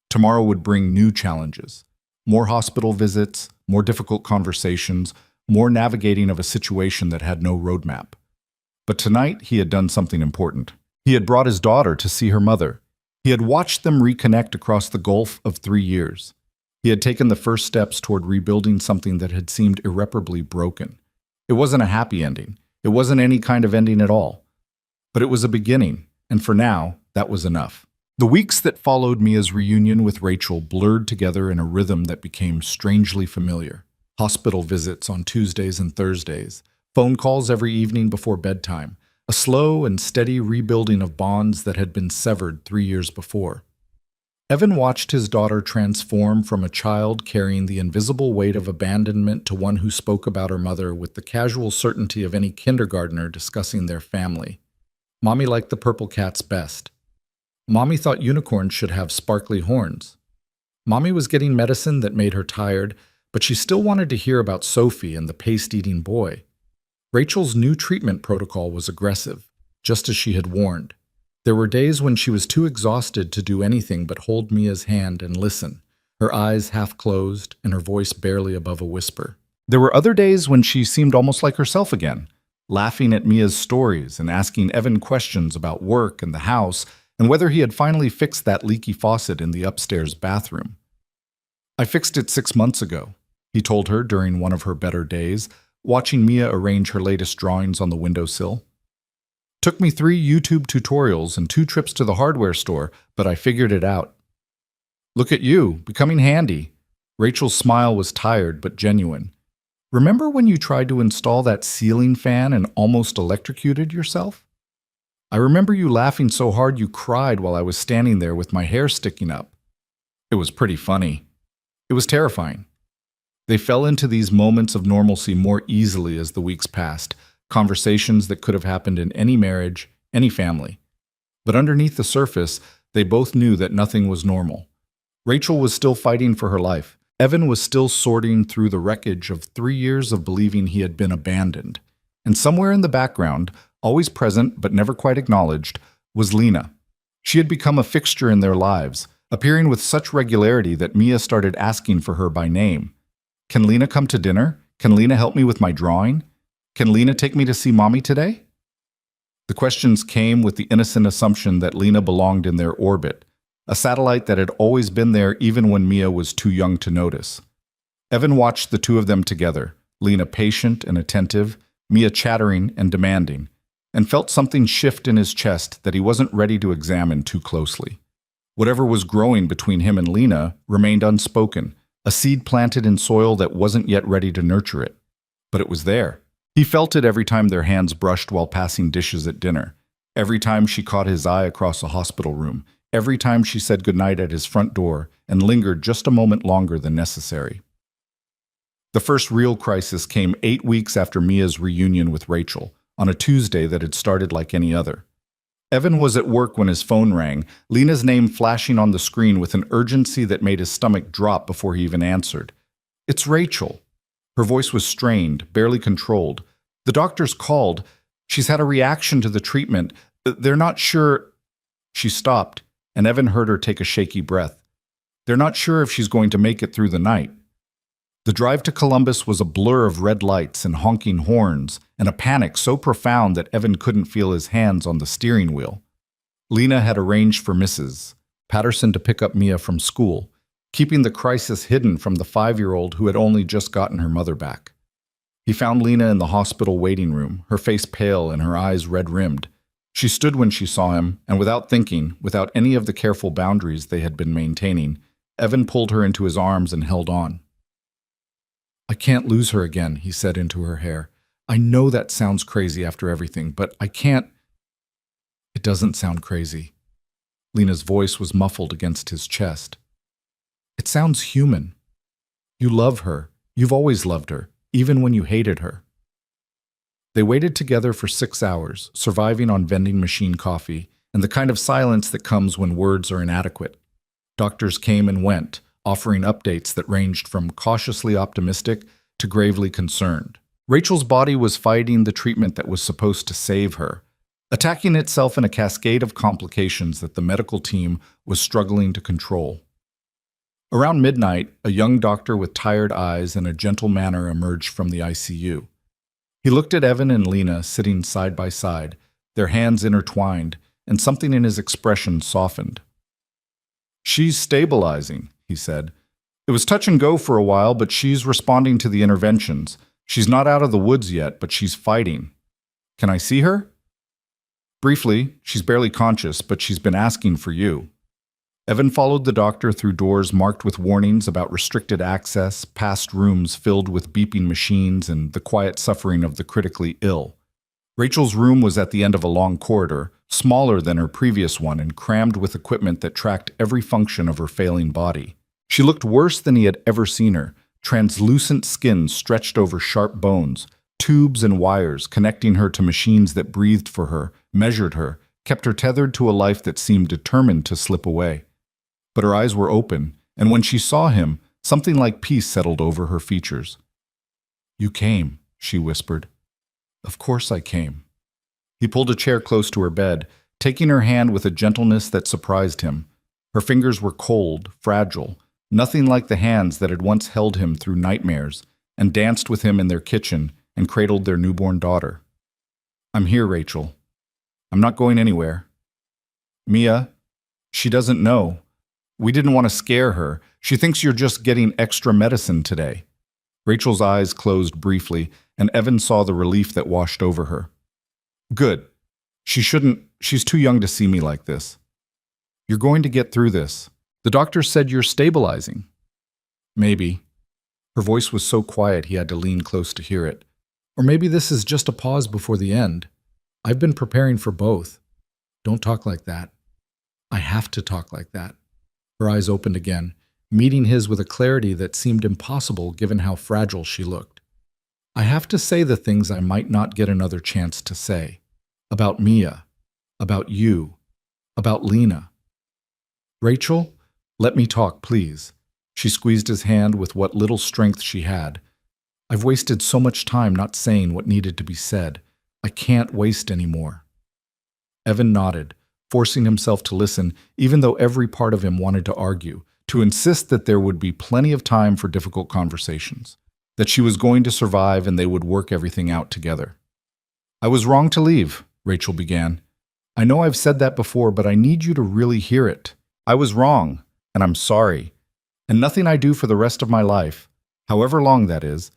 Tomorrow would bring new challenges. More hospital visits, more difficult conversations, more navigating of a situation that had no roadmap. But tonight, he had done something important. He had brought his daughter to see her mother. He had watched them reconnect across the gulf of 3 years. He had taken the first steps toward rebuilding something that had seemed irreparably broken. It wasn't a happy ending. It wasn't any kind of ending at all. But it was a beginning, and for now, that was enough. The weeks that followed Mia's reunion with Rachel blurred together in a rhythm that became strangely familiar. Hospital visits on Tuesdays and Thursdays, phone calls every evening before bedtime, a slow and steady rebuilding of bonds that had been severed 3 years before. Evan watched his daughter transform from a child carrying the invisible weight of abandonment to one who spoke about her mother with the casual certainty of any kindergartner discussing their family. Mommy liked the purple cats best. Mommy thought unicorns should have sparkly horns. Mommy was getting medicine that made her tired, but she still wanted to hear about Sophie and the paste-eating boy. Rachel's new treatment protocol was aggressive, just as she had warned. There were days when she was too exhausted to do anything but hold Mia's hand and listen, her eyes half closed and her voice barely above a whisper. There were other days when she seemed almost like herself again, laughing at Mia's stories and asking Evan questions about work and the house and whether he had finally fixed that leaky faucet in the upstairs bathroom. "I fixed it 6 months ago," he told her during one of her better days, watching Mia arrange her latest drawings on the windowsill. "Took me 3 YouTube tutorials and 2 trips to the hardware store, but I figured it out." "Look at you, becoming handy." Rachel's smile was tired but genuine. "Remember when you tried to install that ceiling fan and almost electrocuted yourself? I remember you laughing so hard you cried while I was standing there with my hair sticking up. It was pretty funny. It was terrifying." They fell into these moments of normalcy more easily as the weeks passed, conversations that could have happened in any marriage, any family. But underneath the surface, they both knew that nothing was normal. Rachel was still fighting for her life. Evan was still sorting through the wreckage of 3 years of believing he had been abandoned. And somewhere in the background, always present but never quite acknowledged, was Lena. She had become a fixture in their lives, appearing with such regularity that Mia started asking for her by name. "Can Lena come to dinner? Can Lena help me with my drawing? Can Lena take me to see Mommy today?" The questions came with the innocent assumption that Lena belonged in their orbit, a satellite that had always been there even when Mia was too young to notice. Evan watched the two of them together, Lena patient and attentive, Mia chattering and demanding, and felt something shift in his chest that he wasn't ready to examine too closely. Whatever was growing between him and Lena remained unspoken, a seed planted in soil that wasn't yet ready to nurture it. But it was there. He felt it every time their hands brushed while passing dishes at dinner, every time she caught his eye across a hospital room, every time she said goodnight at his front door and lingered just a moment longer than necessary. The first real crisis came 8 weeks after Mia's reunion with Rachel, on a Tuesday that had started like any other. Evan was at work when his phone rang, Lena's name flashing on the screen with an urgency that made his stomach drop before he even answered. "It's Rachel." Her voice was strained, barely controlled. "The doctors called. She's had a reaction to the treatment. They're not sure." She stopped, and Evan heard her take a shaky breath. "They're not sure if she's going to make it through the night." The drive to Columbus was a blur of red lights and honking horns, and a panic so profound that Evan couldn't feel his hands on the steering wheel. Lena had arranged for Mrs. Patterson to pick up Mia from school, keeping the crisis hidden from the 5-year-old who had only just gotten her mother back. He found Lena in the hospital waiting room, her face pale and her eyes red-rimmed. She stood when she saw him, and without thinking, without any of the careful boundaries they had been maintaining, Evan pulled her into his arms and held on. "I can't lose her again," he said into her hair. "I know that sounds crazy after everything, but I can't." "It doesn't sound crazy." Lena's voice was muffled against his chest. "It sounds human. You love her. You've always loved her, even when you hated her." They waited together for 6 hours, surviving on vending machine coffee and the kind of silence that comes when words are inadequate. Doctors came and went, offering updates that ranged from cautiously optimistic to gravely concerned. Rachel's body was fighting the treatment that was supposed to save her, attacking itself in a cascade of complications that the medical team was struggling to control. Around midnight, a young doctor with tired eyes and a gentle manner emerged from the ICU. He looked at Evan and Lena sitting side by side, their hands intertwined, and something in his expression softened. "She's stabilizing," he said. "It was touch and go for a while, but she's responding to the interventions. She's not out of the woods yet, but she's fighting. Can I see her?" "Briefly, she's barely conscious, but she's been asking for you." Evan followed the doctor through doors marked with warnings about restricted access, past rooms filled with beeping machines, and the quiet suffering of the critically ill. Rachel's room was at the end of a long corridor, smaller than her previous one and crammed with equipment that tracked every function of her failing body. She looked worse than he had ever seen her, translucent skin stretched over sharp bones, tubes and wires connecting her to machines that breathed for her, measured her, kept her tethered to a life that seemed determined to slip away. But her eyes were open, and when she saw him, something like peace settled over her features. "You came," she whispered. "Of course I came." He pulled a chair close to her bed, taking her hand with a gentleness that surprised him. Her fingers were cold, fragile, nothing like the hands that had once held him through nightmares and danced with him in their kitchen and cradled their newborn daughter. "I'm here, Rachel. I'm not going anywhere." "Mia, she doesn't know. We didn't want to scare her. She thinks you're just getting extra medicine today." Rachel's eyes closed briefly, and Evan saw the relief that washed over her. "Good. She's too young to see me like this. You're going to get through this. The doctor said you're stabilizing." "Maybe." Her voice was so quiet he had to lean close to hear it. "Or maybe this is just a pause before the end. I've been preparing for both." "Don't talk like that." "I have to talk like that." Her eyes opened again, meeting his with a clarity that seemed impossible given how fragile she looked. "I have to say the things I might not get another chance to say. About Mia. About you. About Lena." "Rachel, let me talk, please." She squeezed his hand with what little strength she had. "I've wasted so much time not saying what needed to be said. I can't waste any more." Evan nodded, forcing himself to listen, even though every part of him wanted to argue, to insist that there would be plenty of time for difficult conversations, that she was going to survive and they would work everything out together. "I was wrong to leave," Rachel began. "I know I've said that before, but I need you to really hear it. I was wrong, and I'm sorry. And nothing I do for the rest of my life, however long that is,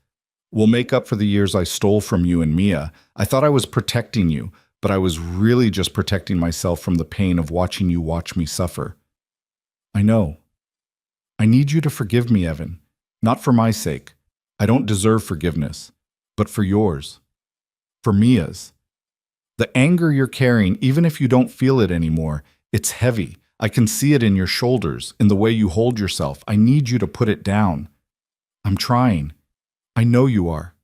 will make up for the years I stole from you and Mia. I thought I was protecting you, but I was really just protecting myself from the pain of watching you watch me suffer. I know. I need you to forgive me, Evan. Not for my sake. I don't deserve forgiveness, but for yours. For Mia's. The anger you're carrying, even if you don't feel it anymore, it's heavy. I can see it in your shoulders, in the way you hold yourself. I need you to put it down. I'm trying. I know you are."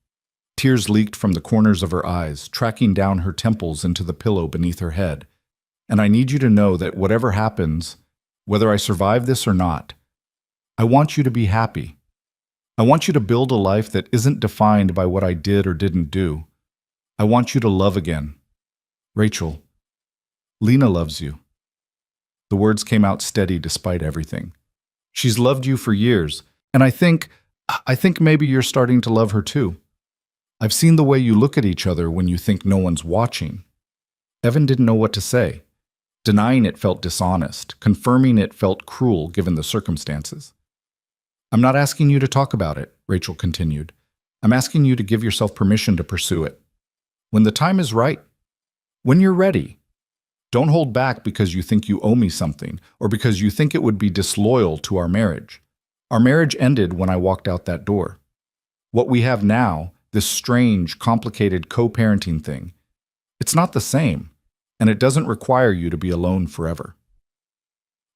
Tears leaked from the corners of her eyes, tracking down her temples into the pillow beneath her head. "And I need you to know that whatever happens, whether I survive this or not, I want you to be happy. I want you to build a life that isn't defined by what I did or didn't do. I want you to love again. Rachel, Lena loves you." The words came out steady despite everything. "She's loved you for years, and I think maybe you're starting to love her too. I've seen the way you look at each other when you think no one's watching." Evan didn't know what to say. Denying it felt dishonest. Confirming it felt cruel given the circumstances. "I'm not asking you to talk about it," Rachel continued. "I'm asking you to give yourself permission to pursue it. When the time is right. When you're ready. Don't hold back because you think you owe me something, or because you think it would be disloyal to our marriage. Our marriage ended when I walked out that door. What we have now, this strange, complicated co-parenting thing, it's not the same, and it doesn't require you to be alone forever."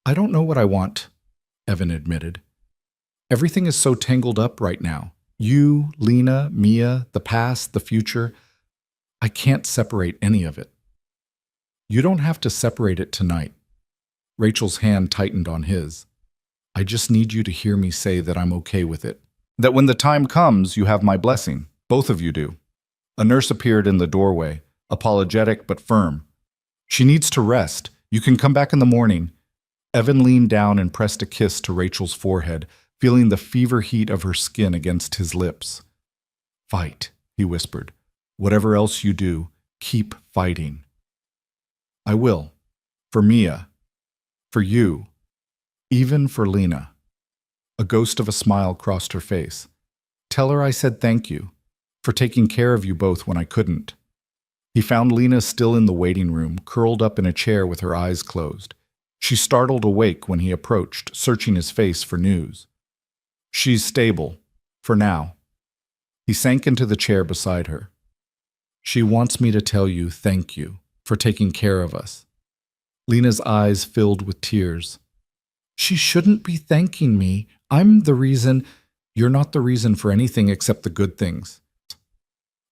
"I don't know what I want," Evan admitted. "Everything is so tangled up right now. You, Lena, Mia, the past, the future. I can't separate any of it." "You don't have to separate it tonight." Rachel's hand tightened on his. I just need you to hear me say that I'm okay with it. That when the time comes, you have my blessing. Both of you do. A nurse appeared in the doorway, apologetic but firm. She needs to rest. You can come back in the morning. Evan leaned down and pressed a kiss to Rachel's forehead, feeling the fever heat of her skin against his lips. Fight, he whispered. Whatever else you do, keep fighting. I will. For Mia. For you. Even for Lena. A ghost of a smile crossed her face. Tell her I said thank you for taking care of you both when I couldn't. He found Lena still in the waiting room, curled up in a chair with her eyes closed. She startled awake when he approached, searching his face for news. She's stable. For now. He sank into the chair beside her. She wants me to tell you thank you for taking care of us. Lena's eyes filled with tears. She shouldn't be thanking me. I'm the reason. You're not the reason for anything except the good things.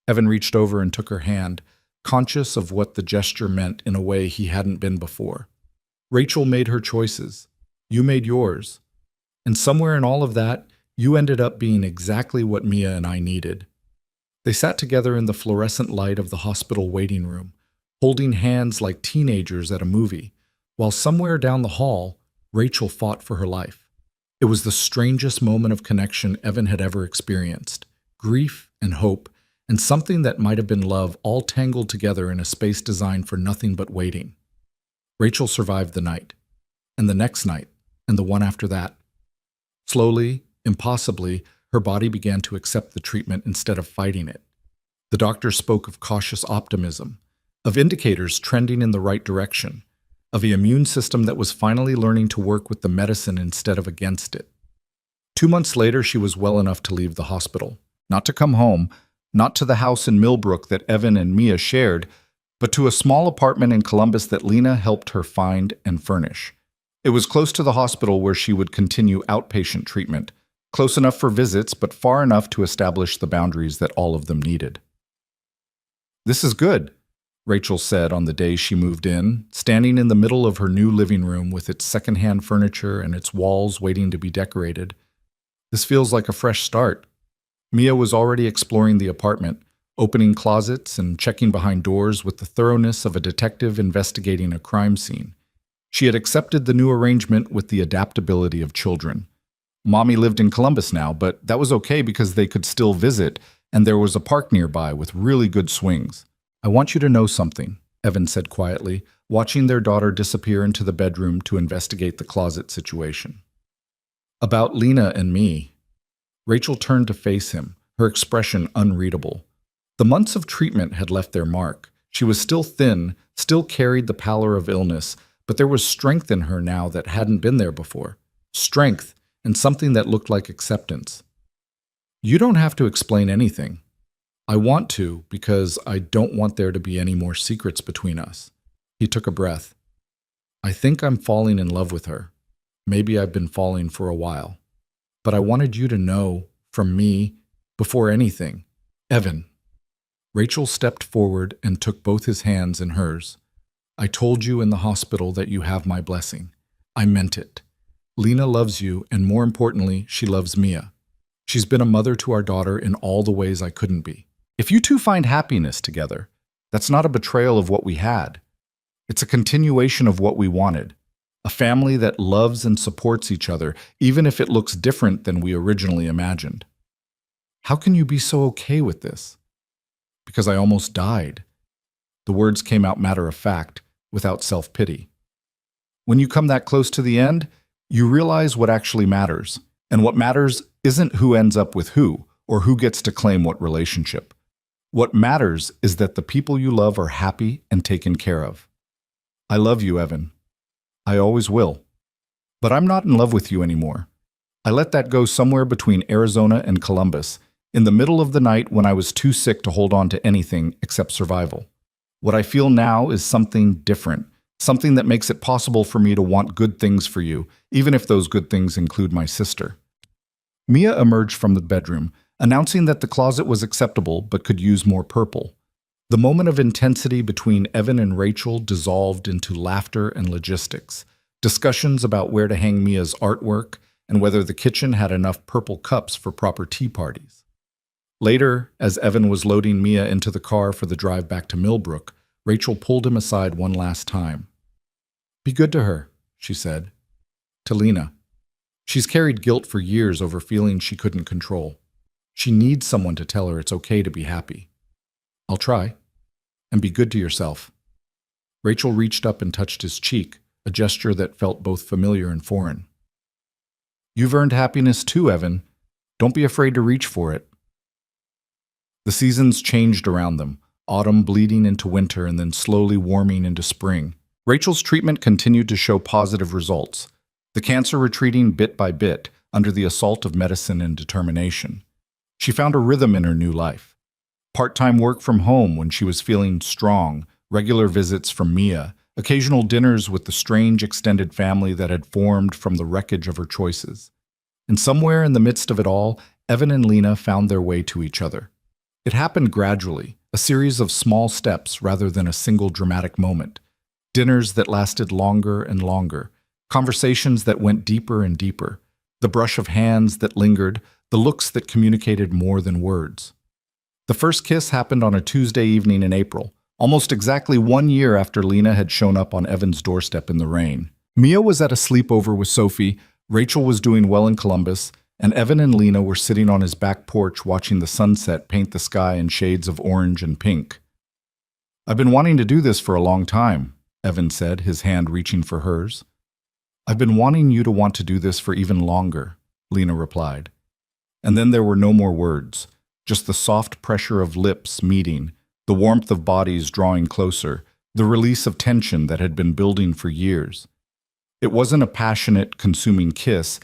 Evan reached over and took her hand, conscious of what the gesture meant in a way he hadn't been before. Rachel made her choices. You made yours. And somewhere in all of that, you ended up being exactly what Mia and I needed. They sat together in the fluorescent light of the hospital waiting room, holding hands like teenagers at a movie, while somewhere down the hall, Rachel fought for her life. It was the strangest moment of connection Evan had ever experienced. Grief and hope, and something that might have been love all tangled together in a space designed for nothing but waiting. Rachel survived the night, and the next night, and the one after that. Slowly, impossibly, her body began to accept the treatment instead of fighting it. The doctor spoke of cautious optimism, of indicators trending in the right direction, of the immune system that was finally learning to work with the medicine instead of against it. 2 months later, she was well enough to leave the hospital, not to come home, not to the house in Millbrook that Evan and Mia shared, but to a small apartment in Columbus that Lena helped her find and furnish. It was close to the hospital where she would continue outpatient treatment, close enough for visits, but far enough to establish the boundaries that all of them needed. This is good, Rachel said on the day she moved in, standing in the middle of her new living room with its secondhand furniture and its walls waiting to be decorated. This feels like a fresh start. Mia was already exploring the apartment, opening closets and checking behind doors with the thoroughness of a detective investigating a crime scene. She had accepted the new arrangement with the adaptability of children. Mommy lived in Columbus now, but that was okay because they could still visit, and there was a park nearby with really good swings. I want you to know something, Evan said quietly, watching their daughter disappear into the bedroom to investigate the closet situation. About Lena and me. Rachel turned to face him, her expression unreadable. The months of treatment had left their mark. She was still thin, still carried the pallor of illness, but there was strength in her now that hadn't been there before. Strength, and something that looked like acceptance. You don't have to explain anything. I want to because I don't want there to be any more secrets between us. He took a breath. I think I'm falling in love with her. Maybe I've been falling for a while. But I wanted you to know, from me, before anything. Evan. Rachel stepped forward and took both his hands in hers. I told you in the hospital that you have my blessing. I meant it. Lena loves you, and more importantly, she loves Mia. She's been a mother to our daughter in all the ways I couldn't be. If you two find happiness together, that's not a betrayal of what we had. It's a continuation of what we wanted. A family that loves and supports each other, even if it looks different than we originally imagined. How can you be so okay with this? Because I almost died. The words came out matter of fact, without self-pity. When you come that close to the end, you realize what actually matters. And what matters isn't who ends up with who, or who gets to claim what relationship. What matters is that the people you love are happy and taken care of. I love you, Evan. I always will. But I'm not in love with you anymore. I let that go somewhere between Arizona and Columbus, in the middle of the night when I was too sick to hold on to anything except survival. What I feel now is something different, something that makes it possible for me to want good things for you, even if those good things include my sister. Mia emerged from the bedroom, announcing that the closet was acceptable but could use more purple. The moment of intensity between Evan and Rachel dissolved into laughter and logistics, discussions about where to hang Mia's artwork, and whether the kitchen had enough purple cups for proper tea parties. Later, as Evan was loading Mia into the car for the drive back to Millbrook, Rachel pulled him aside one last time. "Be good to her," she said. To Lena. "She's carried guilt for years over feelings she couldn't control. She needs someone to tell her it's okay to be happy." "I'll try. And be good to yourself." Rachel reached up and touched his cheek, a gesture that felt both familiar and foreign. "You've earned happiness too, Evan. Don't be afraid to reach for it." The seasons changed around them, autumn bleeding into winter and then slowly warming into spring. Rachel's treatment continued to show positive results, the cancer retreating bit by bit under the assault of medicine and determination. She found a rhythm in her new life. Part-time work from home when she was feeling strong, regular visits from Mia, occasional dinners with the strange extended family that had formed from the wreckage of her choices. And somewhere in the midst of it all, Evan and Lena found their way to each other. It happened gradually, a series of small steps rather than a single dramatic moment. Dinners that lasted longer and longer, conversations that went deeper and deeper, the brush of hands that lingered, the looks that communicated more than words. The first kiss happened on a Tuesday evening in April, almost exactly 1 year after Lena had shown up on Evan's doorstep in the rain. Mia was at a sleepover with Sophie, Rachel was doing well in Columbus, and Evan and Lena were sitting on his back porch watching the sunset paint the sky in shades of orange and pink. "I've been wanting to do this for a long time," Evan said, his hand reaching for hers. "I've been wanting you to want to do this for even longer," Lena replied. And then there were no more words, just the soft pressure of lips meeting, the warmth of bodies drawing closer, the release of tension that had been building for years. It wasn't a passionate, consuming kiss.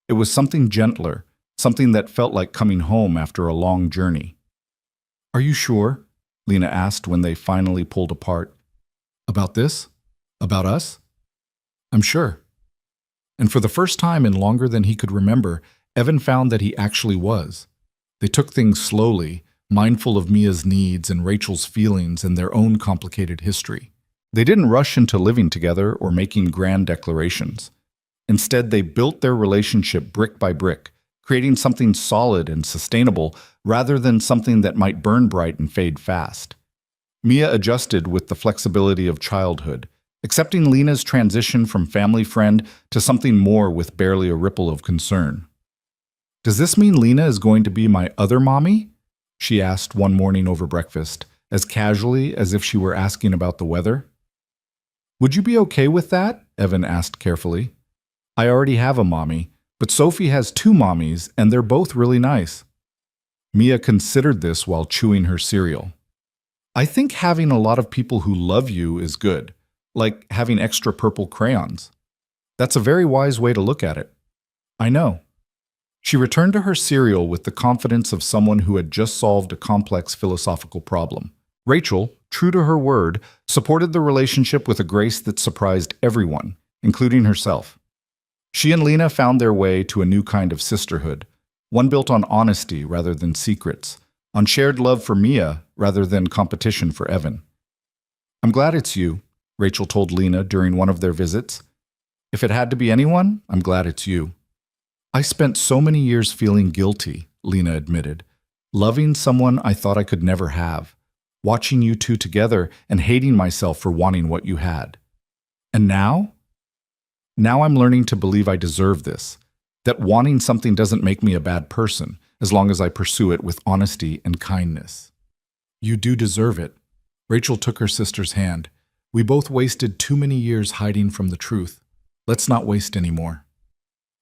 It was something gentler, something that felt like coming home after a long journey. "Are you sure?" Lena asked when they finally pulled apart. "About this? About us?" "I'm sure." And for the first time in longer than he could remember, Evan found that he actually was. They took things slowly, mindful of Mia's needs and Rachel's feelings and their own complicated history. They didn't rush into living together or making grand declarations. Instead, they built their relationship brick by brick, creating something solid and sustainable rather than something that might burn bright and fade fast. Mia adjusted with the flexibility of childhood, accepting Lena's transition from family friend to something more with barely a ripple of concern. "Does this mean Lena is going to be my other mommy?" she asked one morning over breakfast, as casually as if she were asking about the weather. "Would you be okay with that?" Evan asked carefully. "I already have a mommy, but Sophie has 2 mommies, and they're both really nice." Mia considered this while chewing her cereal. "I think having a lot of people who love you is good, like having extra purple crayons. That's a very wise way to look at it." "I know." She returned to her cereal with the confidence of someone who had just solved a complex philosophical problem. Rachel, true to her word, supported the relationship with a grace that surprised everyone, including herself. She and Lena found their way to a new kind of sisterhood, one built on honesty rather than secrets, on shared love for Mia rather than competition for Evan. "I'm glad it's you," Rachel told Lena during one of their visits. "If it had to be anyone, I'm glad it's you." "I spent so many years feeling guilty," Lena admitted, "loving someone I thought I could never have, watching you two together and hating myself for wanting what you had. And now? Now I'm learning to believe I deserve this, that wanting something doesn't make me a bad person, as long as I pursue it with honesty and kindness." "You do deserve it." Rachel took her sister's hand. "We both wasted too many years hiding from the truth. Let's not waste any more."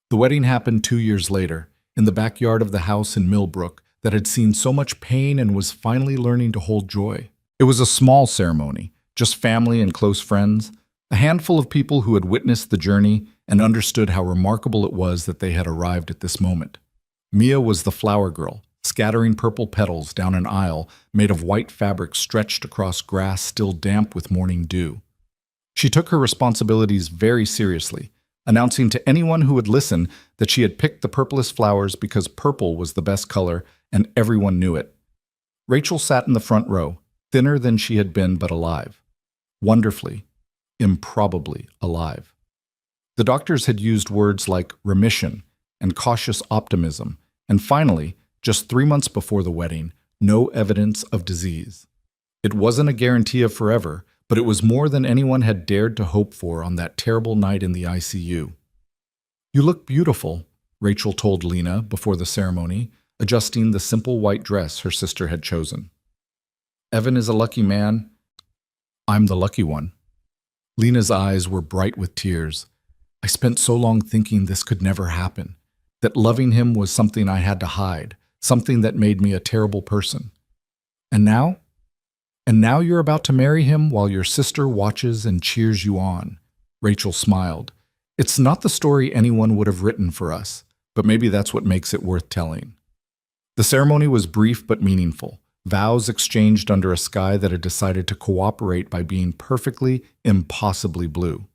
The wedding happened 2 years later, in the backyard of the house in Millbrook that had seen so much pain and was finally learning to hold joy. It was a small ceremony, just family and close friends, a handful of people who had witnessed the journey and understood how remarkable it was that they had arrived at this moment. Mia was the flower girl, scattering purple petals down an aisle made of white fabric stretched across grass still damp with morning dew. She took her responsibilities very seriously, announcing to anyone who would listen that she had picked the purplest flowers because purple was the best color and everyone knew it. Rachel sat in the front row, thinner than she had been but alive. Wonderfully, improbably alive. The doctors had used words like remission, and cautious optimism, and finally, just 3 months before the wedding, no evidence of disease. It wasn't a guarantee of forever, but it was more than anyone had dared to hope for on that terrible night in the ICU. "You look beautiful," Rachel told Lena before the ceremony, adjusting the simple white dress her sister had chosen. "Evan is a lucky man. I'm the lucky one." Lena's eyes were bright with tears. "I spent so long thinking this could never happen, that loving him was something I had to hide, something that made me a terrible person. And now? And now you're about to marry him while your sister watches and cheers you on." Rachel smiled. "It's not the story anyone would have written for us, but maybe that's what makes it worth telling." The ceremony was brief but meaningful, vows exchanged under a sky that had decided to cooperate by being perfectly, impossibly blue.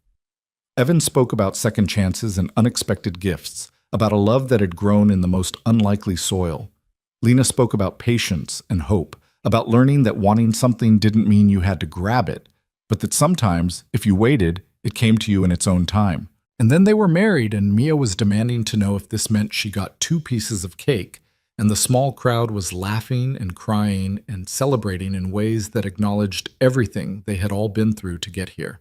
Evan spoke about second chances and unexpected gifts, about a love that had grown in the most unlikely soil. Lena spoke about patience and hope, about learning that wanting something didn't mean you had to grab it, but that sometimes, if you waited, it came to you in its own time. And then they were married, and Mia was demanding to know if this meant she got 2 pieces of cake, and the small crowd was laughing and crying and celebrating in ways that acknowledged everything they had all been through to get here.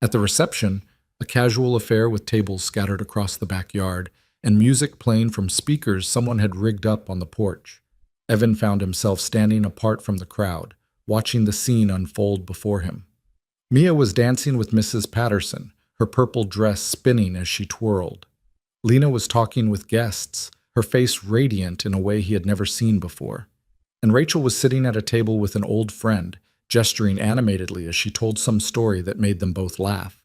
At the reception, a casual affair with tables scattered across the backyard, and music playing from speakers someone had rigged up on the porch. Evan found himself standing apart from the crowd, watching the scene unfold before him. Mia was dancing with Mrs. Patterson, her purple dress spinning as she twirled. Lena was talking with guests, her face radiant in a way he had never seen before. And Rachel was sitting at a table with an old friend, gesturing animatedly as she told some story that made them both laugh.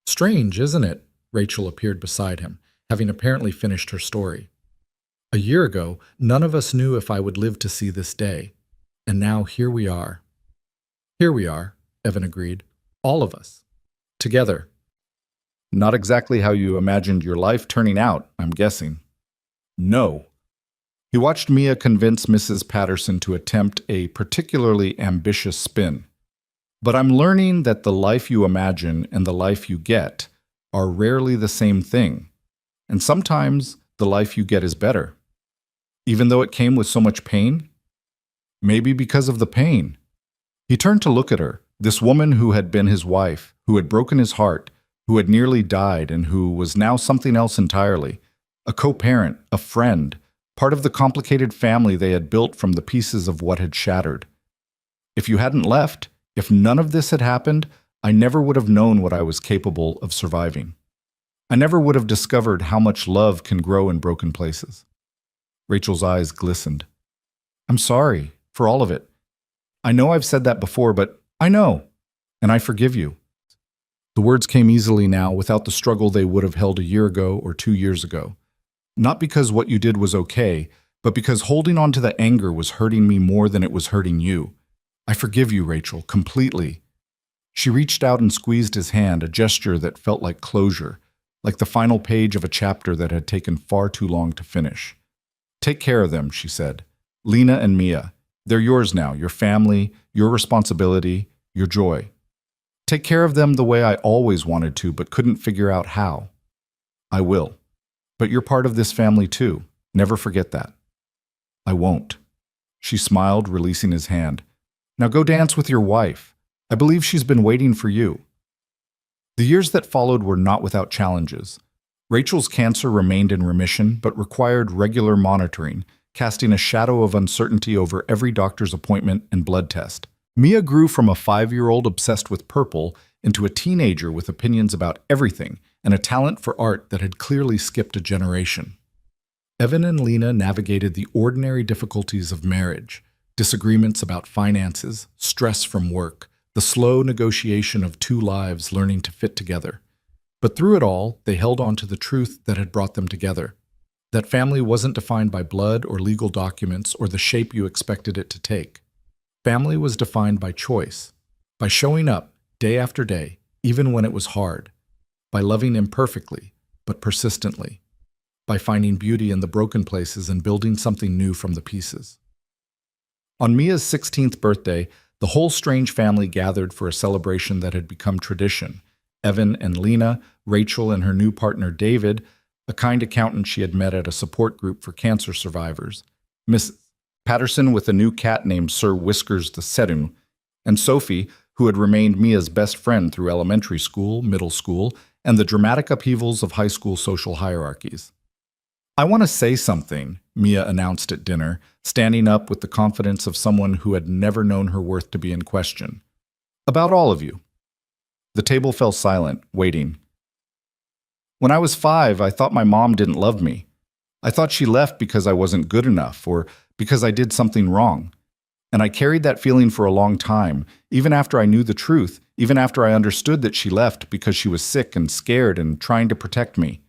"Strange, isn't it?" Rachel appeared beside him, having apparently finished her story. "A year ago, none of us knew if I would live to see this day. And now here we are." "Here we are," Evan agreed. "All of us. Together." "Not exactly how you imagined your life turning out, I'm guessing." "No." He watched Mia convince Mrs. Patterson to attempt a particularly ambitious spin. "But I'm learning that the life you imagine and the life you get are rarely the same thing. And sometimes the life you get is better. Even though it came with so much pain? Maybe because of the pain." He turned to look at her, this woman who had been his wife, who had broken his heart, who had nearly died, and who was now something else entirely. A co-parent, a friend, part of the complicated family they had built from the pieces of what had shattered. "If you hadn't left, if none of this had happened, I never would have known what I was capable of surviving. I never would have discovered how much love can grow in broken places." Rachel's eyes glistened. "I'm sorry for all of it. I know I've said that before, but I know, and I forgive you." The words came easily now, without the struggle they would have held a year ago or 2 years ago. "Not because what you did was okay, but because holding on to the anger was hurting me more than it was hurting you. I forgive you, Rachel, completely." She reached out and squeezed his hand, a gesture that felt like closure, like the final page of a chapter that had taken far too long to finish. "Take care of them," she said. "Lena and Mia. They're yours now, your family, your responsibility, your joy. Take care of them the way I always wanted to but couldn't figure out how. I will. But you're part of this family too. Never forget that." "I won't." She smiled, releasing his hand. "Now go dance with your wife. I believe she's been waiting for you." The years that followed were not without challenges. Rachel's cancer remained in remission but required regular monitoring, casting a shadow of uncertainty over every doctor's appointment and blood test. Mia grew from a 5-year-old obsessed with purple into a teenager with opinions about everything and a talent for art that had clearly skipped a generation. Evan and Lena navigated the ordinary difficulties of marriage, disagreements about finances, stress from work, the slow negotiation of 2 lives learning to fit together. But through it all, they held on to the truth that had brought them together. That family wasn't defined by blood or legal documents or the shape you expected it to take. Family was defined by choice, by showing up day after day, even when it was hard, by loving imperfectly, but persistently, by finding beauty in the broken places and building something new from the pieces. On Mia's 16th birthday, the whole Strange family gathered for a celebration that had become tradition. Evan and Lena, Rachel and her new partner David, a kind accountant she had met at a support group for cancer survivors, Miss Patterson with a new cat named Sir Whiskers the Seru, and Sophie, who had remained Mia's best friend through elementary school, middle school, and the dramatic upheavals of high school social hierarchies. "I want to say something," Mia announced at dinner, standing up with the confidence of someone who had never known her worth to be in question. "About all of you." The table fell silent, waiting. "When I was 5, I thought my mom didn't love me. I thought she left because I wasn't good enough or because I did something wrong. And I carried that feeling for a long time, even after I knew the truth, even after I understood that she left because she was sick and scared and trying to protect me."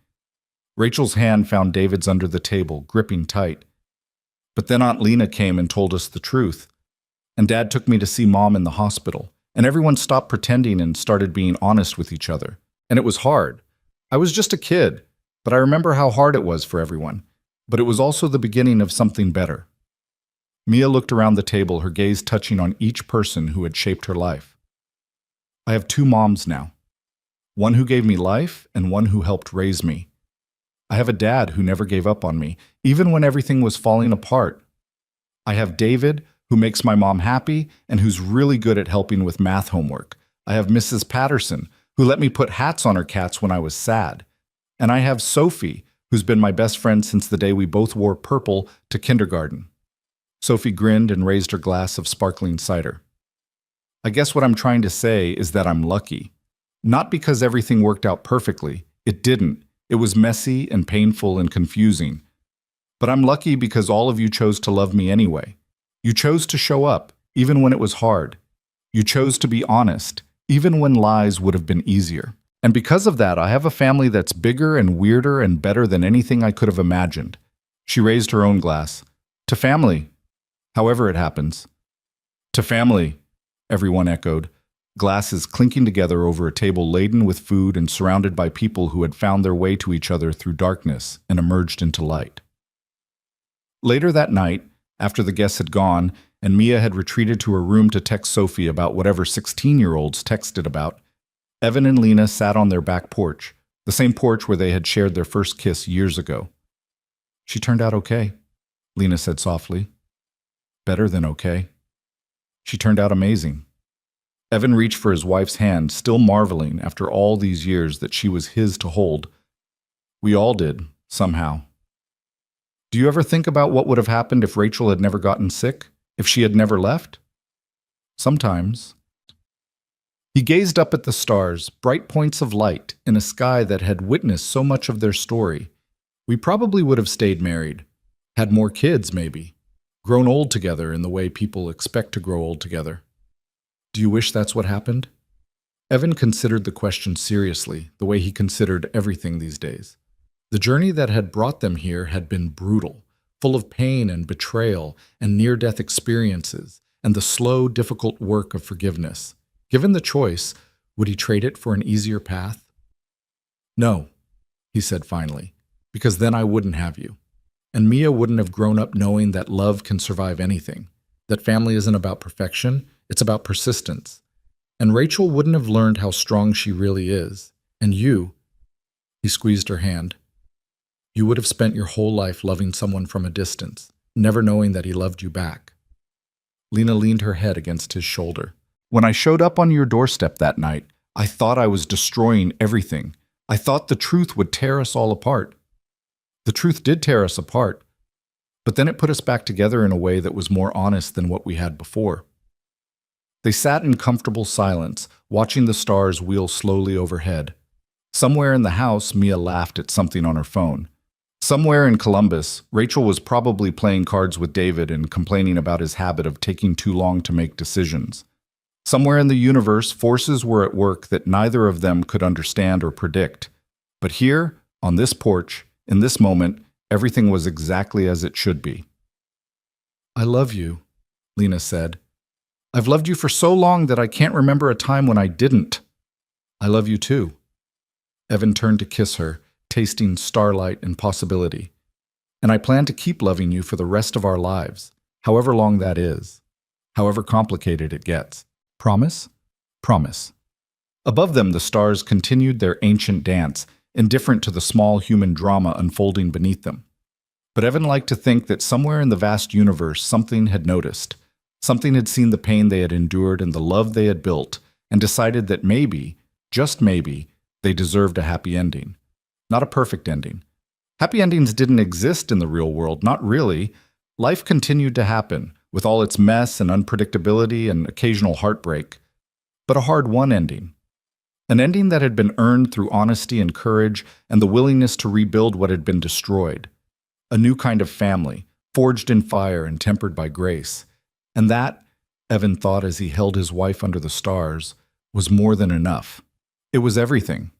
Rachel's hand found David's under the table, gripping tight. "But then Aunt Lena came and told us the truth. And Dad took me to see Mom in the hospital. And everyone stopped pretending and started being honest with each other. And it was hard. I was just a kid, but I remember how hard it was for everyone. But it was also the beginning of something better." Mia looked around the table, her gaze touching on each person who had shaped her life. "I have 2 moms now. One who gave me life and one who helped raise me. I have a dad who never gave up on me, even when everything was falling apart. I have David, who makes my mom happy and who's really good at helping with math homework. I have Mrs. Patterson, who let me put hats on her cats when I was sad. And I have Sophie, who's been my best friend since the day we both wore purple to kindergarten." Sophie grinned and raised her glass of sparkling cider. "I guess what I'm trying to say is that I'm lucky. Not because everything worked out perfectly. It didn't. It was messy and painful and confusing. But I'm lucky because all of you chose to love me anyway. You chose to show up, even when it was hard. You chose to be honest, even when lies would have been easier. And because of that, I have a family that's bigger and weirder and better than anything I could have imagined." She raised her own glass. "To family. However it happens." "To family," everyone echoed, glasses clinking together over a table laden with food and surrounded by people who had found their way to each other through darkness and emerged into light. Later that night, after the guests had gone and Mia had retreated to her room to text Sophie about whatever 16-year-olds texted about, Evan and Lena sat on their back porch, the same porch where they had shared their first kiss years ago. "She turned out okay," Lena said softly. "Better than okay. She turned out amazing." Evan reached for his wife's hand, still marveling after all these years that she was his to hold. "We all did, somehow." "Do you ever think about what would have happened if Rachel had never gotten sick? If she had never left?" "Sometimes." He gazed up at the stars, bright points of light, in a sky that had witnessed so much of their story. "We probably would have stayed married. Had more kids, maybe. Grown old together in the way people expect to grow old together." "Do you wish that's what happened?" Evan considered the question seriously, the way he considered everything these days. The journey that had brought them here had been brutal, full of pain and betrayal and near-death experiences, and the slow, difficult work of forgiveness. Given the choice, would he trade it for an easier path? "No," he said finally, "because then I wouldn't have you. And Mia wouldn't have grown up knowing that love can survive anything, that family isn't about perfection, it's about persistence. And Rachel wouldn't have learned how strong she really is. And you," he squeezed her hand, "you would have spent your whole life loving someone from a distance, never knowing that he loved you back." Lena leaned her head against his shoulder. "When I showed up on your doorstep that night, I thought I was destroying everything. I thought the truth would tear us all apart. The truth did tear us apart, but then it put us back together in a way that was more honest than what we had before." They sat in comfortable silence, watching the stars wheel slowly overhead. Somewhere in the house, Mia laughed at something on her phone. Somewhere in Columbus, Rachel was probably playing cards with David and complaining about his habit of taking too long to make decisions. Somewhere in the universe, forces were at work that neither of them could understand or predict. But here, on this porch, in this moment, everything was exactly as it should be. "I love you," Lena said. "I've loved you for so long that I can't remember a time when I didn't." "I love you too." Evan turned to kiss her, tasting starlight and possibility. "And I plan to keep loving you for the rest of our lives, however long that is, however complicated it gets. Promise?" "Promise." Above them, the stars continued their ancient dance, indifferent to the small human drama unfolding beneath them. But Evan liked to think that somewhere in the vast universe something had noticed. Something had seen the pain they had endured and the love they had built, and decided that maybe, just maybe, they deserved a happy ending. Not a perfect ending. Happy endings didn't exist in the real world, not really. Life continued to happen, with all its mess and unpredictability and occasional heartbreak. But a hard-won ending. An ending that had been earned through honesty and courage and the willingness to rebuild what had been destroyed. A new kind of family, forged in fire and tempered by grace. And that, Evan thought as he held his wife under the stars, was more than enough. It was everything.